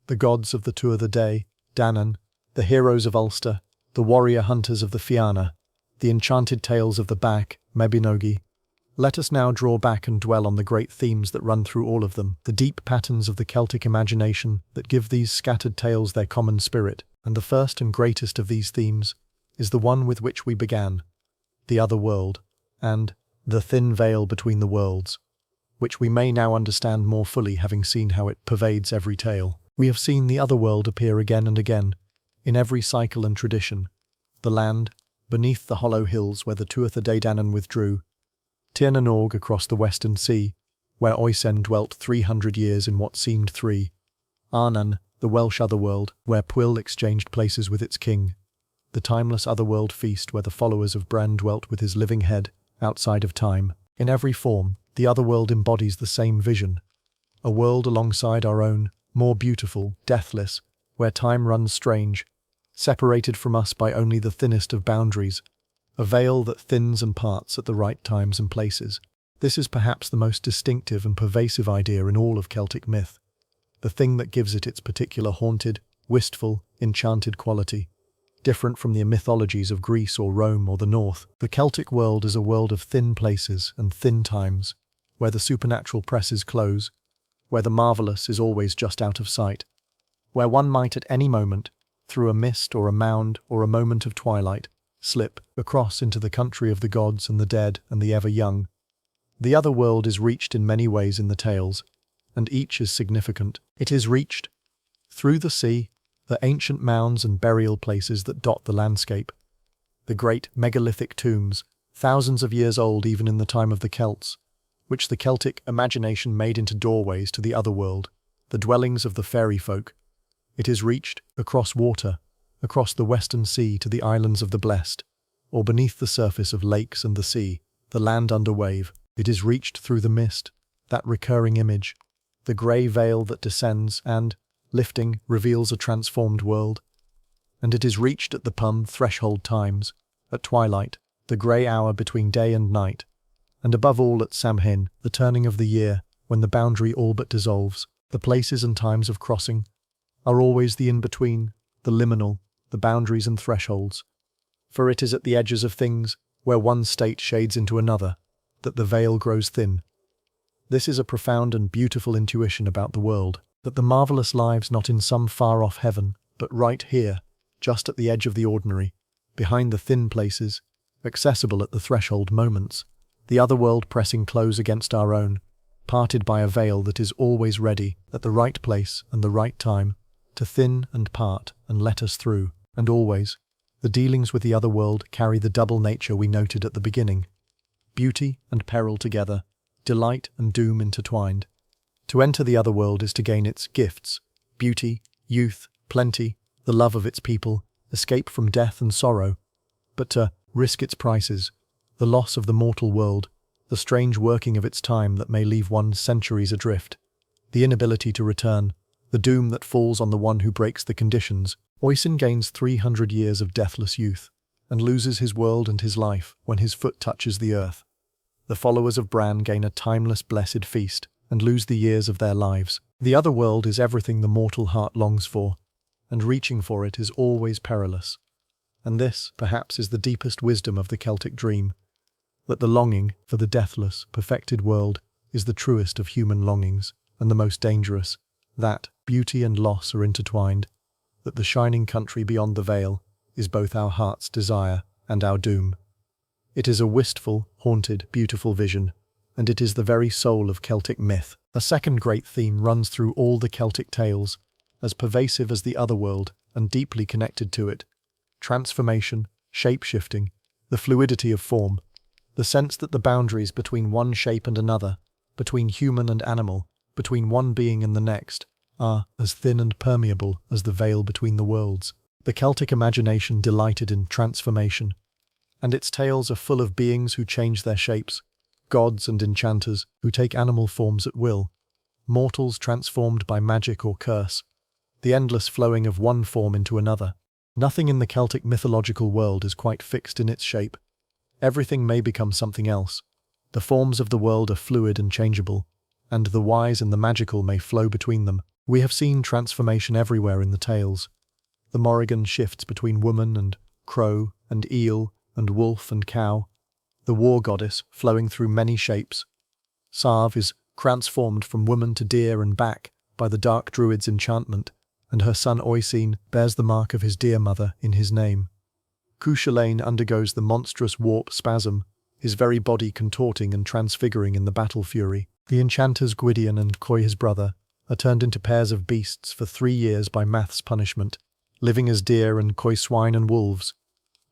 the gods of the Tuatha Dé Danann, the heroes of Ulster, the warrior hunters of the Fianna, the enchanted tales of the Mabinogi, let us now draw back and dwell on the great themes that run through all of them, the deep patterns of the Celtic imagination that give these scattered tales their common spirit. And the first and greatest of these themes is the one with which we began, the Otherworld, and the thin veil between the worlds, which we may now understand more fully having seen how it pervades every tale. We have seen the Otherworld appear again and again, in every cycle and tradition, the land beneath the hollow hills where the Tuatha Dé Danann withdrew, Tir na Nog across the western sea, where Oisín dwelt 300 years in what seemed 3, Arnan, the Welsh Otherworld, where Pwyll exchanged places with its king, the timeless Otherworld feast where the followers of Bran dwelt with his living head, outside of time. In every form, the Otherworld embodies the same vision, a world alongside our own, more beautiful, deathless, where time runs strange, separated from us by only the thinnest of boundaries, a veil that thins and parts at the right times and places. This is perhaps the most distinctive and pervasive idea in all of Celtic myth, the thing that gives it its particular haunted, wistful, enchanted quality. Different from the mythologies of Greece or Rome or the North, the Celtic world is a world of thin places and thin times, where the supernatural presses close, where the marvellous is always just out of sight, where one might at any moment, through a mist or a mound or a moment of twilight, slip across into the country of the gods and the dead and the ever-young. The Otherworld is reached in many ways in the tales, and each is significant. It is reached through the sea, the ancient mounds and burial places that dot the landscape, the great megalithic tombs, thousands of years old even in the time of the Celts, which the Celtic imagination made into doorways to the Otherworld, the dwellings of the fairy folk. It is reached across water, across the western sea to the islands of the blessed, or beneath the surface of lakes and the sea, the land under wave. It is reached through the mist, that recurring image, the grey veil that descends and, lifting, reveals a transformed world. And it is reached at the threshold times, at twilight, the grey hour between day and night, and above all at Samhain, the turning of the year, when the boundary all but dissolves. The places and times of crossing are always the in-between, the liminal, the boundaries and thresholds. For it is at the edges of things, where one state shades into another, that the veil grows thin. This is a profound and beautiful intuition about the world, that the marvellous lives not in some far-off heaven, but right here, just at the edge of the ordinary, behind the thin places, accessible at the threshold moments, the Otherworld pressing close against our own, parted by a veil that is always ready, at the right place and the right time, to thin and part and let us through. And always, the dealings with the Otherworld carry the double nature we noted at the beginning, beauty and peril together, delight and doom intertwined. To enter the Otherworld is to gain its gifts, beauty, youth, plenty, the love of its people, escape from death and sorrow, but to risk its prices, the loss of the mortal world, the strange working of its time that may leave one centuries adrift, the inability to return, the doom that falls on the one who breaks the conditions. Oisín gains 300 years of deathless youth, and loses his world and his life when his foot touches the earth. The followers of Bran gain a timeless blessed feast, and lose the years of their lives. The Otherworld is everything the mortal heart longs for, and reaching for it is always perilous. And this, perhaps, is the deepest wisdom of the Celtic dream, that the longing for the deathless, perfected world is the truest of human longings, and the most dangerous, that beauty and loss are intertwined, that the shining country beyond the veil is both our heart's desire and our doom. It is a wistful, haunted, beautiful vision, and it is the very soul of Celtic myth. A second great theme runs through all the Celtic tales, as pervasive as the Otherworld and deeply connected to it: transformation, shape-shifting, the fluidity of form, the sense that the boundaries between one shape and another, between human and animal, between one being and the next, are as thin and permeable as the veil between the worlds. The Celtic imagination delighted in transformation, and its tales are full of beings who change their shapes, gods and enchanters who take animal forms at will, mortals transformed by magic or curse, the endless flowing of one form into another. Nothing in the Celtic mythological world is quite fixed in its shape. Everything may become something else. The forms of the world are fluid and changeable, and the wise and the magical may flow between them. We have seen transformation everywhere in the tales. The Morrigan shifts between woman and crow and eel and wolf and cow, the war goddess flowing through many shapes. Sarv is transformed from woman to deer and back by the dark druid's enchantment, and her son Oisín bears the mark of his deer mother in his name. Cuchulain undergoes the monstrous warp spasm, his very body contorting and transfiguring in the battle fury. The enchanters Gwydion and Coy his brother are turned into pairs of beasts for 3 years by Math's punishment, living as deer and Coy swine and wolves.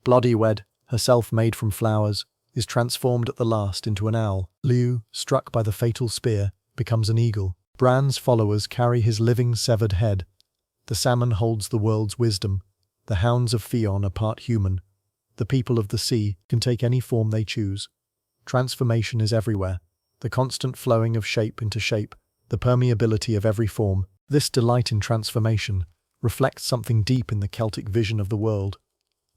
Bloody Wed, herself made from flowers, is transformed at the last into an owl. Lugh, struck by the fatal spear, becomes an eagle. Bran's followers carry his living severed head. The salmon holds the world's wisdom. The hounds of Fionn are part human. The people of the sea can take any form they choose. Transformation is everywhere. The constant flowing of shape into shape, the permeability of every form. This delight in transformation reflects something deep in the Celtic vision of the world.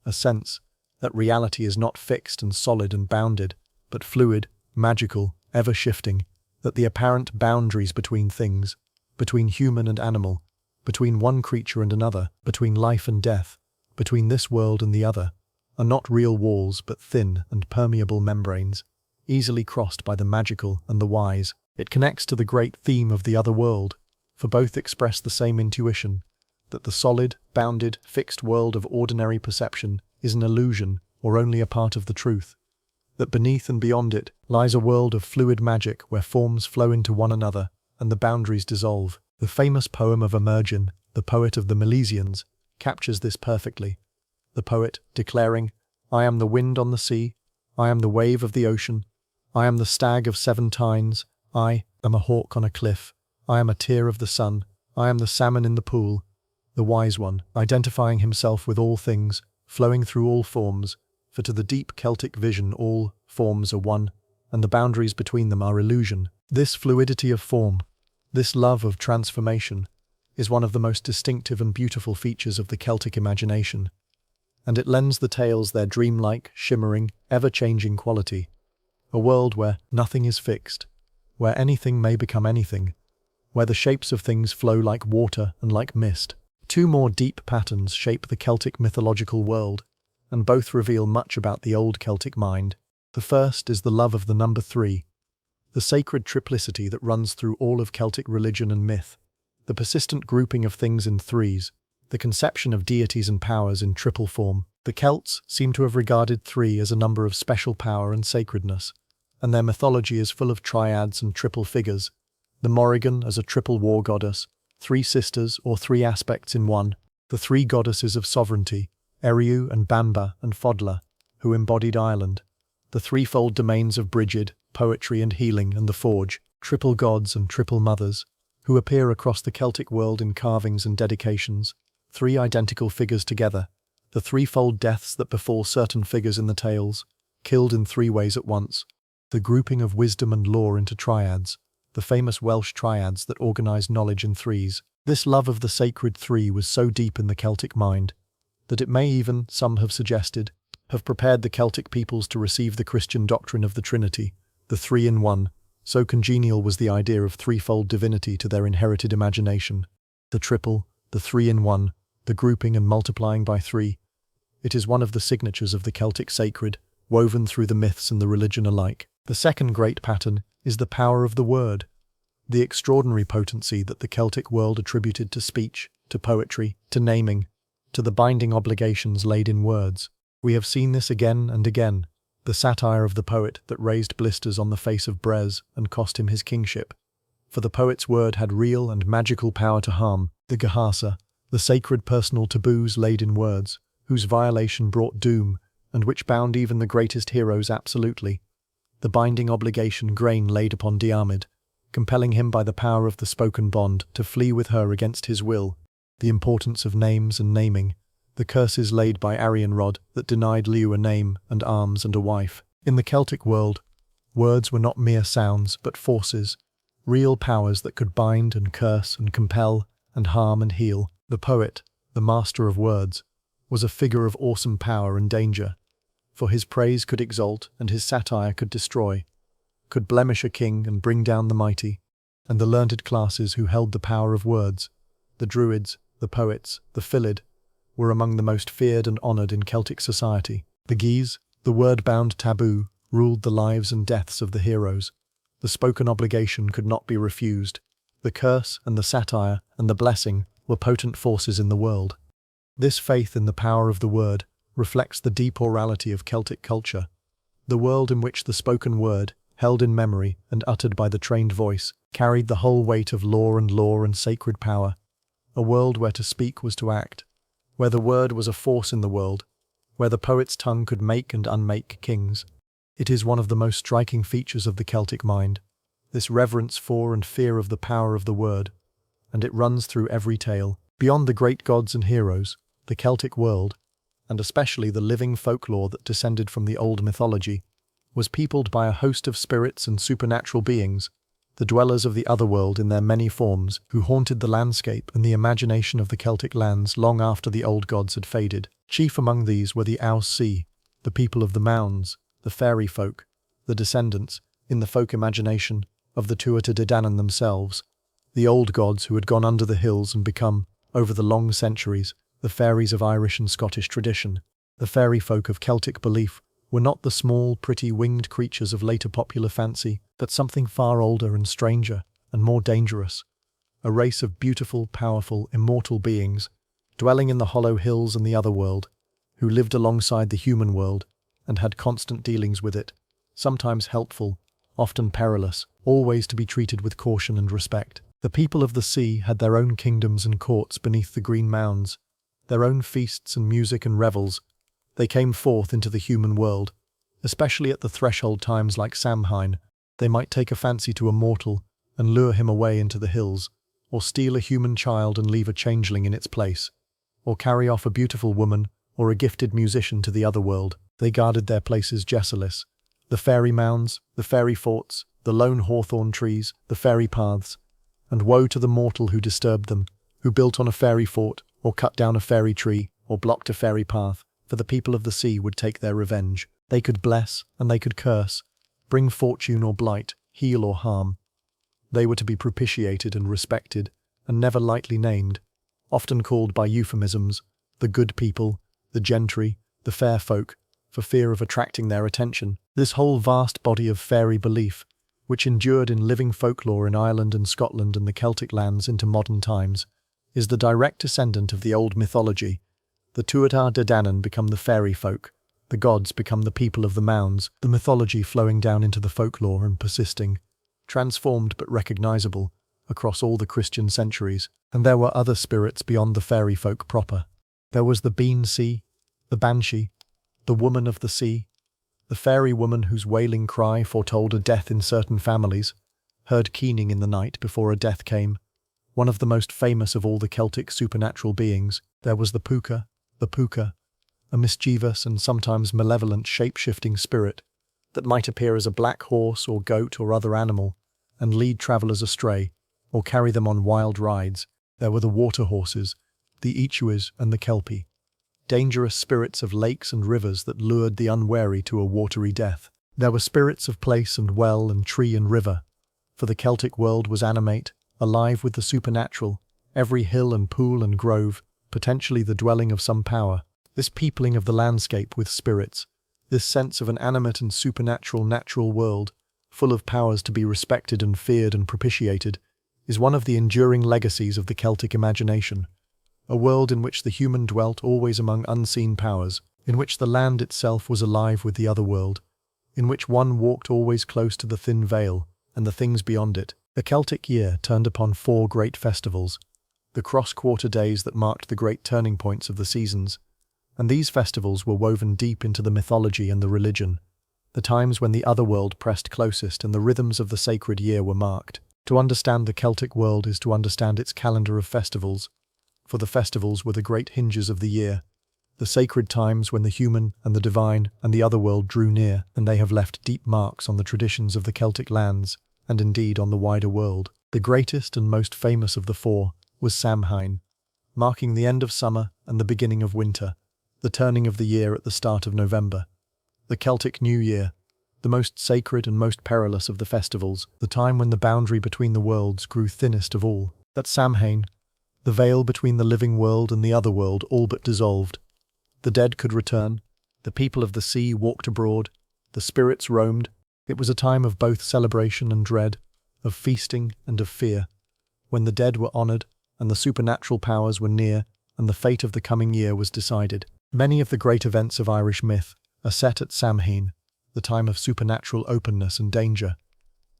A sense that reality is not fixed and solid and bounded, but fluid, magical, ever-shifting, that the apparent boundaries between things, between human and animal, between one creature and another, between life and death, between this world and the other, are not real walls but thin and permeable membranes, easily crossed by the magical and the wise. It connects to the great theme of the Otherworld, for both express the same intuition, that the solid, bounded, fixed world of ordinary perception is an illusion or only a part of the truth, that beneath and beyond it lies a world of fluid magic where forms flow into one another and the boundaries dissolve. The famous poem of Imogen, the poet of the Milesians, captures this perfectly. The poet declaring, "I am the wind on the sea, I am the wave of the ocean, I am the stag of 7 tines, I am a hawk on a cliff, I am a tear of the sun, I am the salmon in the pool," the wise one, identifying himself with all things, flowing through all forms, for to the deep Celtic vision all forms are one, and the boundaries between them are illusion. This fluidity of form, this love of transformation, is one of the most distinctive and beautiful features of the Celtic imagination, and it lends the tales their dreamlike, shimmering, ever-changing quality. A world where nothing is fixed, where anything may become anything, where the shapes of things flow like water and like mist. 2 more deep patterns shape the Celtic mythological world, and both reveal much about the old Celtic mind. The first is the love of the number 3, the sacred triplicity that runs through all of Celtic religion and myth, the persistent grouping of things in threes, the conception of deities and powers in triple form. The Celts seem to have regarded 3 as a number of special power and sacredness, and their mythology is full of triads and triple figures, the Morrigan as a triple war goddess, 3 sisters or 3 aspects in one, the 3 goddesses of sovereignty, Eriu and Banba and Fodla, who embodied Ireland, the threefold domains of Brigid, poetry and healing and the forge, triple gods and triple mothers, who appear across the Celtic world in carvings and dedications, 3 identical figures together, the threefold deaths that befall certain figures in the tales, killed in 3 ways at once, the grouping of wisdom and lore into triads, the famous Welsh triads that organized knowledge in threes. This love of the sacred 3 was so deep in the Celtic mind that it may even, some have suggested, have prepared the Celtic peoples to receive the Christian doctrine of the Trinity, the 3 in 1. So congenial was the idea of threefold divinity to their inherited imagination. The triple, the 3 in 1, the grouping and multiplying by 3. It is one of the signatures of the Celtic sacred, woven through the myths and the religion alike. The second great pattern is the power of the word, the extraordinary potency that the Celtic world attributed to speech, to poetry, to naming, to the binding obligations laid in words. We have seen this again and again, the satire of the poet that raised blisters on the face of Brez and cost him his kingship. For the poet's word had real and magical power to harm, the Gahasa, the sacred personal taboos laid in words, whose violation brought doom, and which bound even the greatest heroes absolutely. The binding obligation Grainne laid upon Diarmuid, compelling him by the power of the spoken bond to flee with her against his will. The importance of names and naming, the curses laid by Arianrod that denied Lugh a name and arms and a wife. In the Celtic world, Words were not mere sounds, but forces, real powers that could bind and curse and compel and harm and heal. The poet, the master of words, was a figure of awesome power and danger, for his praise could exalt and his satire could destroy, could blemish a king and bring down the mighty. And the learned classes who held the power of words, the druids, the poets, the Fillid, were among the most feared and honoured in Celtic society. The Geese, the word-bound taboo, ruled the lives and deaths of the heroes. The spoken obligation could not be refused. The curse and the satire and the blessing were potent forces in the world. This faith in the power of the word reflects the deep orality of Celtic culture, the world in which the spoken word, held in memory and uttered by the trained voice, carried the whole weight of law and sacred power, a world where to speak was to act, where the word was a force in the world, where the poet's tongue could make and unmake kings. It is one of the most striking features of the Celtic mind, this reverence for and fear of the power of the word, and it runs through every tale. Beyond the great gods and heroes, the Celtic world, and especially the living folklore that descended from the old mythology, was peopled by a host of spirits and supernatural beings, the dwellers of the Otherworld in their many forms, who haunted the landscape and the imagination of the Celtic lands long after the old gods had faded. Chief among these were the Oisín, the people of the mounds, the fairy folk, the descendants, in the folk imagination, of the Tuatha Dé Danann themselves, the old gods who had gone under the hills and become, over the long centuries, the fairies of Irish and Scottish tradition. The fairy folk of Celtic belief were not the small, pretty, winged creatures of later popular fancy, but something far older and stranger and more dangerous, a race of beautiful, powerful, immortal beings, dwelling in the hollow hills and the Otherworld, who lived alongside the human world and had constant dealings with it, sometimes helpful, often perilous, always to be treated with caution and respect. The people of the sea had their own kingdoms and courts beneath the green mounds, their own feasts and music and revels. They came forth into the human world, especially at the threshold times like Samhain. They might take a fancy to a mortal and lure him away into the hills, or steal a human child and leave a changeling in its place, or carry off a beautiful woman or a gifted musician to the Otherworld. They guarded their places jealousless, the fairy mounds, the fairy forts, the lone hawthorn trees, the fairy paths, and woe to the mortal who disturbed them, who built on a fairy fort, or cut down a fairy tree, or blocked a fairy path, for the people of the sea would take their revenge. They could bless, and they could curse, bring fortune or blight, heal or harm. They were to be propitiated and respected, and never lightly named, often called by euphemisms, the good people, the gentry, the fair folk, for fear of attracting their attention. This whole vast body of fairy belief, which endured in living folklore in Ireland and Scotland and the Celtic lands into modern times, is the direct descendant of the old mythology. The Tuatha Dé Danann become the fairy folk, the gods become the people of the mounds, the mythology flowing down into the folklore and persisting, transformed but recognizable, across all the Christian centuries. And there were other spirits beyond the fairy folk proper. There was the Bean Sea, the Banshee, the woman of the sea, the fairy woman whose wailing cry foretold a death in certain families, heard keening in the night before a death came, one of the most famous of all the Celtic supernatural beings. There was the Puka, a mischievous and sometimes malevolent shape-shifting spirit that might appear as a black horse or goat or other animal and lead travellers astray or carry them on wild rides. There were the water horses, the Echuis and the Kelpie, dangerous spirits of lakes and rivers that lured the unwary to a watery death. There were spirits of place and well and tree and river, for the Celtic world was animate, alive with the supernatural, every hill and pool and grove, potentially the dwelling of some power. This peopling of the landscape with spirits, this sense of an animate and supernatural natural world, full of powers to be respected and feared and propitiated, is one of the enduring legacies of the Celtic imagination. A world in which the human dwelt always among unseen powers, in which the land itself was alive with the other world, in which one walked always close to the thin veil and the things beyond it. The Celtic year turned upon 4 great festivals, the cross-quarter days that marked the great turning points of the seasons, and these festivals were woven deep into the mythology and the religion, the times when the Otherworld pressed closest and the rhythms of the sacred year were marked. To understand the Celtic world is to understand its calendar of festivals, for the festivals were the great hinges of the year, the sacred times when the human and the divine and the otherworld drew near, and they have left deep marks on the traditions of the Celtic lands, and indeed on the wider world. The greatest and most famous of the four was Samhain, marking the end of summer and the beginning of winter, the turning of the year at the start of November. The Celtic New Year, the most sacred and most perilous of the festivals, the time when the boundary between the worlds grew thinnest of all. At Samhain, the veil between the living world and the otherworld all but dissolved. The dead could return, the people of the sea walked abroad, the spirits roamed. It was a time of both celebration and dread, of feasting and of fear, when the dead were honoured and the supernatural powers were near and the fate of the coming year was decided. Many of the great events of Irish myth are set at Samhain, the time of supernatural openness and danger,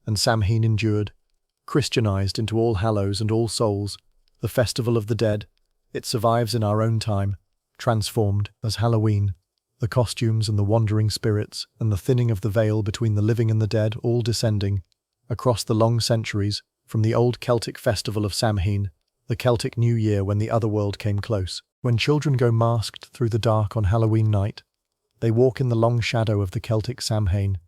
and Samhain endured, Christianized into All Hallows and All Souls, the festival of the dead. It survives in our own time, transformed as Halloween, the costumes and the wandering spirits and the thinning of the veil between the living and the dead all descending, across the long centuries, from the old Celtic festival of Samhain, the Celtic New Year when the otherworld came close. When children go masked through the dark on Halloween night, they walk in the long shadow of the Celtic Samhain,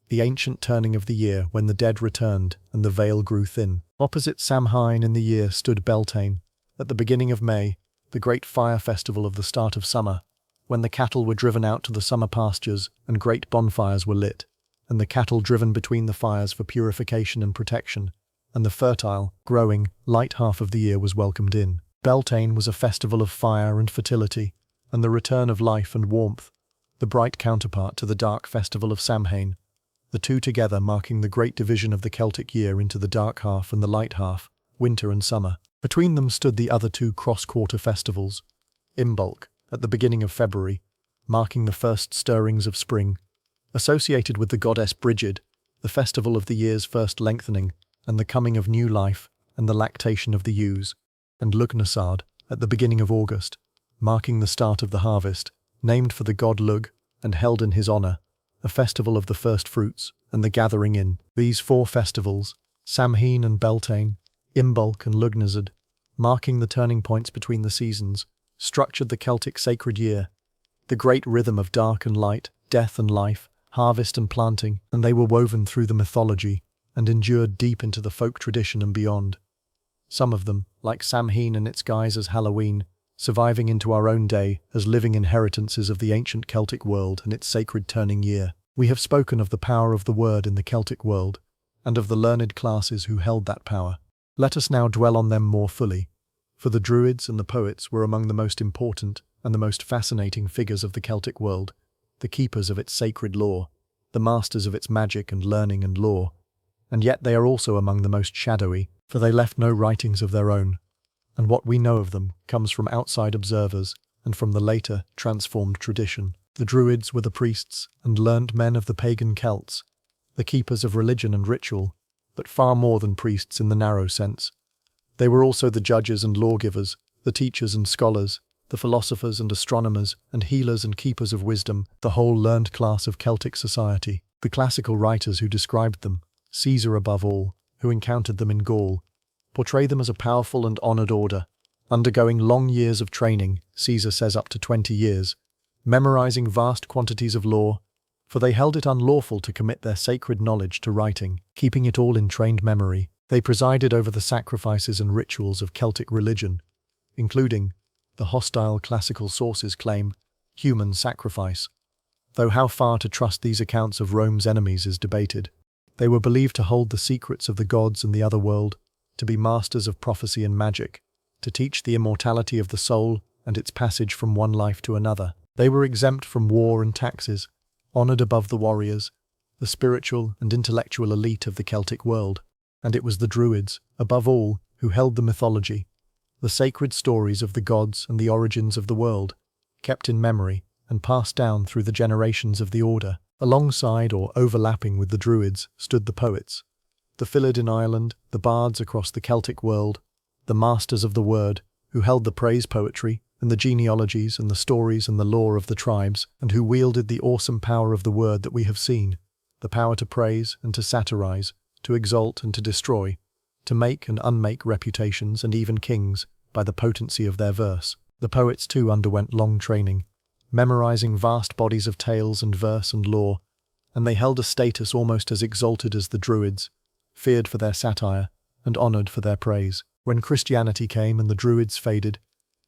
the ancient turning of the year when the dead returned and the veil grew thin. Opposite Samhain in the year stood Beltane, at the beginning of May, the great fire festival of the start of summer, when the cattle were driven out to the summer pastures and great bonfires were lit, and the cattle driven between the fires for purification and protection, and the fertile, growing, light half of the year was welcomed in. Beltane was a festival of fire and fertility, and the return of life and warmth, the bright counterpart to the dark festival of Samhain, the two together marking the great division of the Celtic year into the dark half and the light half, winter and summer. Between them stood the other two cross-quarter festivals, Imbolc, at the beginning of February, marking the first stirrings of spring, associated with the goddess Brigid, the festival of the year's first lengthening and the coming of new life and the lactation of the ewes, and Lugh at the beginning of August, marking the start of the harvest, named for the god Lugh and held in his honour, a festival of the first fruits and the gathering in. These four festivals, Samhain and Beltane, Imbolc and Lugh, marking the turning points between the seasons, structured the Celtic sacred year, the great rhythm of dark and light, death and life, harvest and planting, and they were woven through the mythology and endured deep into the folk tradition and beyond. Some of them, like Samhain in its guise as Halloween, surviving into our own day as living inheritances of the ancient Celtic world and its sacred turning year. We have spoken of the power of the word in the Celtic world, and of the learned classes who held that power. Let us now dwell on them more fully, for the druids and the poets were among the most important and the most fascinating figures of the Celtic world, the keepers of its sacred lore, the masters of its magic and learning and lore, and yet they are also among the most shadowy, for they left no writings of their own, and what we know of them comes from outside observers and from the later, transformed tradition. The druids were the priests and learned men of the pagan Celts, the keepers of religion and ritual, but far more than priests in the narrow sense. They were also the judges and lawgivers, the teachers and scholars, the philosophers and astronomers, and healers and keepers of wisdom, the whole learned class of Celtic society. The classical writers who described them, Caesar above all, who encountered them in Gaul, portray them as a powerful and honoured order, undergoing long years of training, Caesar says up to 20 years, memorising vast quantities of lore, for they held it unlawful to commit their sacred knowledge to writing, keeping it all in trained memory. They presided over the sacrifices and rituals of Celtic religion, including, the hostile classical sources claim, human sacrifice, though how far to trust these accounts of Rome's enemies is debated. They were believed to hold the secrets of the gods and the other world, to be masters of prophecy and magic, to teach the immortality of the soul and its passage from one life to another. They were exempt from war and taxes, honoured above the warriors, the spiritual and intellectual elite of the Celtic world, and it was the druids, above all, who held the mythology, the sacred stories of the gods and the origins of the world, kept in memory and passed down through the generations of the order. Alongside or overlapping with the druids stood the poets, the Fillid in Ireland, the bards across the Celtic world, the masters of the word, who held the praise poetry and the genealogies and the stories and the lore of the tribes, and who wielded the awesome power of the word that we have seen, the power to praise and to satirize, to exalt and to destroy, to make and unmake reputations and even kings by the potency of their verse. The poets too underwent long training, memorizing vast bodies of tales and verse and lore, and they held a status almost as exalted as the druids, feared for their satire and honoured for their praise. When Christianity came and the druids faded,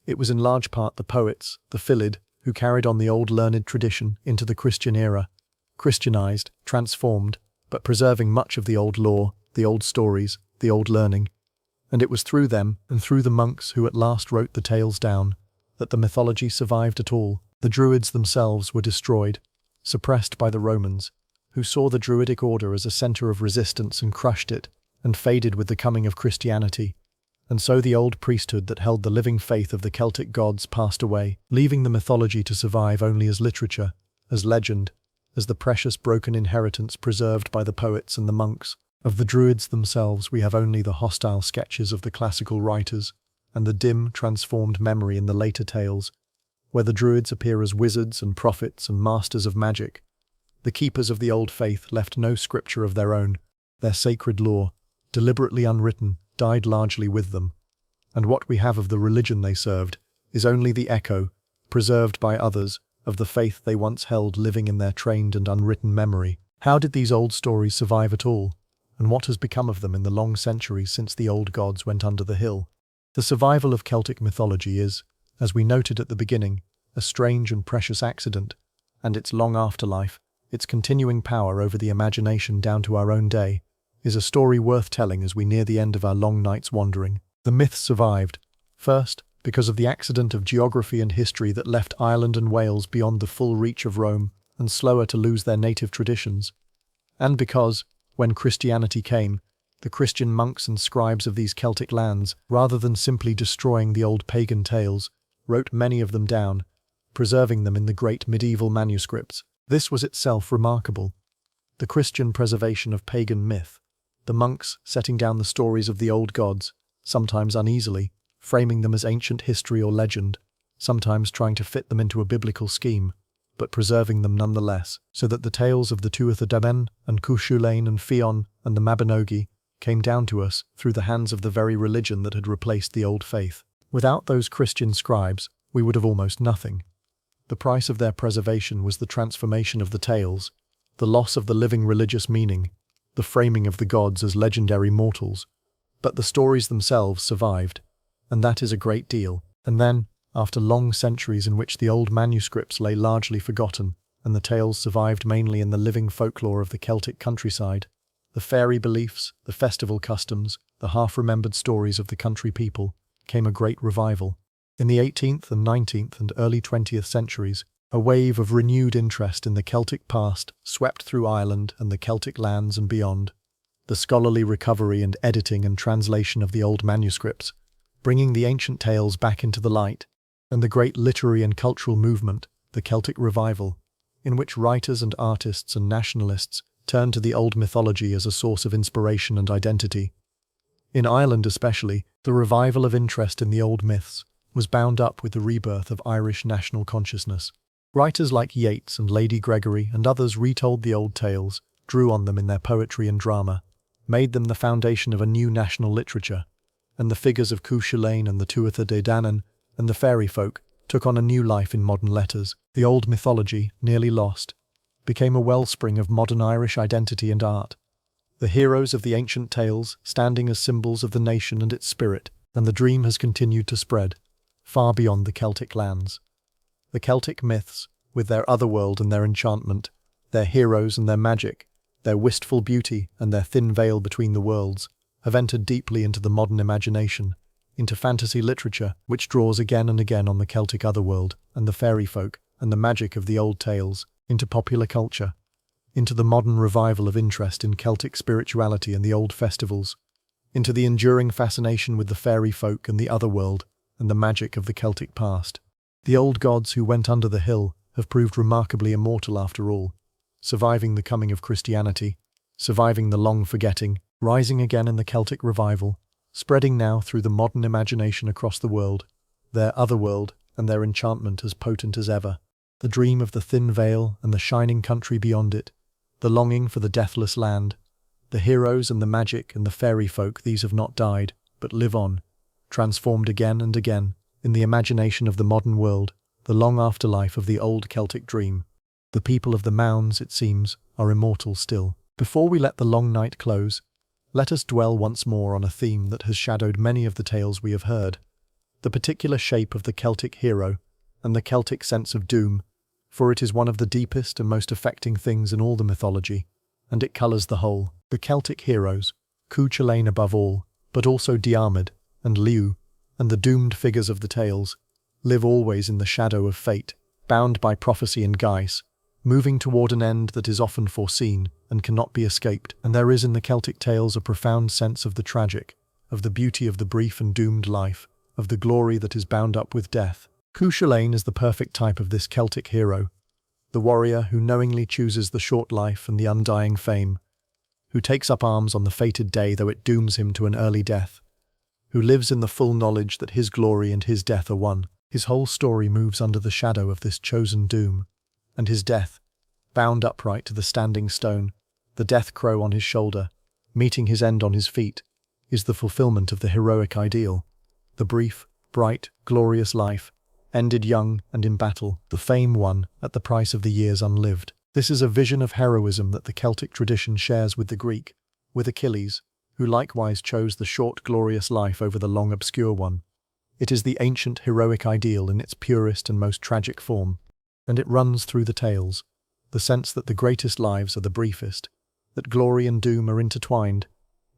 it was in large part the poets, the Fillid, who carried on the old learned tradition into the Christian era, Christianized, transformed, but preserving much of the old lore, the old stories, the old learning. And it was through them, and through the monks who at last wrote the tales down, that the mythology survived at all. The druids themselves were destroyed, suppressed by the Romans, who saw the druidic order as a centre of resistance and crushed it, and faded with the coming of Christianity. And so the old priesthood that held the living faith of the Celtic gods passed away, leaving the mythology to survive only as literature, as legend, as the precious broken inheritance preserved by the poets and the monks. Of the druids themselves we have only the hostile sketches of the classical writers, and the dim, transformed memory in the later tales, where the druids appear as wizards and prophets and masters of magic. The keepers of the old faith left no scripture of their own. Their sacred lore, deliberately unwritten, died largely with them. And what we have of the religion they served is only the echo, preserved by others, of the faith they once held living in their trained and unwritten memory. How did these old stories survive at all? And what has become of them in the long centuries since the old gods went under the hill? The survival of Celtic mythology is, as we noted at the beginning, a strange and precious accident, and its long afterlife, its continuing power over the imagination down to our own day, is a story worth telling as we near the end of our long night's wandering. The myths survived, first, because of the accident of geography and history that left Ireland and Wales beyond the full reach of Rome and slower to lose their native traditions, and because, when Christianity came, the Christian monks and scribes of these Celtic lands, rather than simply destroying the old pagan tales, wrote many of them down, preserving them in the great medieval manuscripts. This was itself remarkable. The Christian preservation of pagan myth, the monks setting down the stories of the old gods, sometimes uneasily, framing them as ancient history or legend, sometimes trying to fit them into a biblical scheme, but preserving them nonetheless, so that the tales of the Tuatha Dé Danann and Cú Chulainn and Fionn and the Mabinogi came down to us through the hands of the very religion that had replaced the old faith. Without those Christian scribes, we would have almost nothing. The price of their preservation was the transformation of the tales, the loss of the living religious meaning, the framing of the gods as legendary mortals. But the stories themselves survived, and that is a great deal. And then, after long centuries in which the old manuscripts lay largely forgotten, and the tales survived mainly in the living folklore of the Celtic countryside, the fairy beliefs, the festival customs, the half-remembered stories of the country people, came a great revival. In the 18th and 19th and early 20th centuries, a wave of renewed interest in the Celtic past swept through Ireland and the Celtic lands and beyond. The scholarly recovery and editing and translation of the old manuscripts, bringing the ancient tales back into the light, and the great literary and cultural movement, the Celtic Revival, in which writers and artists and nationalists turned to the old mythology as a source of inspiration and identity. In Ireland especially, the revival of interest in the old myths was bound up with the rebirth of Irish national consciousness. Writers like Yeats and Lady Gregory and others retold the old tales, drew on them in their poetry and drama, made them the foundation of a new national literature, and the figures of Cú Chulainn and the Tuatha Dé Danann and the fairy folk took on a new life in modern letters. The old mythology, nearly lost, became a wellspring of modern Irish identity and art. The heroes of the ancient tales standing as symbols of the nation and its spirit, and the dream has continued to spread, far beyond the Celtic lands. The Celtic myths, with their otherworld and their enchantment, their heroes and their magic, their wistful beauty and their thin veil between the worlds, have entered deeply into the modern imagination, into fantasy literature which draws again and again on the Celtic otherworld and the fairy folk and the magic of the old tales, into popular culture, into the modern revival of interest in Celtic spirituality and the old festivals, into the enduring fascination with the fairy folk and the otherworld and the magic of the Celtic past. The old gods who went under the hill have proved remarkably immortal after all, surviving the coming of Christianity, surviving the long forgetting, rising again in the Celtic revival, spreading now through the modern imagination across the world, their otherworld and their enchantment as potent as ever. The dream of the thin veil and the shining country beyond it, the longing for the deathless land, the heroes and the magic and the fairy folk, these have not died, but live on, transformed again and again, in the imagination of the modern world, the long afterlife of the old Celtic dream. The people of the mounds, it seems, are immortal still. Before we let the long night close, let us dwell once more on a theme that has shadowed many of the tales we have heard, the particular shape of the Celtic hero and the Celtic sense of doom, for it is one of the deepest and most affecting things in all the mythology, and it colours the whole. The Celtic heroes, Cuchulain above all, but also Diarmuid and Lugh, and the doomed figures of the tales, live always in the shadow of fate, bound by prophecy and guise, moving toward an end that is often foreseen and cannot be escaped. And there is in the Celtic tales a profound sense of the tragic, of the beauty of the brief and doomed life, of the glory that is bound up with death. Cuchulain is the perfect type of this Celtic hero, the warrior who knowingly chooses the short life and the undying fame, who takes up arms on the fated day though it dooms him to an early death, who lives in the full knowledge that his glory and his death are one. His whole story moves under the shadow of this chosen doom, and his death, bound upright to the standing stone, the death crow on his shoulder, meeting his end on his feet, is the fulfillment of the heroic ideal. The brief, bright, glorious life, ended young and in battle, the fame won at the price of the years unlived. This is a vision of heroism that the Celtic tradition shares with the Greek, with Achilles, who likewise chose the short, glorious life over the long, obscure one. It is the ancient heroic ideal in its purest and most tragic form, and it runs through the tales, the sense that the greatest lives are the briefest, that glory and doom are intertwined,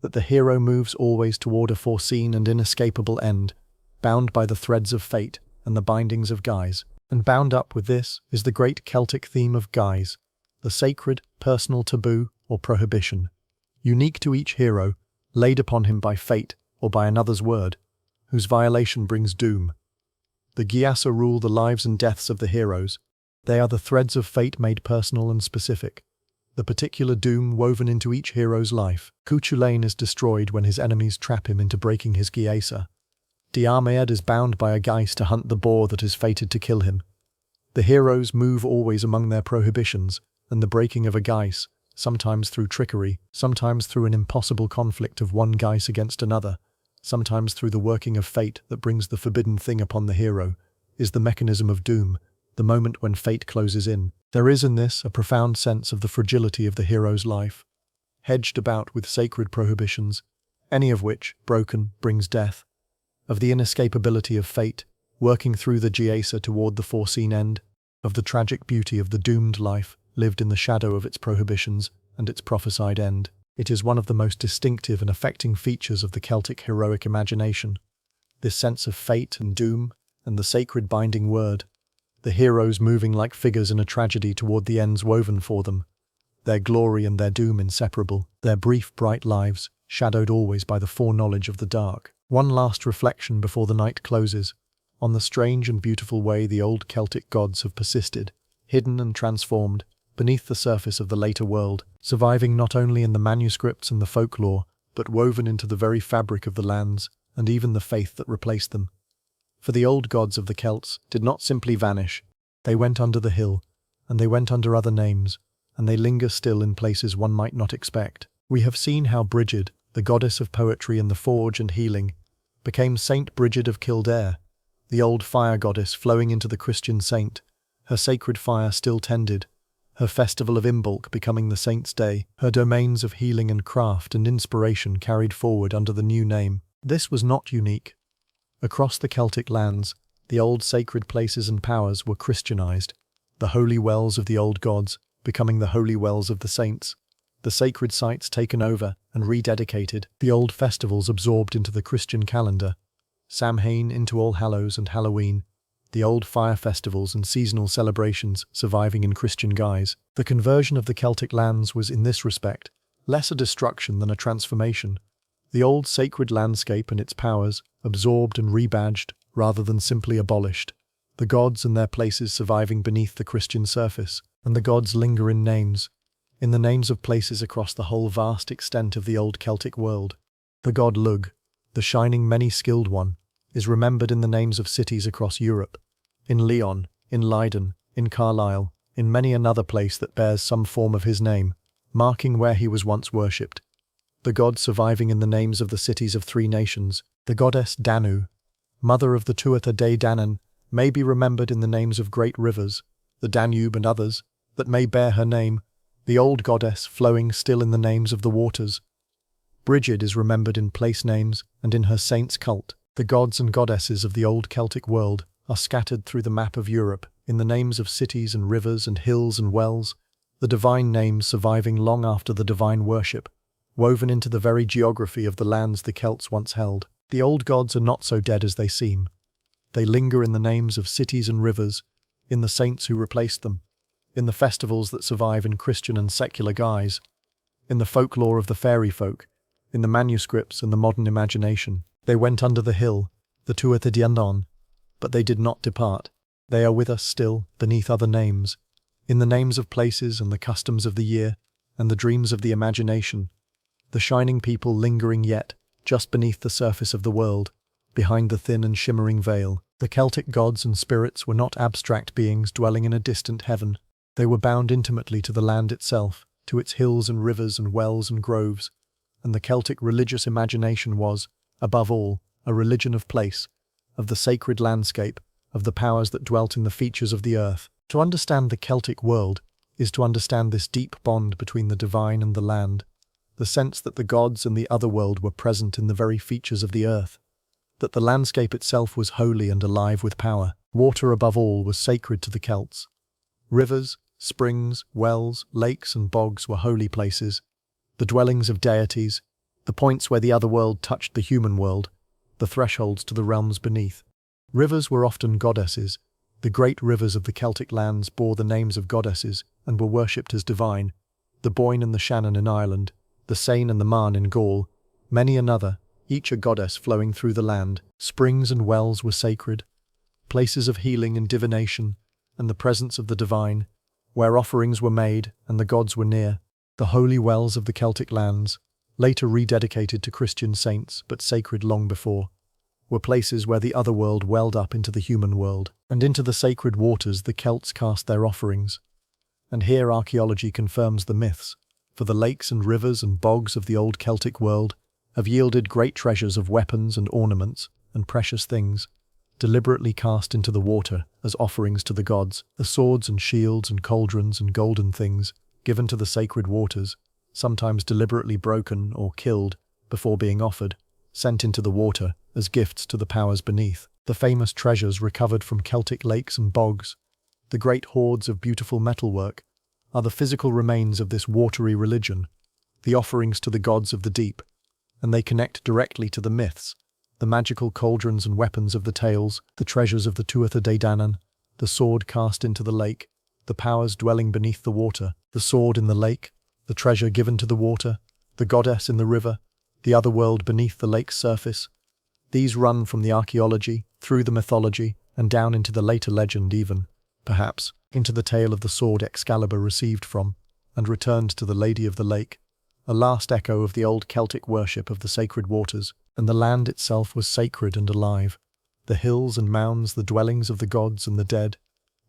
that the hero moves always toward a foreseen and inescapable end, bound by the threads of fate and the bindings of guise. And bound up with this is the great Celtic theme of guise, the sacred, personal taboo or prohibition, unique to each hero, laid upon him by fate or by another's word, whose violation brings doom. The Giasa rule the lives and deaths of the heroes. They are the threads of fate made personal and specific, the particular doom woven into each hero's life. Cuchulain is destroyed when his enemies trap him into breaking his Giasa. Diarmuid is bound by a guise to hunt the boar that is fated to kill him. The heroes move always among their prohibitions and the breaking of a guise, sometimes through trickery, sometimes through an impossible conflict of one guise against another, sometimes through the working of fate that brings the forbidden thing upon the hero, is the mechanism of doom, the moment when fate closes in. There is in this a profound sense of the fragility of the hero's life, hedged about with sacred prohibitions, any of which, broken, brings death, of the inescapability of fate, working through the Giasa toward the foreseen end, of the tragic beauty of the doomed life, lived in the shadow of its prohibitions and its prophesied end. It is one of the most distinctive and affecting features of the Celtic heroic imagination, this sense of fate and doom and the sacred binding word, the heroes moving like figures in a tragedy toward the ends woven for them, their glory and their doom inseparable, their brief, bright lives shadowed always by the foreknowledge of the dark. One last reflection before the night closes, on the strange and beautiful way the old Celtic gods have persisted, hidden and transformed, beneath the surface of the later world, surviving not only in the manuscripts and the folklore, but woven into the very fabric of the lands and even the faith that replaced them. For the old gods of the Celts did not simply vanish, they went under the hill, and they went under other names, and they linger still in places one might not expect. We have seen how Brigid, the goddess of poetry and the forge and healing, became Saint Brigid of Kildare, the old fire goddess flowing into the Christian saint, her sacred fire still tended, her festival of Imbolc becoming the saint's day, her domains of healing and craft and inspiration carried forward under the new name. This was not unique. Across the Celtic lands, the old sacred places and powers were Christianized, the holy wells of the old gods becoming the holy wells of the saints, the sacred sites taken over and rededicated, the old festivals absorbed into the Christian calendar, Samhain into All Hallows and Halloween, the old fire festivals and seasonal celebrations surviving in Christian guise. The conversion of the Celtic lands was, in this respect, less a destruction than a transformation. The old sacred landscape and its powers, absorbed and rebadged, rather than simply abolished. The gods and their places surviving beneath the Christian surface, and the gods linger in the names of places across the whole vast extent of the old Celtic world. The god Lugh, the shining many-skilled one, is remembered in the names of cities across Europe, in Lyon, in Leiden, in Carlisle, in many another place that bears some form of his name, marking where he was once worshipped. The god surviving in the names of the cities of three nations, the goddess Danu, mother of the Tuatha Dé Danann, may be remembered in the names of great rivers, the Danube and others, that may bear her name, the old goddess flowing still in the names of the waters. Brigid is remembered in place names and in her saints' cult. The gods and goddesses of the old Celtic world are scattered through the map of Europe in the names of cities and rivers and hills and wells, the divine names surviving long after the divine worship, woven into the very geography of the lands the Celts once held. The old gods are not so dead as they seem. They linger in the names of cities and rivers, in the saints who replaced them, in the festivals that survive in Christian and secular guise, in the folklore of the fairy folk, in the manuscripts and the modern imagination. They went under the hill, the Tuatha de Danann, but they did not depart. They are with us still, beneath other names, in the names of places and the customs of the year, and the dreams of the imagination, the shining people lingering yet, just beneath the surface of the world, behind the thin and shimmering veil. The Celtic gods and spirits were not abstract beings dwelling in a distant heaven. They were bound intimately to the land itself, to its hills and rivers and wells and groves, and the Celtic religious imagination was, above all, a religion of place, of the sacred landscape, of the powers that dwelt in the features of the earth. To understand the Celtic world is to understand this deep bond between the divine and the land, the sense that the gods and the otherworld were present in the very features of the earth, that the landscape itself was holy and alive with power. Water above all was sacred to the Celts. Rivers, springs, wells, lakes and bogs were holy places, the dwellings of deities, the points where the otherworld touched the human world, the thresholds to the realms beneath. Rivers were often goddesses. The great rivers of the Celtic lands bore the names of goddesses and were worshipped as divine. The Boyne and the Shannon in Ireland, the Seine and the Marne in Gaul, many another, each a goddess flowing through the land. Springs and wells were sacred, places of healing and divination, and the presence of the divine, where offerings were made and the gods were near. The holy wells of the Celtic lands, later rededicated to Christian saints but sacred long before, were places where the otherworld welled up into the human world, and into the sacred waters the Celts cast their offerings. And here archaeology confirms the myths, for the lakes and rivers and bogs of the old Celtic world have yielded great treasures of weapons and ornaments and precious things, deliberately cast into the water as offerings to the gods. The swords and shields and cauldrons and golden things given to the sacred waters, sometimes deliberately broken or killed before being offered, sent into the water as gifts to the powers beneath. The famous treasures recovered from Celtic lakes and bogs, the great hoards of beautiful metalwork, are the physical remains of this watery religion, the offerings to the gods of the deep, and they connect directly to the myths, the magical cauldrons and weapons of the tales, the treasures of the Tuatha Dé Danann, the sword cast into the lake, the powers dwelling beneath the water, the sword in the lake, the treasure given to the water, the goddess in the river, the otherworld beneath the lake's surface. These run from the archaeology, through the mythology, and down into the later legend even, perhaps, into the tale of the sword Excalibur received from, and returned to the Lady of the Lake, a last echo of the old Celtic worship of the sacred waters. And the land itself was sacred and alive, the hills and mounds the dwellings of the gods and the dead,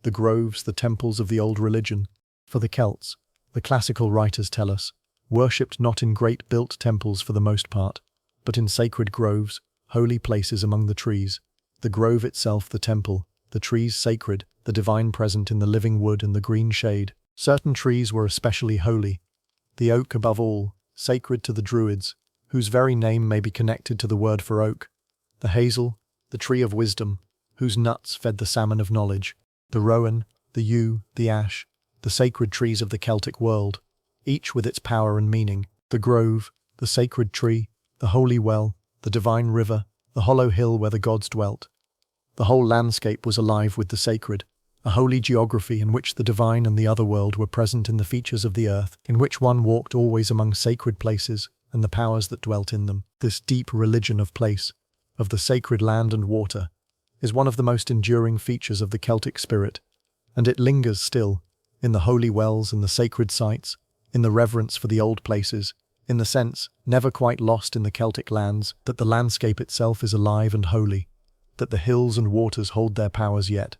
the groves the temples of the old religion. For the Celts, the classical writers tell us, worshipped not in great built temples for the most part, but in sacred groves, holy places among the trees, the grove itself the temple, the trees sacred, the divine present in the living wood and the green shade. Certain trees were especially holy, the oak above all, sacred to the druids, whose very name may be connected to the word for oak, the hazel, the tree of wisdom, whose nuts fed the salmon of knowledge, the rowan, the yew, the ash, the sacred trees of the Celtic world, each with its power and meaning, the grove, the sacred tree, the holy well, the divine river, the hollow hill where the gods dwelt. The whole landscape was alive with the sacred, a holy geography in which the divine and the otherworld were present in the features of the earth, in which one walked always among sacred places and the powers that dwelt in them. This deep religion of place, of the sacred land and water, is one of the most enduring features of the Celtic spirit, and it lingers still, in the holy wells and the sacred sites, in the reverence for the old places, in the sense, never quite lost in the Celtic lands, that the landscape itself is alive and holy, that the hills and waters hold their powers yet,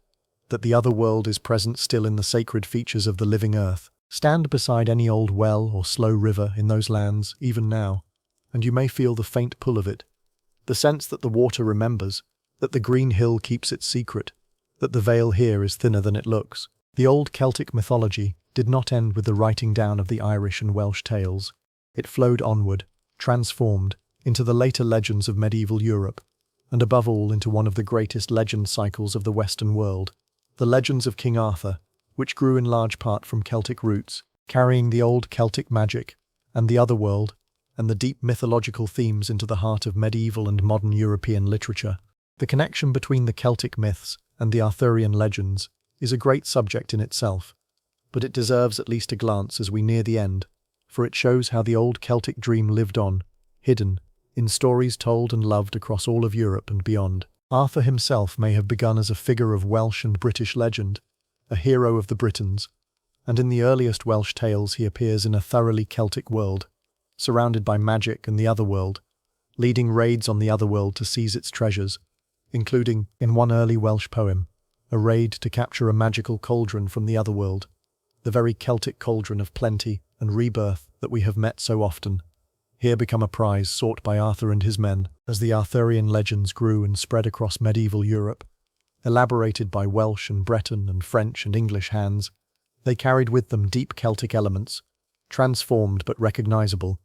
that the other world is present still in the sacred features of the living earth. Stand beside any old well or slow river in those lands, even now, and you may feel the faint pull of it, the sense that the water remembers, that the green hill keeps its secret, that the veil here is thinner than it looks. The old Celtic mythology did not end with the writing down of the Irish and Welsh tales. It flowed onward, transformed, into the later legends of medieval Europe, and above all into one of the greatest legend cycles of the Western world, the legends of King Arthur, which grew in large part from Celtic roots, carrying the old Celtic magic and the Otherworld and the deep mythological themes into the heart of medieval and modern European literature. The connection between the Celtic myths and the Arthurian legends is a great subject in itself, but it deserves at least a glance as we near the end, for it shows how the old Celtic dream lived on, hidden, in stories told and loved across all of Europe and beyond. Arthur himself may have begun as a figure of Welsh and British legend, a hero of the Britons, and in the earliest Welsh tales he appears in a thoroughly Celtic world, surrounded by magic and the Otherworld, leading raids on the Otherworld to seize its treasures, including, in one early Welsh poem, a raid to capture a magical cauldron from the Otherworld, the very Celtic cauldron of plenty and rebirth that we have met so often, here become a prize sought by Arthur and his men. As the Arthurian legends grew and spread across medieval Europe, elaborated by Welsh and Breton and French and English hands, they carried with them deep Celtic elements, transformed but recognizable.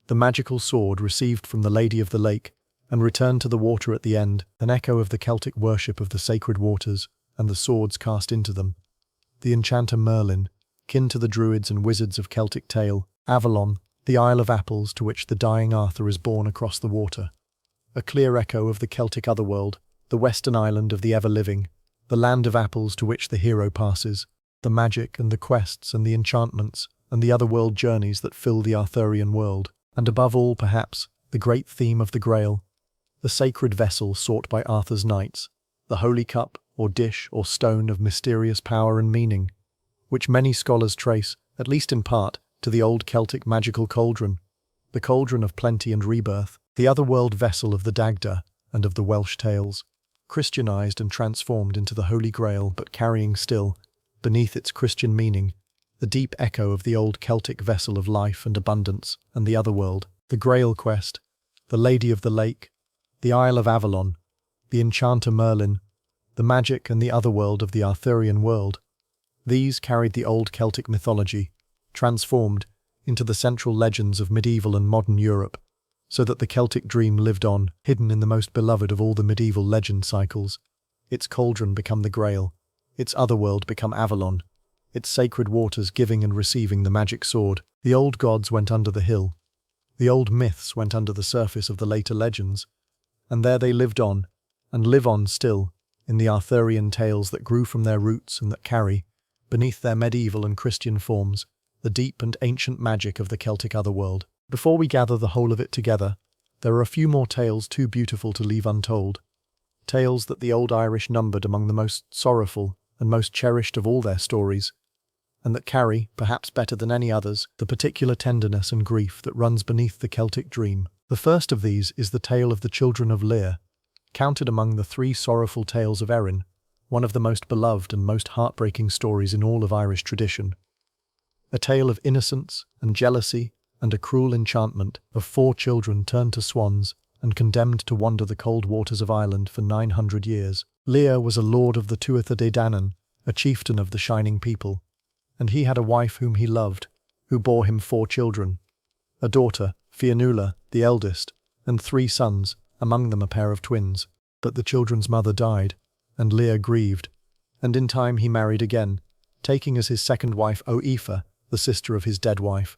The magical sword received from the Lady of the Lake and returned to the water at the end, an echo of the Celtic worship of the sacred waters and the swords cast into them. The enchanter Merlin, kin to the druids and wizards of Celtic tale, Avalon, the Isle of Apples to which the dying Arthur is borne across the water. A clear echo of the Celtic Otherworld, the western island of the ever-living, the land of apples to which the hero passes, the magic and the quests and the enchantments and the otherworld journeys that fill the Arthurian world, and above all, perhaps, the great theme of the Grail, the sacred vessel sought by Arthur's knights, the holy cup or dish or stone of mysterious power and meaning, which many scholars trace, at least in part, to the old Celtic magical cauldron, the cauldron of plenty and rebirth, the otherworld vessel of the Dagda and of the Welsh tales, Christianized and transformed into the Holy Grail, but carrying still, beneath its Christian meaning, the deep echo of the old Celtic vessel of life and abundance and the Otherworld, the Grail quest, the Lady of the Lake, the Isle of Avalon, the enchanter Merlin, the magic and the Otherworld of the Arthurian world. These carried the old Celtic mythology, transformed into the central legends of medieval and modern Europe, so that the Celtic dream lived on, hidden in the most beloved of all the medieval legend cycles. Its cauldron become the Grail, its Otherworld become Avalon, its sacred waters giving and receiving the magic sword. The old gods went under the hill, the old myths went under the surface of the later legends, and there they lived on, and live on still, in the Arthurian tales that grew from their roots and that carry, beneath their medieval and Christian forms, the deep and ancient magic of the Celtic Otherworld. Before we gather the whole of it together, there are a few more tales too beautiful to leave untold, tales that the old Irish numbered among the most sorrowful and most cherished of all their stories, and that carry, perhaps better than any others, the particular tenderness and grief that runs beneath the Celtic dream. The first of these is the tale of the children of Lugh, counted among the 3 sorrowful tales of Erin, one of the most beloved and most heartbreaking stories in all of Irish tradition. A tale of innocence and jealousy and a cruel enchantment of 4 children turned to swans and condemned to wander the cold waters of Ireland for 900 years. Lugh was a lord of the Tuatha Dé Danann, a chieftain of the Shining People, and he had a wife whom he loved, who bore him 4 children, a daughter, Fianna, the eldest, and 3 sons, among them a pair of twins. But the children's mother died, and Lugh grieved, and in time he married again, taking as his second wife Oisín, the sister of his dead wife,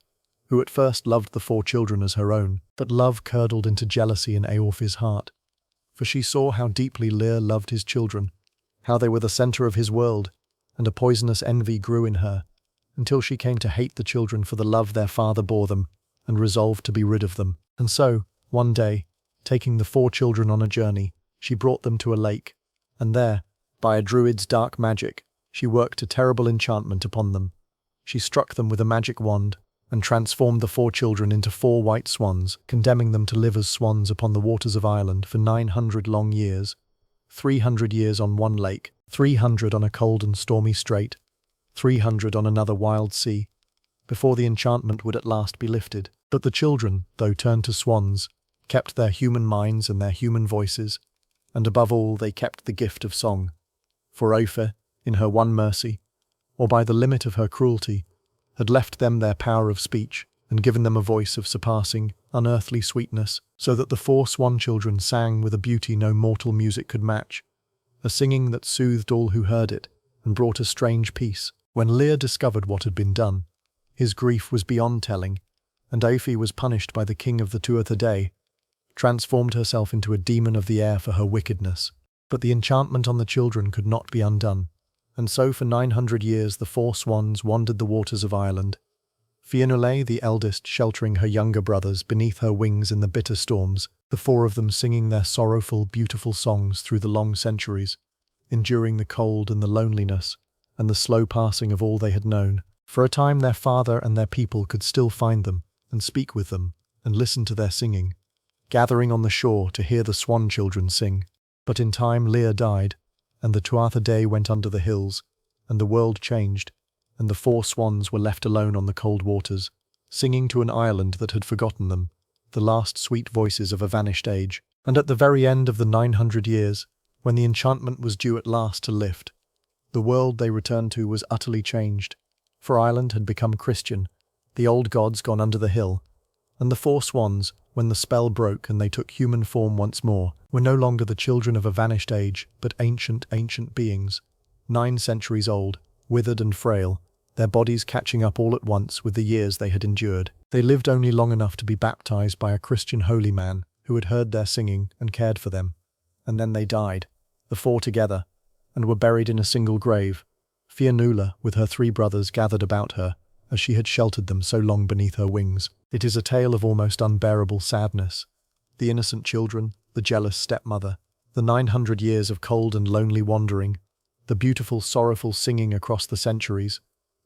who at first loved the 4 children as her own, but love curdled into jealousy in Eofa's heart, for she saw how deeply Lugh loved his children, how they were the centre of his world, and a poisonous envy grew in her, until she came to hate the children for the love their father bore them, and resolved to be rid of them. And so, one day, taking the 4 children on a journey, she brought them to a lake, and there, by a druid's dark magic, she worked a terrible enchantment upon them. She struck them with a magic wand, and transformed the 4 children into 4 white swans, condemning them to live as swans upon the waters of Ireland for 900 long years, 300 years on one lake, 300 on a cold and stormy strait, 300 on another wild sea, before the enchantment would at last be lifted. But the children, though turned to swans, kept their human minds and their human voices, and above all they kept the gift of song. for Ophir, in her one mercy, or by the limit of her cruelty, had left them their power of speech and given them a voice of surpassing, unearthly sweetness, so that the four swan children sang with a beauty no mortal music could match, a singing that soothed all who heard it and brought a strange peace. When Lear discovered what had been done, his grief was beyond telling, and Ophir was punished by the king of the Tuatha Dé, transformed herself into a demon of the air for her wickedness. But the enchantment on the children could not be undone, and so for 900 years the four swans wandered the waters of Ireland, Fianna, the eldest, sheltering her younger brothers beneath her wings in the bitter storms, the four of them singing their sorrowful, beautiful songs through the long centuries, enduring the cold and the loneliness, and the slow passing of all they had known. For a time their father and their people could still find them, and speak with them, and listen to their singing, gathering on the shore to hear the swan children sing. But in time Lear died, and the Tuatha Dé went under the hills, and the world changed, and the four swans were left alone on the cold waters, singing to an island that had forgotten them, the last sweet voices of a vanished age. And at the very end of the 900 years, when the enchantment was due at last to lift, the world they returned to was utterly changed, for Ireland had become Christian, the old gods gone under the hill, and the four swans, when the spell broke and they took human form once more, were no longer the children of a vanished age, but ancient beings, 9 centuries old, withered and frail, their bodies catching up all at once with the years they had endured. They lived only long enough to be baptized by a Christian holy man who had heard their singing and cared for them, and then they died, the four together, and were buried in a single grave, Fianna with her 3 brothers gathered about her, as she had sheltered them so long beneath her wings. It is a tale of almost unbearable sadness. The innocent children, the jealous stepmother, the 900 years of cold and lonely wandering, the beautiful, sorrowful singing across the centuries,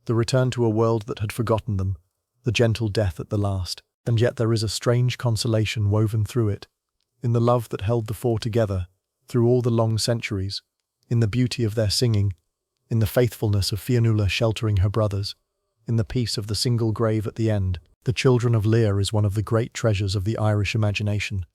the return to a world that had forgotten them, the gentle death at the last. And yet there is a strange consolation woven through it, in the love that held the four together, through all the long centuries, in the beauty of their singing, in the faithfulness of Fianna sheltering her brothers, in the peace of the single grave at the end. The children of Lear is one of the great treasures of the Irish imagination.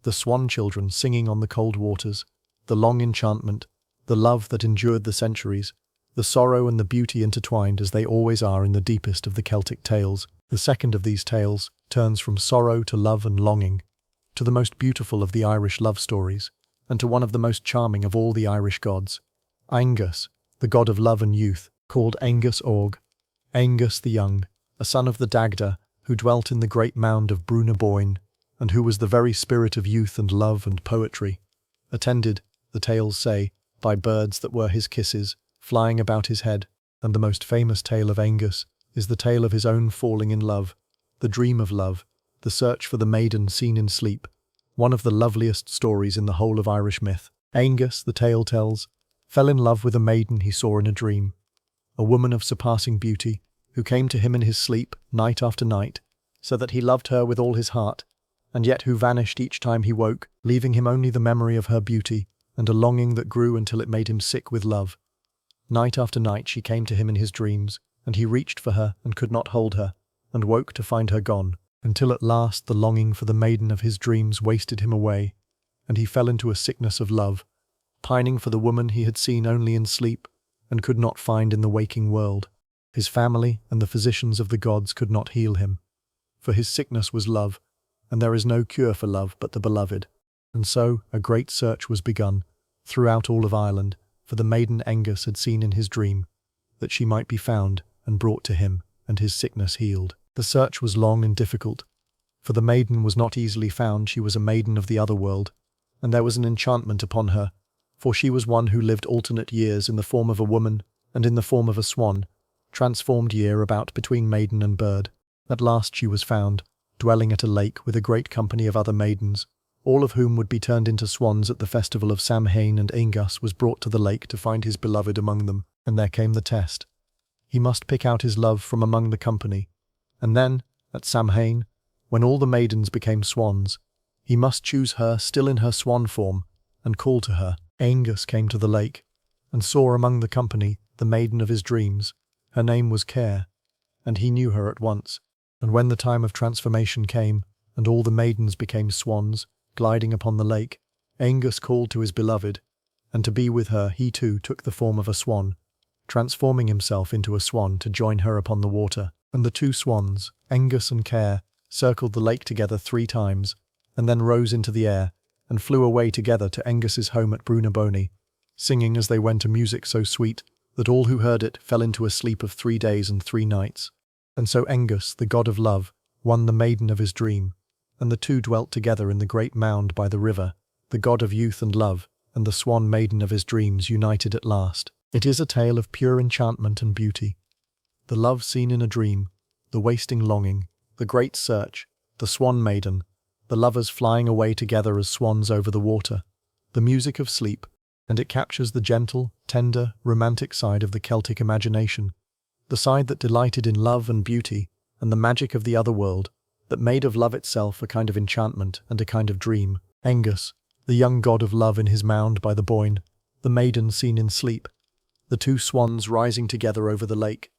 The swan children singing on the cold waters, the long enchantment, the love that endured the centuries, the sorrow and the beauty intertwined as they always are in the deepest of the Celtic tales. The second of these tales turns from sorrow to love and longing, to the most beautiful of the Irish love stories, and to one of the most charming of all the Irish gods, Angus, the god of love and youth, called Angus Org, Angus the Young, a son of the Dagda, who dwelt in the great mound of Brunaboyne, and who was the very spirit of youth and love and poetry, attended, the tales say, by birds that were his kisses, flying about his head. And the most famous tale of Angus is the tale of his own falling in love, the dream of love, the search for the maiden seen in sleep, one of the loveliest stories in the whole of Irish myth. Angus, the tale tells, fell in love with a maiden he saw in a dream, a woman of surpassing beauty, who came to him in his sleep, night after night, so that he loved her with all his heart, and yet who vanished each time he woke, leaving him only the memory of her beauty, and a longing that grew until it made him sick with love. Night after night she came to him in his dreams, and he reached for her and could not hold her, and woke to find her gone, until at last the longing for the maiden of his dreams wasted him away, and he fell into a sickness of love, pining for the woman he had seen only in sleep, and could not find in the waking world. His family and the physicians of the gods could not heal him, for his sickness was love, and there is no cure for love but the beloved. And so a great search was begun, throughout all of Ireland, for the maiden Angus had seen in his dream, that she might be found and brought to him, and his sickness healed. The search was long and difficult, for the maiden was not easily found. She was a maiden of the Otherworld, and there was an enchantment upon her, for she was one who lived alternate years in the form of a woman and in the form of a swan, transformed year about between maiden and bird. At last she was found, dwelling at a lake with a great company of other maidens, all of whom would be turned into swans at the festival of Samhain, and Angus was brought to the lake to find his beloved among them. And there came the test. He must pick out his love from among the company, and then, at Samhain, when all the maidens became swans, he must choose her still in her swan form, and call to her. Angus came to the lake, and saw among the company the maiden of his dreams. Her name was Care, and he knew her at once. And when the time of transformation came, and all the maidens became swans, gliding upon the lake, Angus called to his beloved, and to be with her he too took the form of a swan, transforming himself into a swan to join her upon the water. And the two swans, Engus and Care, circled the lake together 3 times, and then rose into the air, and flew away together to Engus's home at Brunaboni, singing as they went a music so sweet that all who heard it fell into a sleep of 3 days and 3 nights. And so Engus, the god of love, won the maiden of his dream, and the two dwelt together in the great mound by the river, the god of youth and love, and the swan maiden of his dreams united at last. It is a tale of pure enchantment and beauty. The love seen in a dream, the wasting longing, the great search, the swan maiden, the lovers flying away together as swans over the water, the music of sleep, and it captures the gentle, tender, romantic side of the Celtic imagination, the side that delighted in love and beauty, and the magic of the otherworld, that made of love itself a kind of enchantment and a kind of dream. Engus, the young god of love in his mound by the Boyne, the maiden seen in sleep, the two swans rising together over the lake.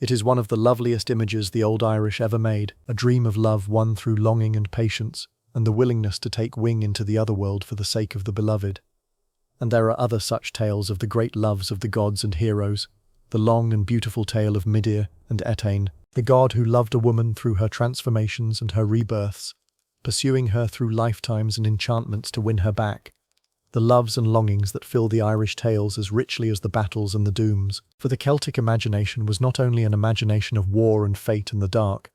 It is one of the loveliest images the old Irish ever made, a dream of love won through longing and patience, and the willingness to take wing into the otherworld for the sake of the beloved. And there are other such tales of the great loves of the gods and heroes, the long and beautiful tale of Midir and Etain, the god who loved a woman through her transformations and her rebirths, pursuing her through lifetimes and enchantments to win her back, the loves and longings that fill the Irish tales as richly as the battles and the dooms. For the Celtic imagination was not only an imagination of war and fate and the dark,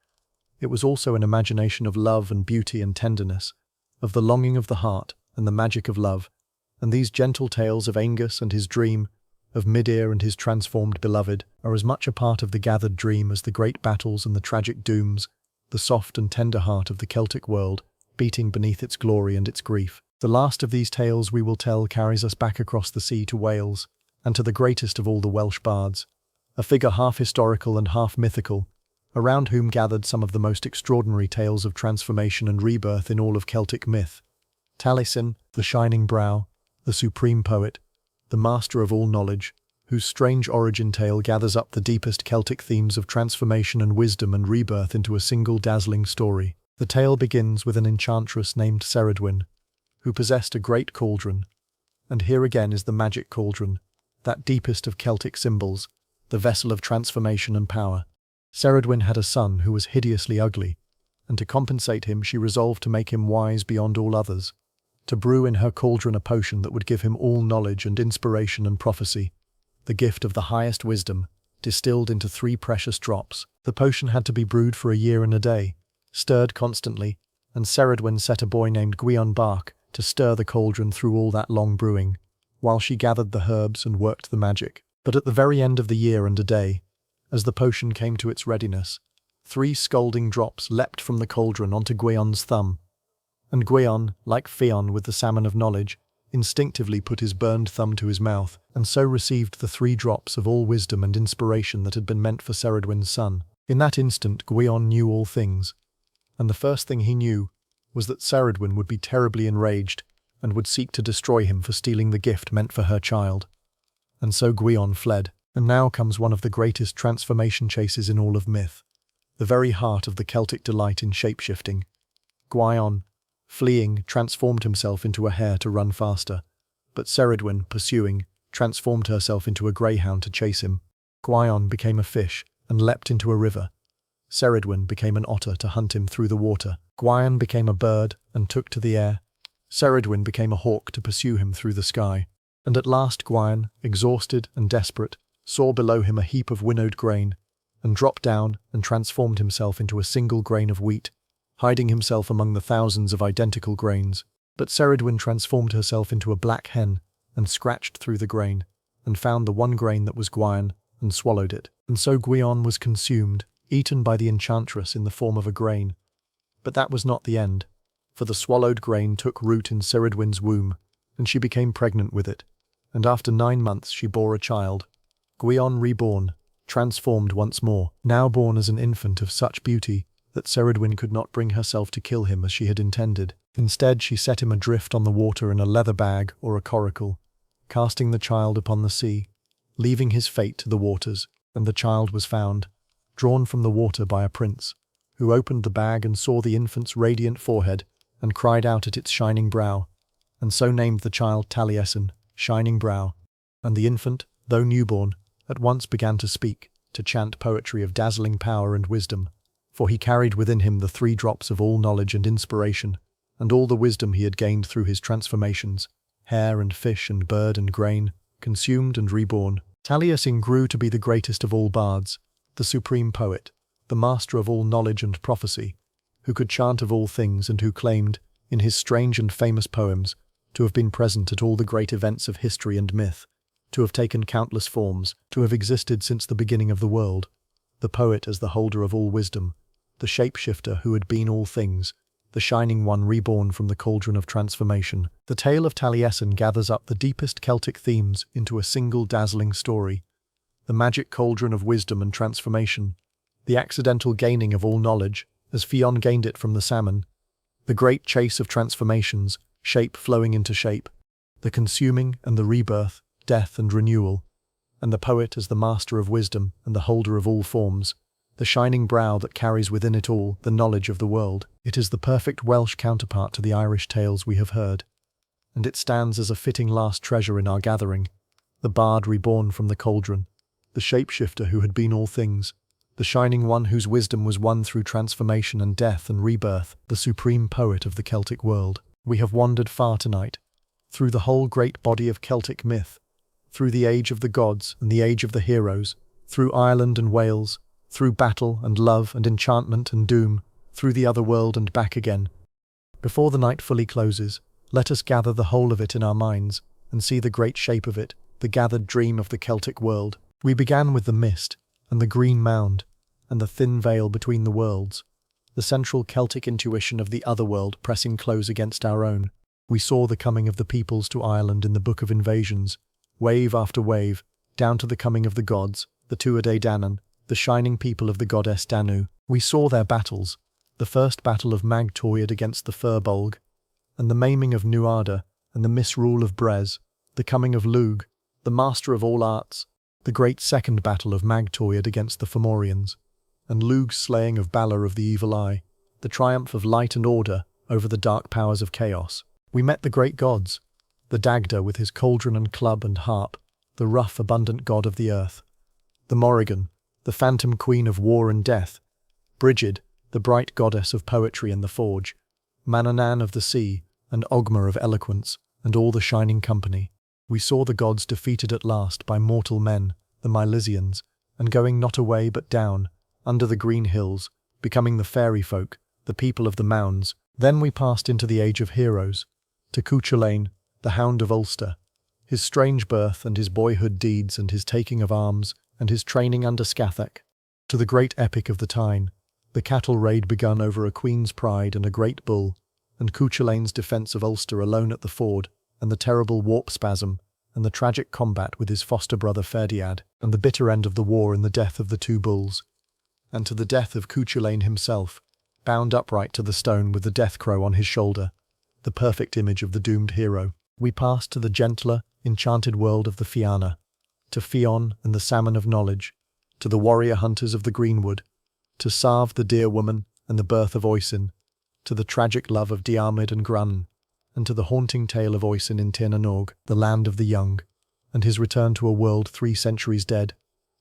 it was also an imagination of love and beauty and tenderness, of the longing of the heart and the magic of love, and these gentle tales of Engus and his dream, of Midir and his transformed beloved, are as much a part of the gathered dream as the great battles and the tragic dooms, the soft and tender heart of the Celtic world, beating beneath its glory and its grief. The last of these tales we will tell carries us back across the sea to Wales, and to the greatest of all the Welsh bards, a figure half historical and half mythical, around whom gathered some of the most extraordinary tales of transformation and rebirth in all of Celtic myth. Taliesin, the shining brow, the supreme poet, the master of all knowledge, whose strange origin tale gathers up the deepest Celtic themes of transformation and wisdom and rebirth into a single dazzling story. The tale begins with an enchantress named Cerridwen, who possessed a great cauldron, and here again is the magic cauldron, that deepest of Celtic symbols, the vessel of transformation and power. Cerridwen had a son who was hideously ugly, and to compensate him she resolved to make him wise beyond all others, to brew in her cauldron a potion that would give him all knowledge and inspiration and prophecy, the gift of the highest wisdom, distilled into 3 precious drops. The potion had to be brewed for a year and a day, stirred constantly, and Cerridwen set a boy named Gwion Bark to stir the cauldron through all that long brewing, while she gathered the herbs and worked the magic. But at the very end of the year and a day, as the potion came to its readiness, 3 scalding drops leapt from the cauldron onto Gwion's thumb, and Gwion, like Fionn with the Salmon of Knowledge, instinctively put his burned thumb to his mouth, and so received the 3 drops of all wisdom and inspiration that had been meant for Cerridwen's son. In that instant Gwion knew all things, and the first thing he knew was that Cerridwen would be terribly enraged and would seek to destroy him for stealing the gift meant for her child. And so Gwion fled. And now comes one of the greatest transformation chases in all of myth, the very heart of the Celtic delight in shape-shifting. Gwion, fleeing, transformed himself into a hare to run faster, but Cerridwen, pursuing, transformed herself into a greyhound to chase him. Gwion became a fish and leapt into a river. Cerridwen became an otter to hunt him through the water. Gwion became a bird and took to the air. Cerridwen became a hawk to pursue him through the sky. And at last Gwion, exhausted and desperate, saw below him a heap of winnowed grain, and dropped down and transformed himself into a single grain of wheat, hiding himself among the thousands of identical grains. But Cerridwen transformed herself into a black hen, and scratched through the grain, and found the one grain that was Gwion, and swallowed it. And so Gwion was consumed, eaten by the enchantress in the form of a grain. But that was not the end, for the swallowed grain took root in Cerridwen's womb, and she became pregnant with it, and after 9 months she bore a child. Gwion reborn, transformed once more, now born as an infant of such beauty that Cerridwen could not bring herself to kill him as she had intended. Instead she set him adrift on the water in a leather bag or a coracle, casting the child upon the sea, leaving his fate to the waters. And the child was found, drawn from the water by a prince, who opened the bag and saw the infant's radiant forehead, and cried out at its shining brow, and so named the child Taliesin, shining brow, and the infant, though newborn, at once began to speak, to chant poetry of dazzling power and wisdom, for he carried within him the 3 drops of all knowledge and inspiration, and all the wisdom he had gained through his transformations, hare and fish and bird and grain, consumed and reborn. Taliesin grew to be the greatest of all bards, the supreme poet, the master of all knowledge and prophecy, who could chant of all things and who claimed, in his strange and famous poems, to have been present at all the great events of history and myth, to have taken countless forms, to have existed since the beginning of the world, the poet as the holder of all wisdom, the shapeshifter who had been all things, the shining one reborn from the cauldron of transformation. The tale of Taliesin gathers up the deepest Celtic themes into a single dazzling story. The magic cauldron of wisdom and transformation, the accidental gaining of all knowledge, as Fionn gained it from the salmon, the great chase of transformations, shape flowing into shape, the consuming and the rebirth, death and renewal, and the poet as the master of wisdom and the holder of all forms, the shining brow that carries within it all the knowledge of the world. It is the perfect Welsh counterpart to the Irish tales we have heard, and it stands as a fitting last treasure in our gathering, the bard reborn from the cauldron, the shapeshifter who had been all things, the shining one whose wisdom was won through transformation and death and rebirth, the supreme poet of the Celtic world. We have wandered far tonight, through the whole great body of Celtic myth, through the age of the gods and the age of the heroes, through Ireland and Wales, through battle and love and enchantment and doom, through the other world and back again. Before the night fully closes, let us gather the whole of it in our minds and see the great shape of it, the gathered dream of the Celtic world. We began with the mist and the green mound and the thin veil between the worlds, the central Celtic intuition of the Otherworld pressing close against our own. We saw the coming of the peoples to Ireland in the Book of Invasions, wave after wave, down to the coming of the gods, the Tuatha Dé Danann, the shining people of the goddess Danu. We saw their battles, the first battle of Mag Tuireadh against the Firbolg, and the maiming of Nuada, and the misrule of Brez, the coming of Lugh, the master of all arts, the great second battle of Mag Tuireadh against the Fomorians, and Lugh's slaying of Balor of the Evil Eye, the triumph of light and order over the dark powers of chaos. We met the great gods, the Dagda with his cauldron and club and harp, the rough, abundant god of the earth, the Morrigan, the phantom queen of war and death, Brigid, the bright goddess of poetry and the forge, Manannán of the sea, and Ogma of eloquence, and all the shining company. We saw the gods defeated at last by mortal men, the Milesians, and going not away but down, under the green hills, becoming the fairy folk, the people of the mounds. Then we passed into the age of heroes, to Cuchulain, the Hound of Ulster, his strange birth and his boyhood deeds and his taking of arms and his training under Scathach, to the great epic of the Táin, the cattle raid begun over a queen's pride and a great bull, and Cuchulain's defence of Ulster alone at the ford, and the terrible warp spasm, and the tragic combat with his foster brother Ferdiad, and the bitter end of the war in the death of the 2 bulls, and to the death of Cuchulain himself, bound upright to the stone with the death crow on his shoulder, the perfect image of the doomed hero. We passed to the gentler, enchanted world of the Fianna, to Fionn and the Salmon of Knowledge, to the warrior hunters of the greenwood, to Sarv the deer woman and the birth of Oisín, to the tragic love of Diarmuid and Grainne, and to the haunting tale of Oisín in Tir na nOg, the land of the young, and his return to a world 3 centuries dead,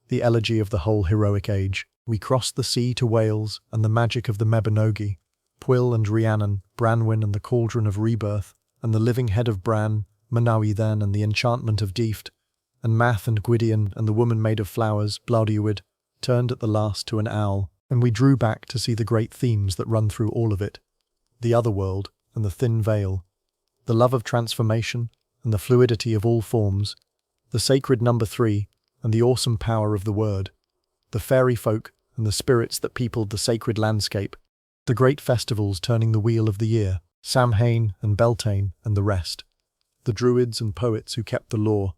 the elegy of the whole heroic age. We crossed the sea to Wales and the magic of the Mabinogi, Pwyll and Rhiannon, Branwen and the cauldron of rebirth, and the living head of Bran, Manawi then and the enchantment of Deift, and Math and Gwydion and the woman made of flowers, Blaudiwyd, turned at the last to an owl, and we drew back to see the great themes that run through all of it, the Otherworld and the thin veil, the love of transformation and the fluidity of all forms, the sacred number 3 and the awesome power of the word, the fairy folk and the spirits that peopled the sacred landscape, the great festivals turning the wheel of the year, Samhain and Beltane and the rest, the druids and poets who kept the law,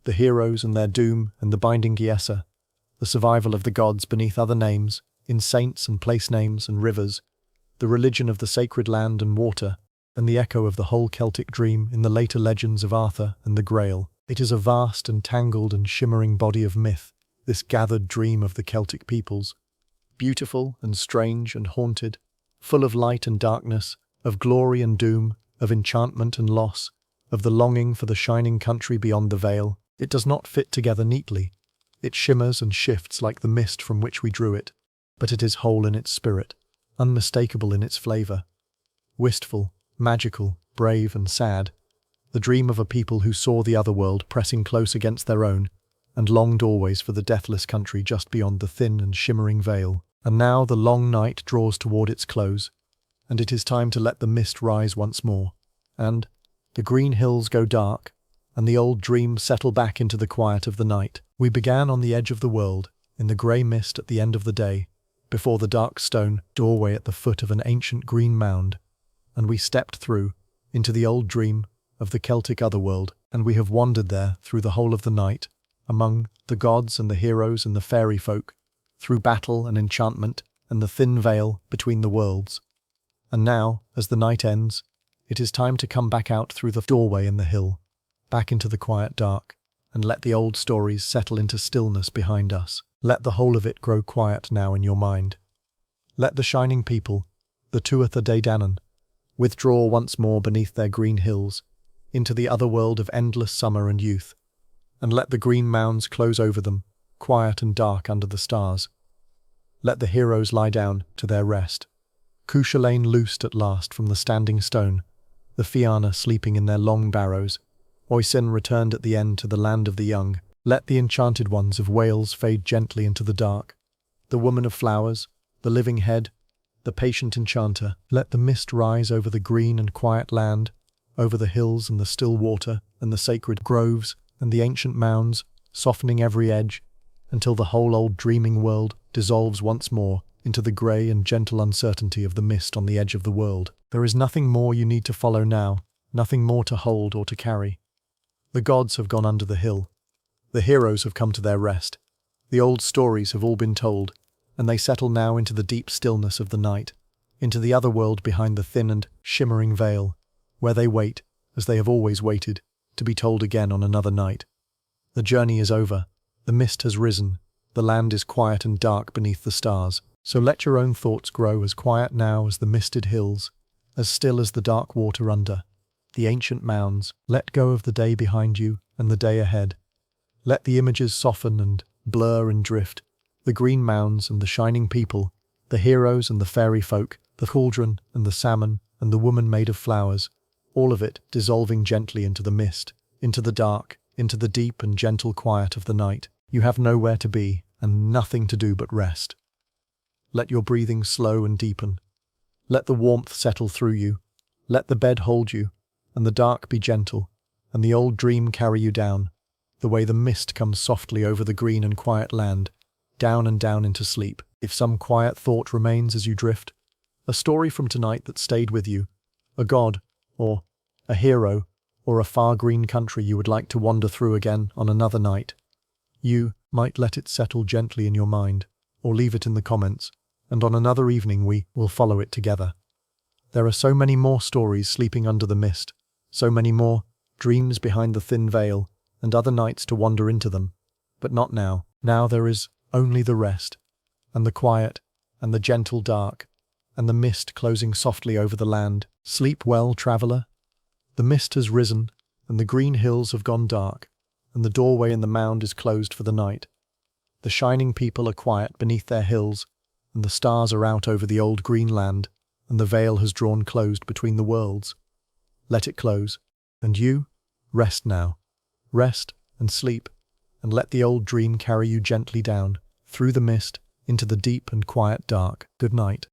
the heroes and their doom and the binding Giessa, the survival of the gods beneath other names, in saints and place names and rivers, the religion of the sacred land and water, and the echo of the whole Celtic dream in the later legends of Arthur and the Grail. It is a vast and tangled and shimmering body of myth, this gathered dream of the Celtic peoples, beautiful and strange and haunted, full of light and darkness, of glory and doom, of enchantment and loss, of the longing for the shining country beyond the veil. It does not fit together neatly. It shimmers and shifts like the mist from which we drew it, but it is whole in its spirit, unmistakable in its flavour. Wistful, magical, brave and sad, the dream of a people who saw the otherworld pressing close against their own, and longed always for the deathless country just beyond the thin and shimmering veil. And now the long night draws toward its close, and it is time to let the mist rise once more, and the green hills go dark, and the old dream settle back into the quiet of the night. We began on the edge of the world, in the grey mist at the end of the day, before the dark stone doorway at the foot of an ancient green mound, and we stepped through, into the old dream of the Celtic Otherworld, and we have wandered there through the whole of the night, among the gods and the heroes and the fairy folk, through battle and enchantment and the thin veil between the worlds. And now, as the night ends, it is time to come back out through the doorway in the hill, back into the quiet dark, and let the old stories settle into stillness behind us. Let the whole of it grow quiet now in your mind. Let the shining people, the Tuatha Dé Danann, withdraw once more beneath their green hills, into the other world of endless summer and youth, and let the green mounds close over them, quiet and dark under the stars. Let the heroes lie down to their rest. Cuchulain loosed at last from the standing stone, the Fianna sleeping in their long barrows. Oisín returned at the end to the land of the young. Let the enchanted ones of Wales fade gently into the dark. The woman of flowers, the living head, the patient enchanter. Let the mist rise over the green and quiet land, over the hills and the still water and the sacred groves and the ancient mounds, softening every edge, until the whole old dreaming world dissolves once more into the grey and gentle uncertainty of the mist on the edge of the world. There is nothing more you need to follow now, nothing more to hold or to carry. The gods have gone under the hill. The heroes have come to their rest. The old stories have all been told, and they settle now into the deep stillness of the night, into the other world behind the thin and shimmering veil, where they wait, as they have always waited, to be told again on another night. The journey is over. The mist has risen. The land is quiet and dark beneath the stars. So let your own thoughts grow as quiet now as the misted hills, as still as the dark water under the ancient mounds. Let go of the day behind you and the day ahead. Let the images soften and blur and drift, the green mounds and the shining people, the heroes and the fairy folk, the cauldron and the salmon and the woman made of flowers, all of it dissolving gently into the mist, into the dark, into the deep and gentle quiet of the night. You have nowhere to be and nothing to do but rest. Let your breathing slow and deepen. Let the warmth settle through you. Let the bed hold you, and the dark be gentle, and the old dream carry you down, the way the mist comes softly over the green and quiet land, down and down into sleep. If some quiet thought remains as you drift, a story from tonight that stayed with you, a god, or a hero, or a far green country you would like to wander through again on another night, you might let it settle gently in your mind, or leave it in the comments, and on another evening we will follow it together. There are so many more stories sleeping under the mist, so many more dreams behind the thin veil, and other nights to wander into them. But not now. Now there is only the rest, and the quiet, and the gentle dark, and the mist closing softly over the land. Sleep well, traveller. The mist has risen, and the green hills have gone dark, and the doorway in the mound is closed for the night. The shining people are quiet beneath their hills, and the stars are out over the old green land, and the veil has drawn closed between the worlds. Let it close, and you, rest now. Rest and sleep, and let the old dream carry you gently down, through the mist, into the deep and quiet dark. Good night.